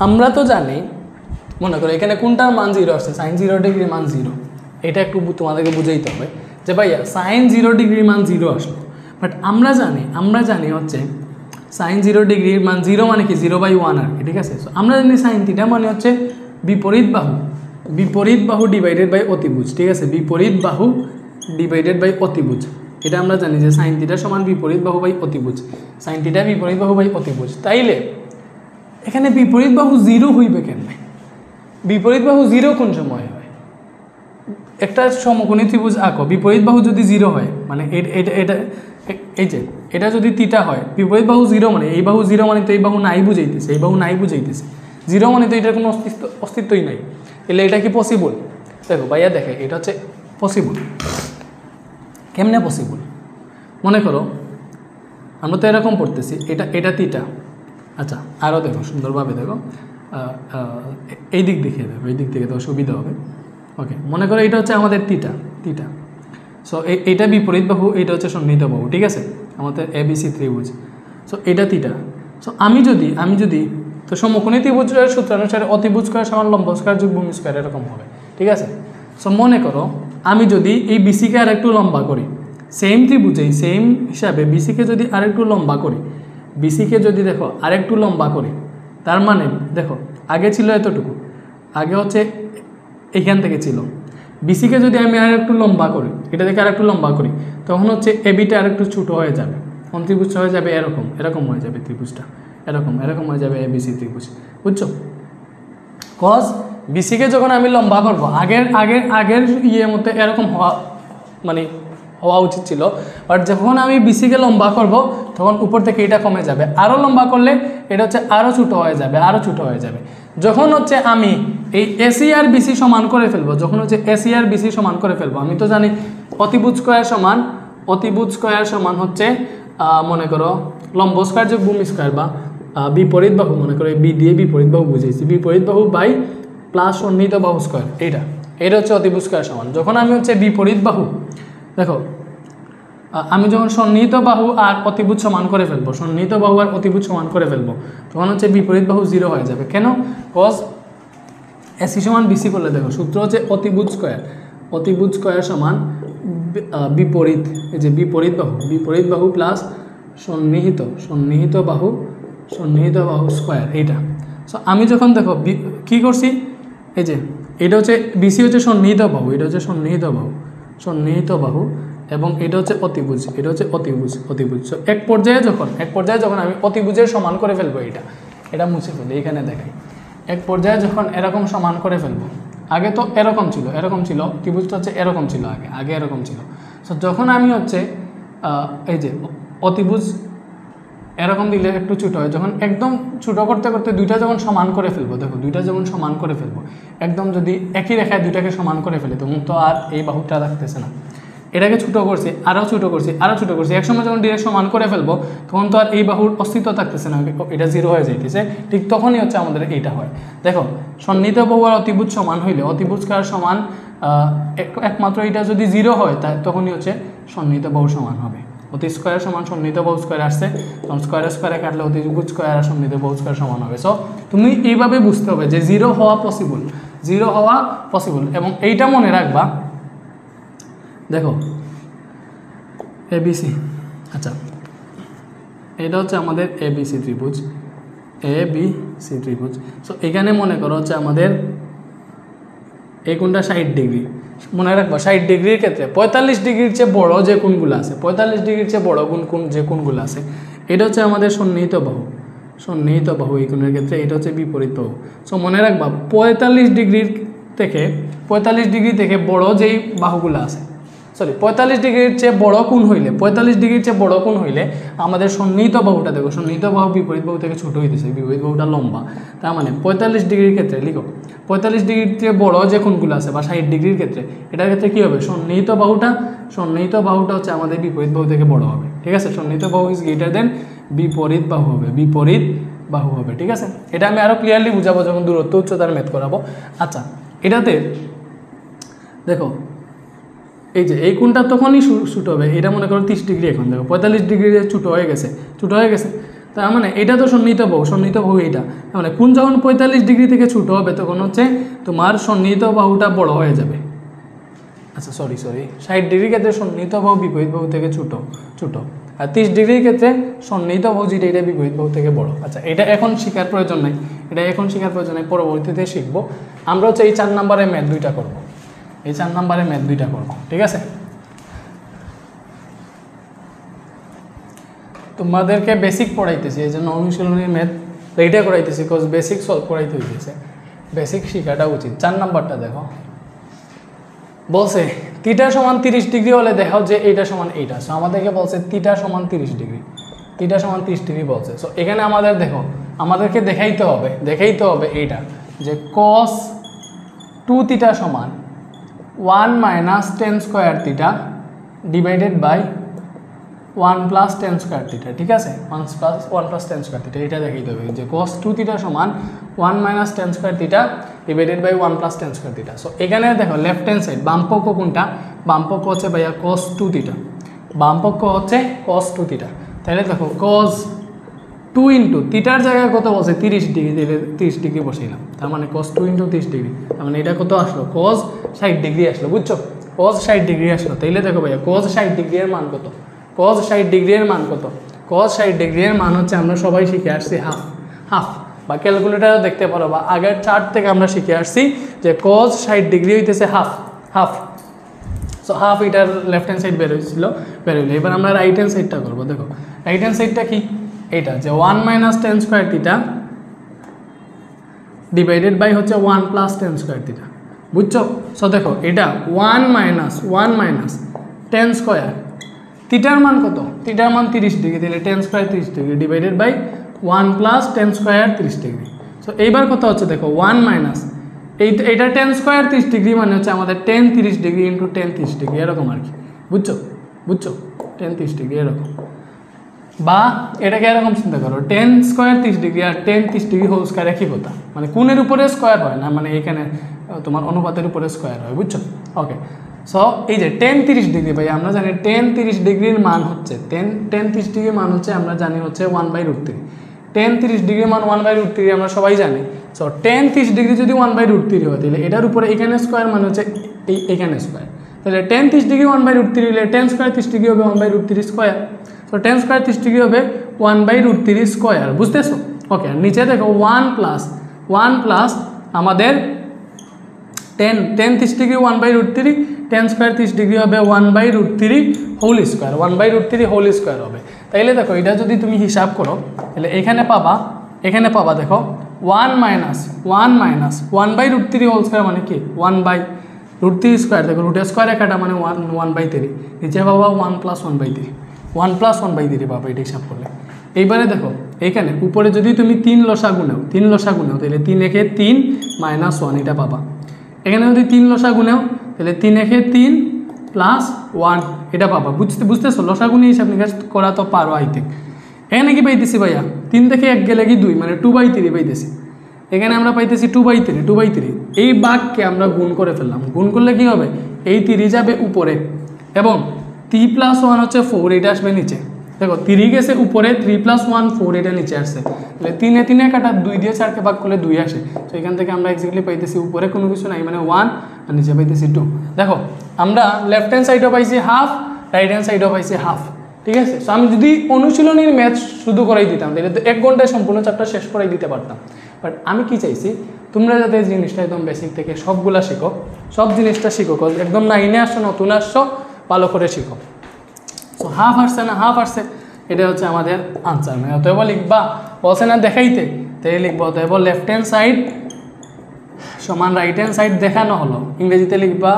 আমরা তো জানি, মনে করো এখানে কোনটার মান 0 আসছে, সাইন 0 ডিগ্রির মান 0, এটা একটু তোমাদেরকে বুঝাইতে হবে যে ভাইয়া সাইন 0 ডিগ্রির মান 0 আসলো, বাট আমরা জানি হচ্ছে সাইন 0 ডিগ্রির মান 0 মানে কি 0/1 আর কি। ঠিক আছে, সো আমরা জানি সাইন থিটা মানে হচ্ছে বিপরীত বাহু ডিভাইডেড বাই অতিভুজ। ঠিক আছে, বিপরীত বাহু ডিভাইডেড বাই অতিভুজ, এটা আমরা জানি যে সাইন থিটা সমান বিপরীত বাহু বাই অতিভুজ, সাইন থিটা বিপরীত বাহু বাই অতিভুজ। তাইলে এখানে বিপরীত বাহু 0 হইবে কেন? বিপরীত বাহু 0 কোন সময় হয়? একটা সমকোণী ত্রিভুজ আঁকো, বিপরীত বাহু যদি 0 হয় মানে এই যে এটা যদি থিটা হয়, বিপরীত বাহু 0 মানে এই বাহু 0 মানে তো এই বাহু নাই বুঝাইতেছে, 0 মানে তো এটার কোনো অস্তিত্বই নাই। তাহলে এটা কি পসিবল? দেখো ভাইয়া দেখে এটা হচ্ছে পসিবল। কেমনে পসিবল? মনে করো আমরা তো এরকম পড়তেছি, এটা থিটা। আচ্ছা আরও দেখো, সুন্দরভাবে দেখো, এই দিক দেখিয়ে দেবো, এই দিক থেকে তো সুবিধা হবে। ওকে, মনে করো এটা হচ্ছে আমাদের থিটা। সো এইটা বিপরীত বাহু, এটা হচ্ছে সন্নিহিত বাহু। ঠিক আছে, আমাদের ABC ত্রিভুজ। সো এটা থিটা। সো আমি যদি তো সমকোণী ত্রিভুজের সূত্রানুসারে অতিভুজ স্কয়ার সমান লম্ব স্কয়ার যোগ ভূমি স্কয়ার এরকম হবে। ঠিক আছে, সো মনে করো আমি যদি এই BCকে আর একটু লম্বা করি, সেম ত্রিভুজেই সেম হিসাবে BCকে যদি আরেকটু লম্বা করি, BCকে যদি দেখো আরেকটু লম্বা করি, তার মানে দেখো আগে ছিল এতটুকু, আগে হচ্ছে এইখান থেকে ছিল। BCকে যদি আমি আর একটু লম্বা করি, এটা থেকে আর একটু লম্বা করি, তখন হচ্ছে ABটা আর একটু ছোটো হয়ে যাবে, ত্রিভুজটা হয়ে যাবে এরকম হয়ে যাবে, ত্রিভুজটা এরকম হয়ে যাবে ABC ত্রিভুজ, বুঝছো? কজ BCকে যখন আমি লম্বা করবো, আগের ইয়ের মধ্যে এরকম হওয়া উচিত ছিল, বাট যখন আমি BCকে লম্বা করব তখন উপর থেকে এটা কমে যাবে, আরও লম্বা করলে এটা হচ্ছে আরও ছোটো হয়ে যাবে, যখন হচ্ছে আমি এই AC আর BC সমান করে ফেলবো, আমি তো জানি অতিভুজ স্কয়ার সমান হচ্ছে মনে করো লম্ব স্কয়ার যোগ ভূমি স্কয়ার, বা বিপরীত বাহু, মনে করো B দিয়ে বিপরীত বাহু বুঝেছি, বিপরীত বাহু বাই প্লাস সন্নিহিত বাহু স্কয়ার, এটা হচ্ছে অতিভুজ স্কয়ার সমান। যখন আমি হচ্ছে বিপরীত বাহু, দেখো আমি যখন সন্নিহিত বাহু আর অতিভুজ সমান করে ফেলবো, তখন হচ্ছে বিপরীত বাহু 0 হয়ে যাবে। কেন? কজ AC সমান BC করলে দেখো সূত্র হচ্ছে অতিভুজ স্কয়ার সমান বিপরীত, এই যে বিপরীত বাহু প্লাস সন্নিহিত বাহু স্কয়ার, এইটা। সো আমি যখন দেখো কি করছি, এই যে এটা হচ্ছে BC হচ্ছে সন্নিহিত বাহু, এবং এটা হচ্ছে অতিভুজ, এটা হচ্ছে অতিভুজ। সো এক পর্যায়ে যখন আমি অতিভুজের সমান করে ফেলবো, এটা মুছে ফেলি, এখানে দেখাই। এক পর্যায়ে যখন এরকম সমান করে ফেলবো, আগে তো এরকম ছিল, ত্রিভুজটা হচ্ছে এরকম ছিল, আগে এরকম ছিল। সো যখন আমি হচ্ছে এই যে অতিভুজ এরকম দিলে একটু ছোটো হয়, যখন একদম ছোটো করতে করতে দুইটা যখন সমান করে ফেলবো, দেখো দুইটা যখন সমান করে ফেলবো, একদম যদি একই রেখায় দুইটাকে সমান করে ফেলি, তখন তো আর এই বাহুটা থাকতেছে না। এটাকে ছোটো করছি, আরও ছোটো করছি, একসময় যখন ডিরেক্ট সমান করে ফেলবো, তখন তো আর এই বাহুর অস্তিত্ব থাকতেছে না, এটা জিরো হয়ে যাইতেছে। ঠিক তখনই হচ্ছে আমাদের এইটা হয়। দেখো সন্নিহিত বাহু আর অতিভুজ সমান হইলে, অতিভুজ কার সমান, একমাত্র এটা যদি জিরো হয়, তখনই হচ্ছে সন্নিহিত বাহু সমান হবে। অতি স্কোয়ার সমান সন্নিহিত বাহু স্কোয়ার আসছে, তখন স্কোয়ারে কাটলে অতিভুজ স্কোয়ার আর সন্নিহিত বাহু স্কোয়ার সমান হবে। সো তুমি এইভাবে বুঝতে হবে যে জিরো হওয়া পসিবল, এবং এইটা মনে রাখবা। দেখো ABC, আচ্ছা এটা হচ্ছে আমাদের ABC ত্রিভুজ, সো এখানে মনে করো হচ্ছে আমাদের এই কোণটা 60 ডিগ্রি। মনে রাখবা 60 ডিগ্রির ক্ষেত্রে 45 ডিগ্রির চেয়ে বড় যে কোণগুলো আছে, 45 ডিগ্রির চেয়ে বড় যে কোণগুলো আছে, এটা হচ্ছে আমাদের সন্নিহিত বাহু। এই কোণের ক্ষেত্রে এটা হচ্ছে বিপরীত বাহু। সো মনে রাখবা 45 ডিগ্রি থেকে বড় যেই বাহুগুলো আছে, 45 ডিগ্রির চেয়ে বড় কোণ হইলে আমাদের সন্নিহিত বাহুটা, দেখো সন্নিহিত বাহু বিপরীত বাহু থেকে ছোট হইতেছে, বিপরীত বাহুটা লম্বা। তার মানে 45 ডিগ্রির ক্ষেত্রে লিখো, 45 ডিগ্রির চেয়ে বড় যে কোণগুলো আছে বা 60 ডিগ্রির ক্ষেত্রে, এটার ক্ষেত্রে কী হবে, সন্নিহিত বাহুটা হচ্ছে আমাদের বিপরীত বাহু থেকে বড় হবে। ঠিক আছে, সন্নিহিত বাহু ইজ গ্রেটার দেন বিপরীত বাহু হবে। ঠিক আছে, এটা আমি আরও ক্লিয়ারলি বুঝাবো যখন দূরত্ব উচ্চতার ম্যাথ করাবো। আচ্ছা, এটাতে দেখো এই যে এই কোণটা তখনই ছোটো হবে, এটা মনে করো 30 ডিগ্রি, এখন দেখো 45 ডিগ্রি ছোটো হয়ে গেছে। তার মানে এটা তো সন্নিহিত বাহু এইটা, তার মানে কোণ যখন 45 ডিগ্রি থেকে ছোটো হবে, তখন হচ্ছে তোমার সন্নিহিত বাহুটা বড় হয়ে যাবে। আচ্ছা সরি 60 ডিগ্রির ক্ষেত্রে সন্নিহিত বাহু বিপরীত বাহু থেকে ছোটো, আর 30 ডিগ্রির ক্ষেত্রে সন্নিহিত বাহু যেটা, এটা বিপরীত বাহু থেকে বড়। আচ্ছা, এটা এখন শেখার প্রয়োজন নাই, পরবর্তীতে শিখবো। আমরা হচ্ছে এই 4 নম্বরের ম্যাথ দুইটা করবো, ঠিক আছে। তোমাদেরকে বেসিক পড়াইতেছি, এই জন্য অনুশীলনী ম্যাথ এইটা করাইতেছি, বিকজ বেসিক সলভ করাইতে হইতেছে, বেসিক শেখাটা উচিত। 4 নম্বরটা দেখো, বলছে থিটা সমান 30 ডিগ্রি হলে দেখাও যে এইটা সমান এইটা। সো আমাদেরকে বলছে থিটা সমান 30 ডিগ্রি বলছে। সো এখানে আমাদেরকে দেখাইতে হবে এইটা, যে cos 2 থিটা সমান 1 minus tan square theta divided by 1 plus tan square theta. ঠিক আছে, 1 প্লাস tan স্কোয়ার থিটা, এটা দেখাইতে হবে যে cos 2 থিটা সমান 1 minus tan square theta divided by 1 plus tan square theta. So এখানে দেখো লেফট হ্যান্ড সাইড, বামপক্ষ কোনটা, বামপক্ষ হচ্ছে ভাইয়া cos 2 থিটা, তাহলে দেখো cos 2 ইন্টু থিটার জায়গায় কত বলছে 30 ডিগ্রি, 30 ডিগ্রি বসাইলাম, তার মানে cos 2 ইন্টু 30 ডিগ্রি, তার মানে এটা কত আসলো, cos 60 ডিগ্রি আসলো, বুঝছো, cos 60 ডিগ্রি আসলো। তাইলে দেখো ভাইয়া cos 60 ডিগ্রি এর মান কত, cos 60 ডিগ্রি এর মান হচ্ছে, আমরা সবাই শিখে আসছি হাফ, বা ক্যালকুলেটারও দেখতে পারো, বা আগের চার্ট থেকে আমরা শিখে আসছি যে cos 60 ডিগ্রি হইতেছে হাফ। সো হাফ, এটার লেফট হ্যান্ড সাইড বেরোইলো। এবার আমরা রাইট হ্যান্ড সাইডটা করবো। দেখো রাইট হ্যান্ড সাইডটা কি, এইটা যে 1 minus tan square theta divided by হচ্ছে 1 প্লাস tan স্কোয়ার থিটা, বুঝছো। সো দেখো এটা 1 মাইনাস tan স্কোয়ার, থিটার মান কত, থিটার মান 30 ডিগ্রি, তাহলে tan square 30 degree divided by 1 plus tan square 30 degree. So এইবার কত হচ্ছে দেখো 1 মাইনাস এইটা tan স্কোয়ার 30 ডিগ্রি মানে হচ্ছে আমাদের tan 30 degree into tan 30 degree, এরকম আর কি, বুঝছো tan 30 ডিগ্রি এরকম। বা এটাকে এরকম চিন্তা করো, tan স্কোয়ার 30 ডিগ্রি আর tan 30 ডিগ্রি হোল স্কোয়ার একই কথা, মানে কোণের উপরে স্কোয়ার হয় না, মানে এখানে তোমার অনুপাতের উপরে স্কোয়ার হয়, বুঝছো। ওকে, সো এই যে tan 30 ডিগ্রি, ভাই আমরা জানি tan 30 ডিগ্রির মান হচ্ছে tan 30 ডিগ্রির মান হচ্ছে আমরা জানি হচ্ছে 1/√3। tan 30 ডিগ্রির মান 1/√3 আমরা সবাই জানি। সো tan 30 ডিগ্রি যদি 1/√3 হয়, তাহলে এটার উপরে এখানে স্কোয়ার মানে হচ্ছে এইখানে স্কোয়ার, তাহলে tan 30 ডিগ্রি 1/√3 হলে tan স্কোয়ার 30 ডিগ্রি হবে 1/√3 স্কোয়ার। তো tan স্কোয়ার 30 ডিগ্রি হবে 1/√3 স্কোয়ার, বুঝতেছো। ওকে, নিচে দেখো 1 প্লাস আমাদের 10 30 ডিগ্রি 1/√3, 10 স্কোয়ার 30 ডিগ্রি হবে 1/√3 হোল স্কোয়ার, 1/√3 হোল স্কোয়ার হবে। তাইলে দেখো এটা যদি তুমি হিসাব করো তাহলে এখানে পাবা দেখো 1/√3 হোল স্কোয়ার মানে কি 1/√3 স্কোয়ার, দেখো রুটের স্কোয়ারে কাটা মানে 1/3, নিচে পাবা 1 + 1/3, 1 + 1/3 পাবা এটা হিসাব করলে। এইবারে দেখো এইখানে উপরে যদি তুমি 3 লসাগু নাও তাহলে 3 একে 3 - 1 এটা পাবা। এখানে যদি 3 লসাগু নাও তাহলে 3 একে 3 + 1 এটা পাবা। বুঝতেছো লসাগু নিয়ে হিসাব নিকাশ করা তো পারো আই থিঙ্ক। এখানে কি পাইতেছি ভাইয়া 3 থেকে 1 গেলে কি 2 মানে 2/3 পাইতেছি। এখানে আমরা পাইতেছি 2/3। এই বাঘকে আমরা গুণ করে ফেললাম, গুণ করলে কি হবে এই 3 যাবে উপরে এবং 3 + 1 হচ্ছে 4 এটা আসবে নিচে। দেখো 3 গেছে উপরে, 3 + 1 4 এটা নিচে আসছে, তাহলে 3 এ 3 কাটা 2 দিয়ে 4কে ভাগ করলে 2 আসে। তো এখান থেকে আমরা এক্স্যাক্টলি পাইতেছি উপরে কোনো কিছু নাই মানে 1 আর নিচে পাইতেছি 2। দেখো আমরা লেফট হ্যান্ড সাইডও পাইছি হাফ, রাইট হ্যান্ড সাইডও পাইছি হাফ, ঠিক আছে। সো আমি যদি অনুশীলনীর ম্যাথ শুধু করাই দিতাম তাহলে তো 1 ঘন্টায় সম্পূর্ণ চ্যাপ্টার শেষ করাই দিতে পারতাম। বাট আমি কি চাইছি তোমরা যাতে এই জিনিসটা একদম বেসিক থেকে সবগুলা শিখো, সব জিনিসটা শিখো, একদম 9-এ আসছো নতুন আসছো ভালো করে শিখো। সো হাফ আসছে না, হাফ আসছে, এটা হচ্ছে আমাদের আনসার। মানে অতএব লিখবা বলছে না দেখাইতে, তাই লিখবো অতএব লেফট হ্যান্ড সাইড সমান রাইট হ্যান্ড সাইড দেখানো হলো, ইংরেজিতে লিখবা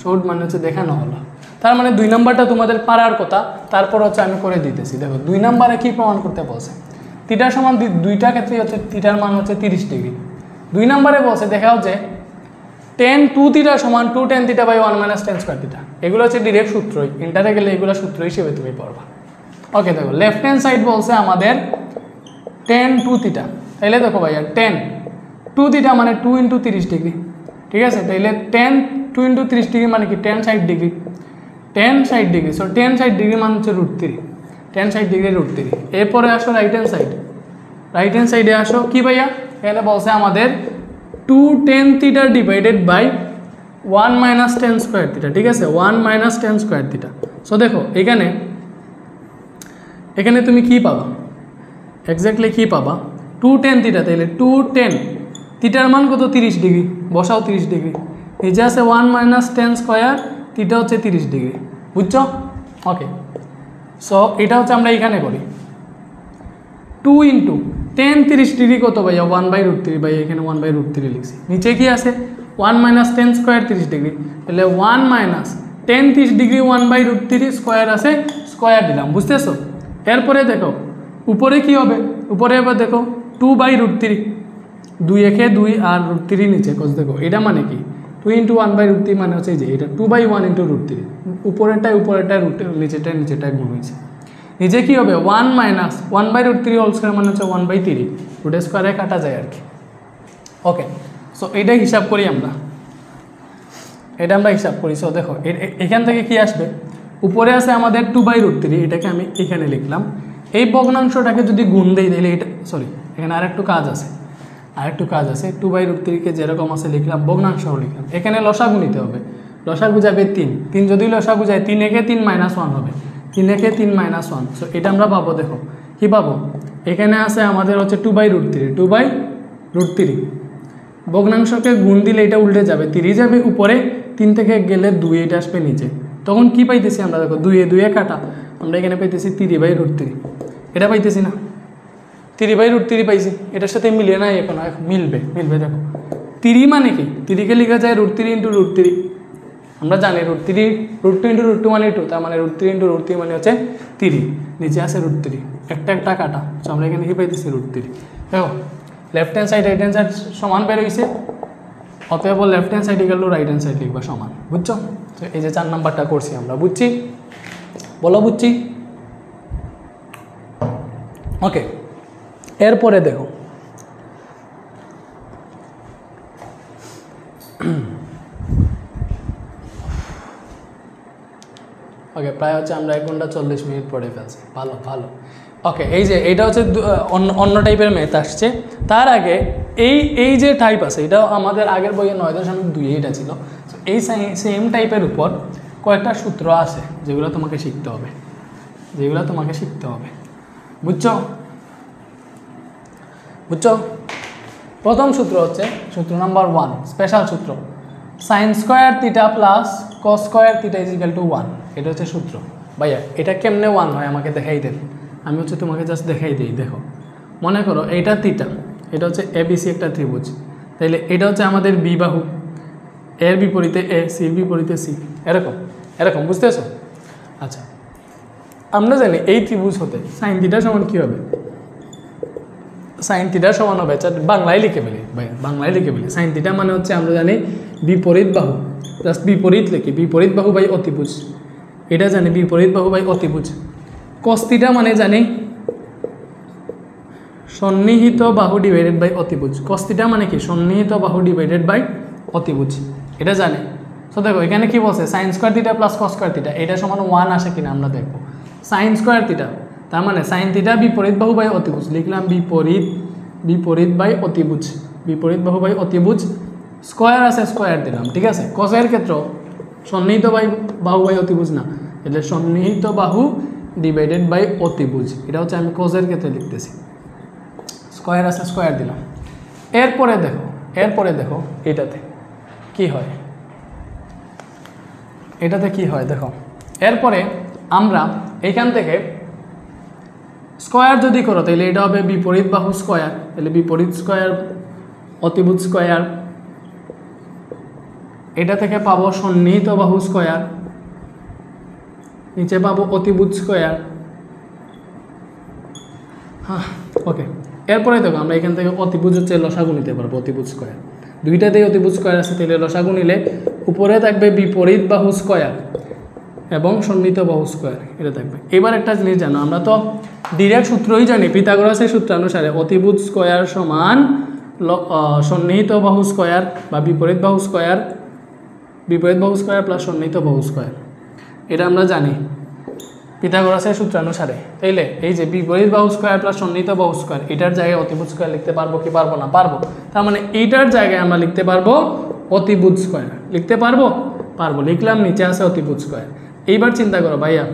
শোড মানে হচ্ছে দেখানো হলো। তার মানে 2 নাম্বারটা তোমাদের পারার কথা, তারপর হচ্ছে আমি করে দিতেছি। দেখো 2 নাম্বারে কি প্রমাণ করতে বলছে, থিটা সমান দুইটা ক্ষেত্রে হচ্ছে থিটার মান হচ্ছে 30 ডিগ্রি। 2 নাম্বারে বলছে দেখাও যে tan 2 থিটা সমান 2 tan theta by 1 - tan square theta. এগুলো হচ্ছে ডিরেক্ট সূত্রই, ইন্টারে গেলে এগুলো সূত্র হিসেবে তুমি পড়বা। ওকে দেখো লেফট হ্যান্ড সাইড বলছে আমাদের tan 2 থিটা, তাইলে দেখো ভাইয়া tan 2 থিটা মানে 2 × 30 ডিগ্রি, ঠিক আছে। তাইলে tan 2 × 30 ডিগ্রি মানে কি tan 60 degree, tan 60 degree. So tan 60 degree মানে হচ্ছে √3, tan 60 ডিগ্রি √3। এরপরে আসো রাইট হ্যান্ড সাইডে আসো কি ভাইয়া, এখানে বলছে আমাদের 2 tan theta divided by 1 - tan square theta, ঠিক আছে, 1 - tan স্কয়ার থিটা। সো দেখো এখানে তুমি কি পাবা, এক্স্যাক্টলি কি পাবা 2 tan থিটা, তাইলে 2 tan থিটার মান কত 30 ডিগ্রি, বসাও 30 ডিগ্রি, নিচে আছে 1 - tan স্কয়ার থিটা হচ্ছে 30 ডিগ্রি, বুঝছো। ওকে সো এটা হচ্ছে আমরা এখানে করি 2 × tan 30 ডিগ্রি কত ভাইয়া 1/√3, ভাই এখানে 1/√3 লিখছি, নিচে কি আছে 1 - tan স্কয়ার 30 ডিগ্রি, তাহলে 1 - tan 30 ডিগ্রি 1/√3 স্কয়ার আছে, স্কয়ার দিলাম, বুঝতেছো। এরপরে দেখো উপরে কি হবে, উপরে এবার দেখো 2/√3, 2 একে 2 আর √3 নিচে কস, দেখো এটা মানে কি 2 × 1/√3 মানে হচ্ছে যে এটা 2/1 × √3, উপরেরটায় নিচেরটায় গুণ হয়েছে, নিচে কি হবে 1 - 1/√3 হোল স্কয়ার মানে হচ্ছে 1/3, রুটের স্কয়ারে কাটা যায় আর কি। ওকে সো এটা হিসাব করি আমরা, হিসাব করি। সো দেখো এখান থেকে কি আসবে, উপরে আছে আমাদের 2/√3, এটাকে আমি এখানে লিখলাম। এই ভগ্নাংশটাকে যদি গুণ দেই তাহলে এটা এখানে আরেকটু কাজ আছে, 2/√3কে যেরকম আছে লিখলাম, ভগ্নাংশও লিখলাম। এখানে লসাগু নিতে হবে, লসাগু যাবে 3 যদি লসাগু যায় 3 একে 3 - 1 হবে, 3 একে 3 - 1। সো এটা আমরা পাবো, দেখো কি পাবো, এখানে আছে আমাদের হচ্ছে 2/√3, ভগ্নাংশকে গুণ দিলে এটা উল্টে যাবে, 3 যাবে উপরে, 3 থেকে গেলে 2 এটা আসবে নিচে, তখন কি পাইতেছি আমরা, দেখো 2 এ কাটা, আমরা এখানে পাইতেছি 3/√3, এটা পাইতেছি না 3/√3 পাইছি, এটার সাথে মিলে না, এখন মিলবে। দেখো 3 মানে কি, 3কে লেখা যায় √3 × √3, আমরা জানি √2 × √2 মানে 2, তার মানে √3 × √3 মানে হচ্ছে 3, নিচে আছে √3, একটা কাটা। সো আমরা এখানে কি পাইতেছি √3। দেখো left hand side right hand side সমান বের হয়েছে, অতএব left hand side equal to right hand side লিখবা সমান, বুঝছো। তো এই যে 4 নাম্বারটা করছি আমরা, বুঝছি, বলো বুঝছি। ওকে এরপরে দেখো ওকে প্রায় হচ্ছে আমরা 1 ঘন্টা 40 মিনিট পড়ে ফেলছি, ভালো। ওকে এই যে এইটা হচ্ছে অন্য টাইপের ম্যাথ আসছে। তার আগে এই যে টাইপ আছে, এটাও আমাদের আগের বইয়ে 9.2 এইটা ছিল। এই সেম টাইপের উপর কয়েকটা সূত্র আছে যেগুলো তোমাকে শিখতে হবে, বুঝছো। প্রথম সূত্র হচ্ছে সূত্র নাম্বার 1 স্পেশাল সূত্র sin square theta plus cos square theta is equal two 1 এটা হচ্ছে সূত্র ভাইয়া এটা কেমনে 1 হয় আমাকে দেখাই দেন আমি হচ্ছে তোমাকে জাস্ট দেখাই দেই দেখো মনে করো এইটা থিটা এটা হচ্ছে এবিসি একটা ত্রিভুজ তাইলে এটা হচ্ছে আমাদের বি বাহু এর বিপরীতে এ সির বিপরীতে সি এরকম এরকম বুঝতেছো আচ্ছা আমরা জানি এই ত্রিভুজ হতে sin থিটা সমান কি হবে sin থিটা সমান হবে বাংলায় লিখে ফেলি ভাই বাংলায় লিখে ফেলি sin থিটা মানে হচ্ছে আমরা জানি বিপরীত বাহু জাস্ট বিপরীত লিখি বিপরীত বাহু বাই অতিভুজ এটা জানি বিপরীত বাহু বাই অতিভুজ cos থিটা মানে জানি সন্নিহিত বাহু ডিভাইডেড বাই অতিভুজ cos থিটা মানে কি সন্নিহিত বাহু ডিভাইডেড বাই অতিভুজ এটা জানি সো দেখো এখানে কি বলছে sin square theta plus cos square theta এটা সমান 1 আসে কিনা আমরা দেখব sin স্কয়ার থিটা তার মানে sin থিটা বিপরীত বাহু বাই অতিভুজ লিখলাম বিপরীত বাই অতিভুজ বিপরীত বাহু বাই অতিভুজ স্কয়ার আছে স্কয়ার দিলাম ঠিক আছে cos এর ক্ষেত্র সন্নিহিত বাহু বাই অতিভুজ না এটা সন্নিহিত বাহু ডিভাইডেড বাই অতিভুজ এটা হচ্ছে আমি cos এর ক্ষেত্রে লিখতেছি স্কয়ার আছে স্কয়ার দিলাম এরপরে দেখো এটাতে কি হয় দেখো এরপরে আমরা এখান থেকে স্কয়ার যদি করো তাহলে এটা হবে বিপরীত বাহু স্কয়ার তাহলে বিপরীত স্কয়ার অতিভুজ স্কয়ার এটা থেকে পাবো সন্নিহিত বাহু স্কয়ার নিচে পাবো অতিভুজ স্কয়ার হ্যাঁ ওকে এরপরে দেখো আমরা এখান থেকে অতিভুজ হচ্ছে লসাগু নিতে পারবো অতিভুজ স্কয়ার দুইটাতেই অতিভুজ স্কয়ার আছে তাহলে লসাগু নিলে উপরে থাকবে বিপরীত বাহু স্কয়ার এবং সন্নিহিত বাহু স্কয়ার এটা থাকবে এবার একটা জিনিস জানো আমরা তো ডিরেক্ট সূত্রই জানি পিথাগোরাসের সূত্র অনুসারে অতিভুজ স্কয়ার সমান সন্নিহিত বাহু স্কয়ার বা বিপরীত বাহু স্কয়ার প্লাস সন্নিহিত বাহু স্কয়ার এটা আমরা জানি পিথাগোরাসের সূত্র অনুসারে তাইলে এই যে বিপরীত বাহু স্কয়ার প্লাস সন্নিহিত বাহু স্কয়ার এটার জায়গায় অতিভুজ স্কয়ার লিখতে পারবো কি পারবো না পারবো তার মানে এইটার জায়গায় আমরা লিখতে পারবো অতিভুজ স্কয়ার লিখতে পারবো লিখলাম নিচে আছে অতিভুজ স্কয়ার এইবার চিন্তা করো ভাইয়া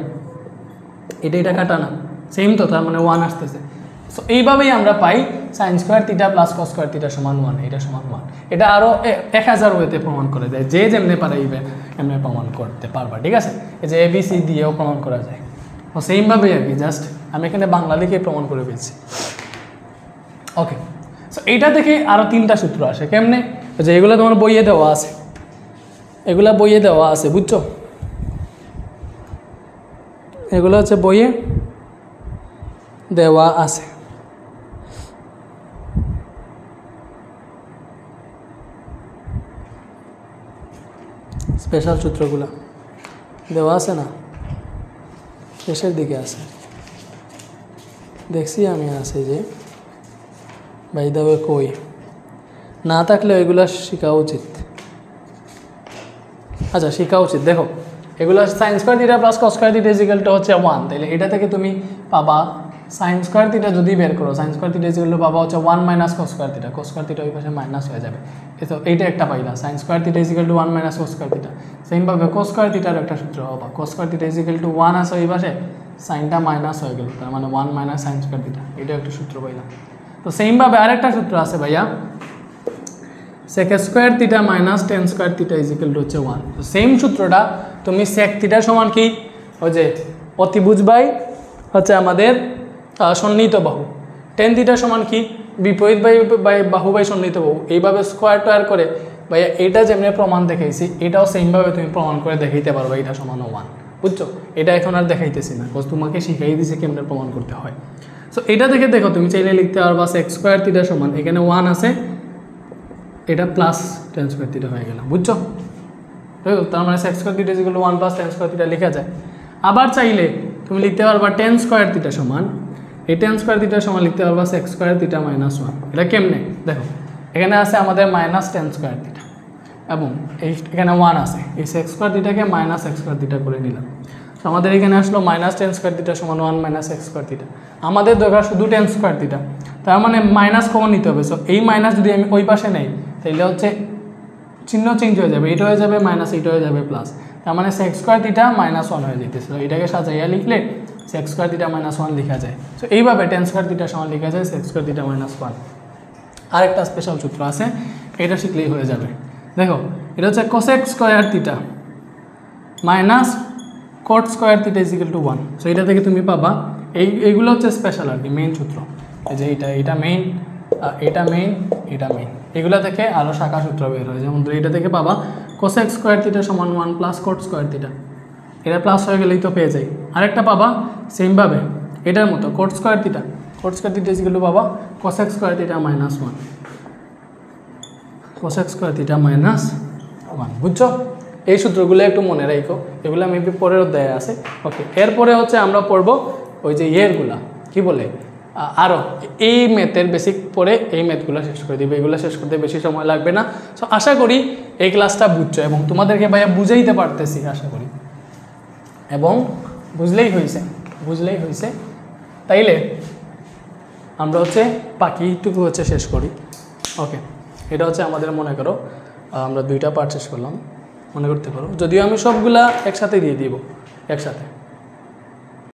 এটা কাটা না সেম তো তার মানে 1 আসতেছে সো এইভাবেই আমরা পাই sin square theta plus cos square theta সমান 1 এটা সমান 1 এটা আরও 1000 ওয়েতে প্রমাণ করে দেয় যে যেমনি পারে এমনি প্রমাণ করতে পারবা ঠিক আছে এই যে এবিসি দিয়েও প্রমাণ করা যায় ও সেমভাবেই আর কি জাস্ট আমি এখানে বাংলা লিখে প্রমাণ করে ফেলছি ওকে সো এইটা থেকে আরও 3টা সূত্র আসে কেমনে যে এগুলো তোমার বইয়ে দেওয়া আছে বুঝছো এগুলো হচ্ছে বইয়ে দেওয়া আছে স্পেশাল সূত্রগুলো দেওয়া আছে না শেষের দিকে আছে দেখছি আমি আছে যে ভাই দেবে কই না থাকলে ওইগুলো শেখা উচিত আচ্ছা শেখা উচিত দেখো এগুলো sin square theta plus cos square theta equal to হচ্ছে 1 তাহলে এটা থেকে তুমি পাবা sin স্কয়ার থিটা যদি বের করো sin square theta equal to পাবা হচ্ছে 1 minus cos square theta cos square theta ওই পাশে মাইনাস হয়ে যাবে তো এইটা একটা পাইলা sin square theta equal to 1 minus cos square theta সেমভাবে cos স্কয়ার থিটার একটা সূত্র হবে cos square theta equal to 1 আছে ওই পাশে সাইনটা মাইনাস হয়ে গেল তার মানে 1 মাইনাস sin স্কয়ার থিটা এটা একটা সূত্র পাইলাম তো সেমভাবে আরেকটা সূত্র আছে ভাইয়া sec square theta minus tan square theta equal to হচ্ছে 1 তো সেম সূত্রটা তুমি sec থিটা সমান কি ওই যে অতিভুজ বাই হচ্ছে আমাদের সন্নিহিত বাহু tan থিটা সমান কি বিপরীত বাহু বাই সন্নিহিত বাহু এইভাবে স্কয়ার টয়ার করে ভাইয়া এটা যেমনি প্রমাণ দেখাইছি এটাও সেমভাবে তুমি প্রমাণ করে দেখাইতে পারবে এটা সমান 1 বুঝছো এটা এখন আর দেখাইতেছি না বিকজ তোমাকে শিখাই দিয়েছি কেমনে প্রমাণ করতে হয় সো এটা দেখে দেখো তুমি চাইলে লিখতে পারবা sec স্কয়ার থিটা সমান এখানে 1 আছে এটা প্লাস tan স্কয়ার থিটা হয়ে গেল বুঝছো তার মানে sec square theta equal to 1 plus tan square theta লেখা যায় আবার চাইলে তুমি লিখতে পারবা tan স্কয়ার থিটা সমান এই tan স্কয়ার থিটা সমান লিখতে পারবা sec স্কয়ার থিটা মাইনাস 1 এটা কেমনে দেখো এখানে আছে আমাদের মাইনাস tan স্কয়ার থিটা এবং এখানে 1 আছে এই sec স্কয়ার থিটাকে মাইনাস x স্কয়ার থিটা করে নিলাম তো আমাদের এখানে আসলো মাইনাস tan স্কয়ার থিটা সমান 1 মাইনাস x স্কয়ার থিটা আমাদের দরকার শুধু tan স্কয়ার থিটা তার মানে মাইনাস কমন নিতে হবে সো এই মাইনাস যদি আমি ওই পাশে নেই তাহলে হচ্ছে চিহ্ন চেঞ্জ হয়ে যাবে এটা হয়ে যাবে মাইনাস এটা হয়ে যাবে প্লাস তার মানে sec স্কয়ার থিটা মাইনাস 1 হয়ে যেতেছে তো এটাকে সাজাইয়া লিখলে sec স্কয়ার থিটা মাইনাস 1 লেখা যায় সো এইভাবে tan স্কয়ার থিটা সমান লেখা যায় sec স্কয়ার থিটা মাইনাস 1 আরেকটা স্পেশাল সূত্র আছে এটা শিখলেই হয়ে যাবে। দেখো এটা হচ্ছে cosec square theta minus caught square theta is equal two 1। So এটা থেকে তুমি পাবা এইগুলো হচ্ছে স্পেশাল আর কি, মেইন সূত্র। এই যে এটা মেইন, এটা মেইন, এটা মেইন, এগুলো থেকে আরও শাখা সূত্র বের হয়। যেমন এটা থেকে পাবা কোসেক স্কোয়ার থিটা সমান 1 প্লাস কট স্কোয়ার থিটা, এটা প্লাস হয়ে গেলেই তো পেয়ে যাই। আরেকটা পাবা সেমভাবে এটার মতো cot square theta is equal to পাবা cosec square theta minus 1, cosec square theta minus 1। বুঝছো? এই সূত্রগুলো একটু মনে রাখো, এগুলো মেবি পরের অধ্যায়ে আছে। ওকে, এরপরে হচ্ছে আমরা পড়বো ওই যে ইয়েরগুলা কী বলে আরও এই ম্যাথের বেসিক পরে এই ম্যাথগুলো শেষ করে দিবে। এগুলো শেষ করতে বেশি সময় লাগবে না। সো আশা করি এই ক্লাসটা বুঝছো এবং তোমাদেরকে ভাইয়া বুঝাইতে পারতেছি আশা করি, এবং বুঝলেই হয়েছে। তাইলে আমরা হচ্ছে বাকিটুকু হচ্ছে শেষ করি। ওকে, এটা হচ্ছে আমাদের মনে করো আমরা 2টা পার্ট শেষ করলাম, মনে করতে পারো। যদিও আমি সবগুলা একসাথে দিয়ে দিব একসাথে।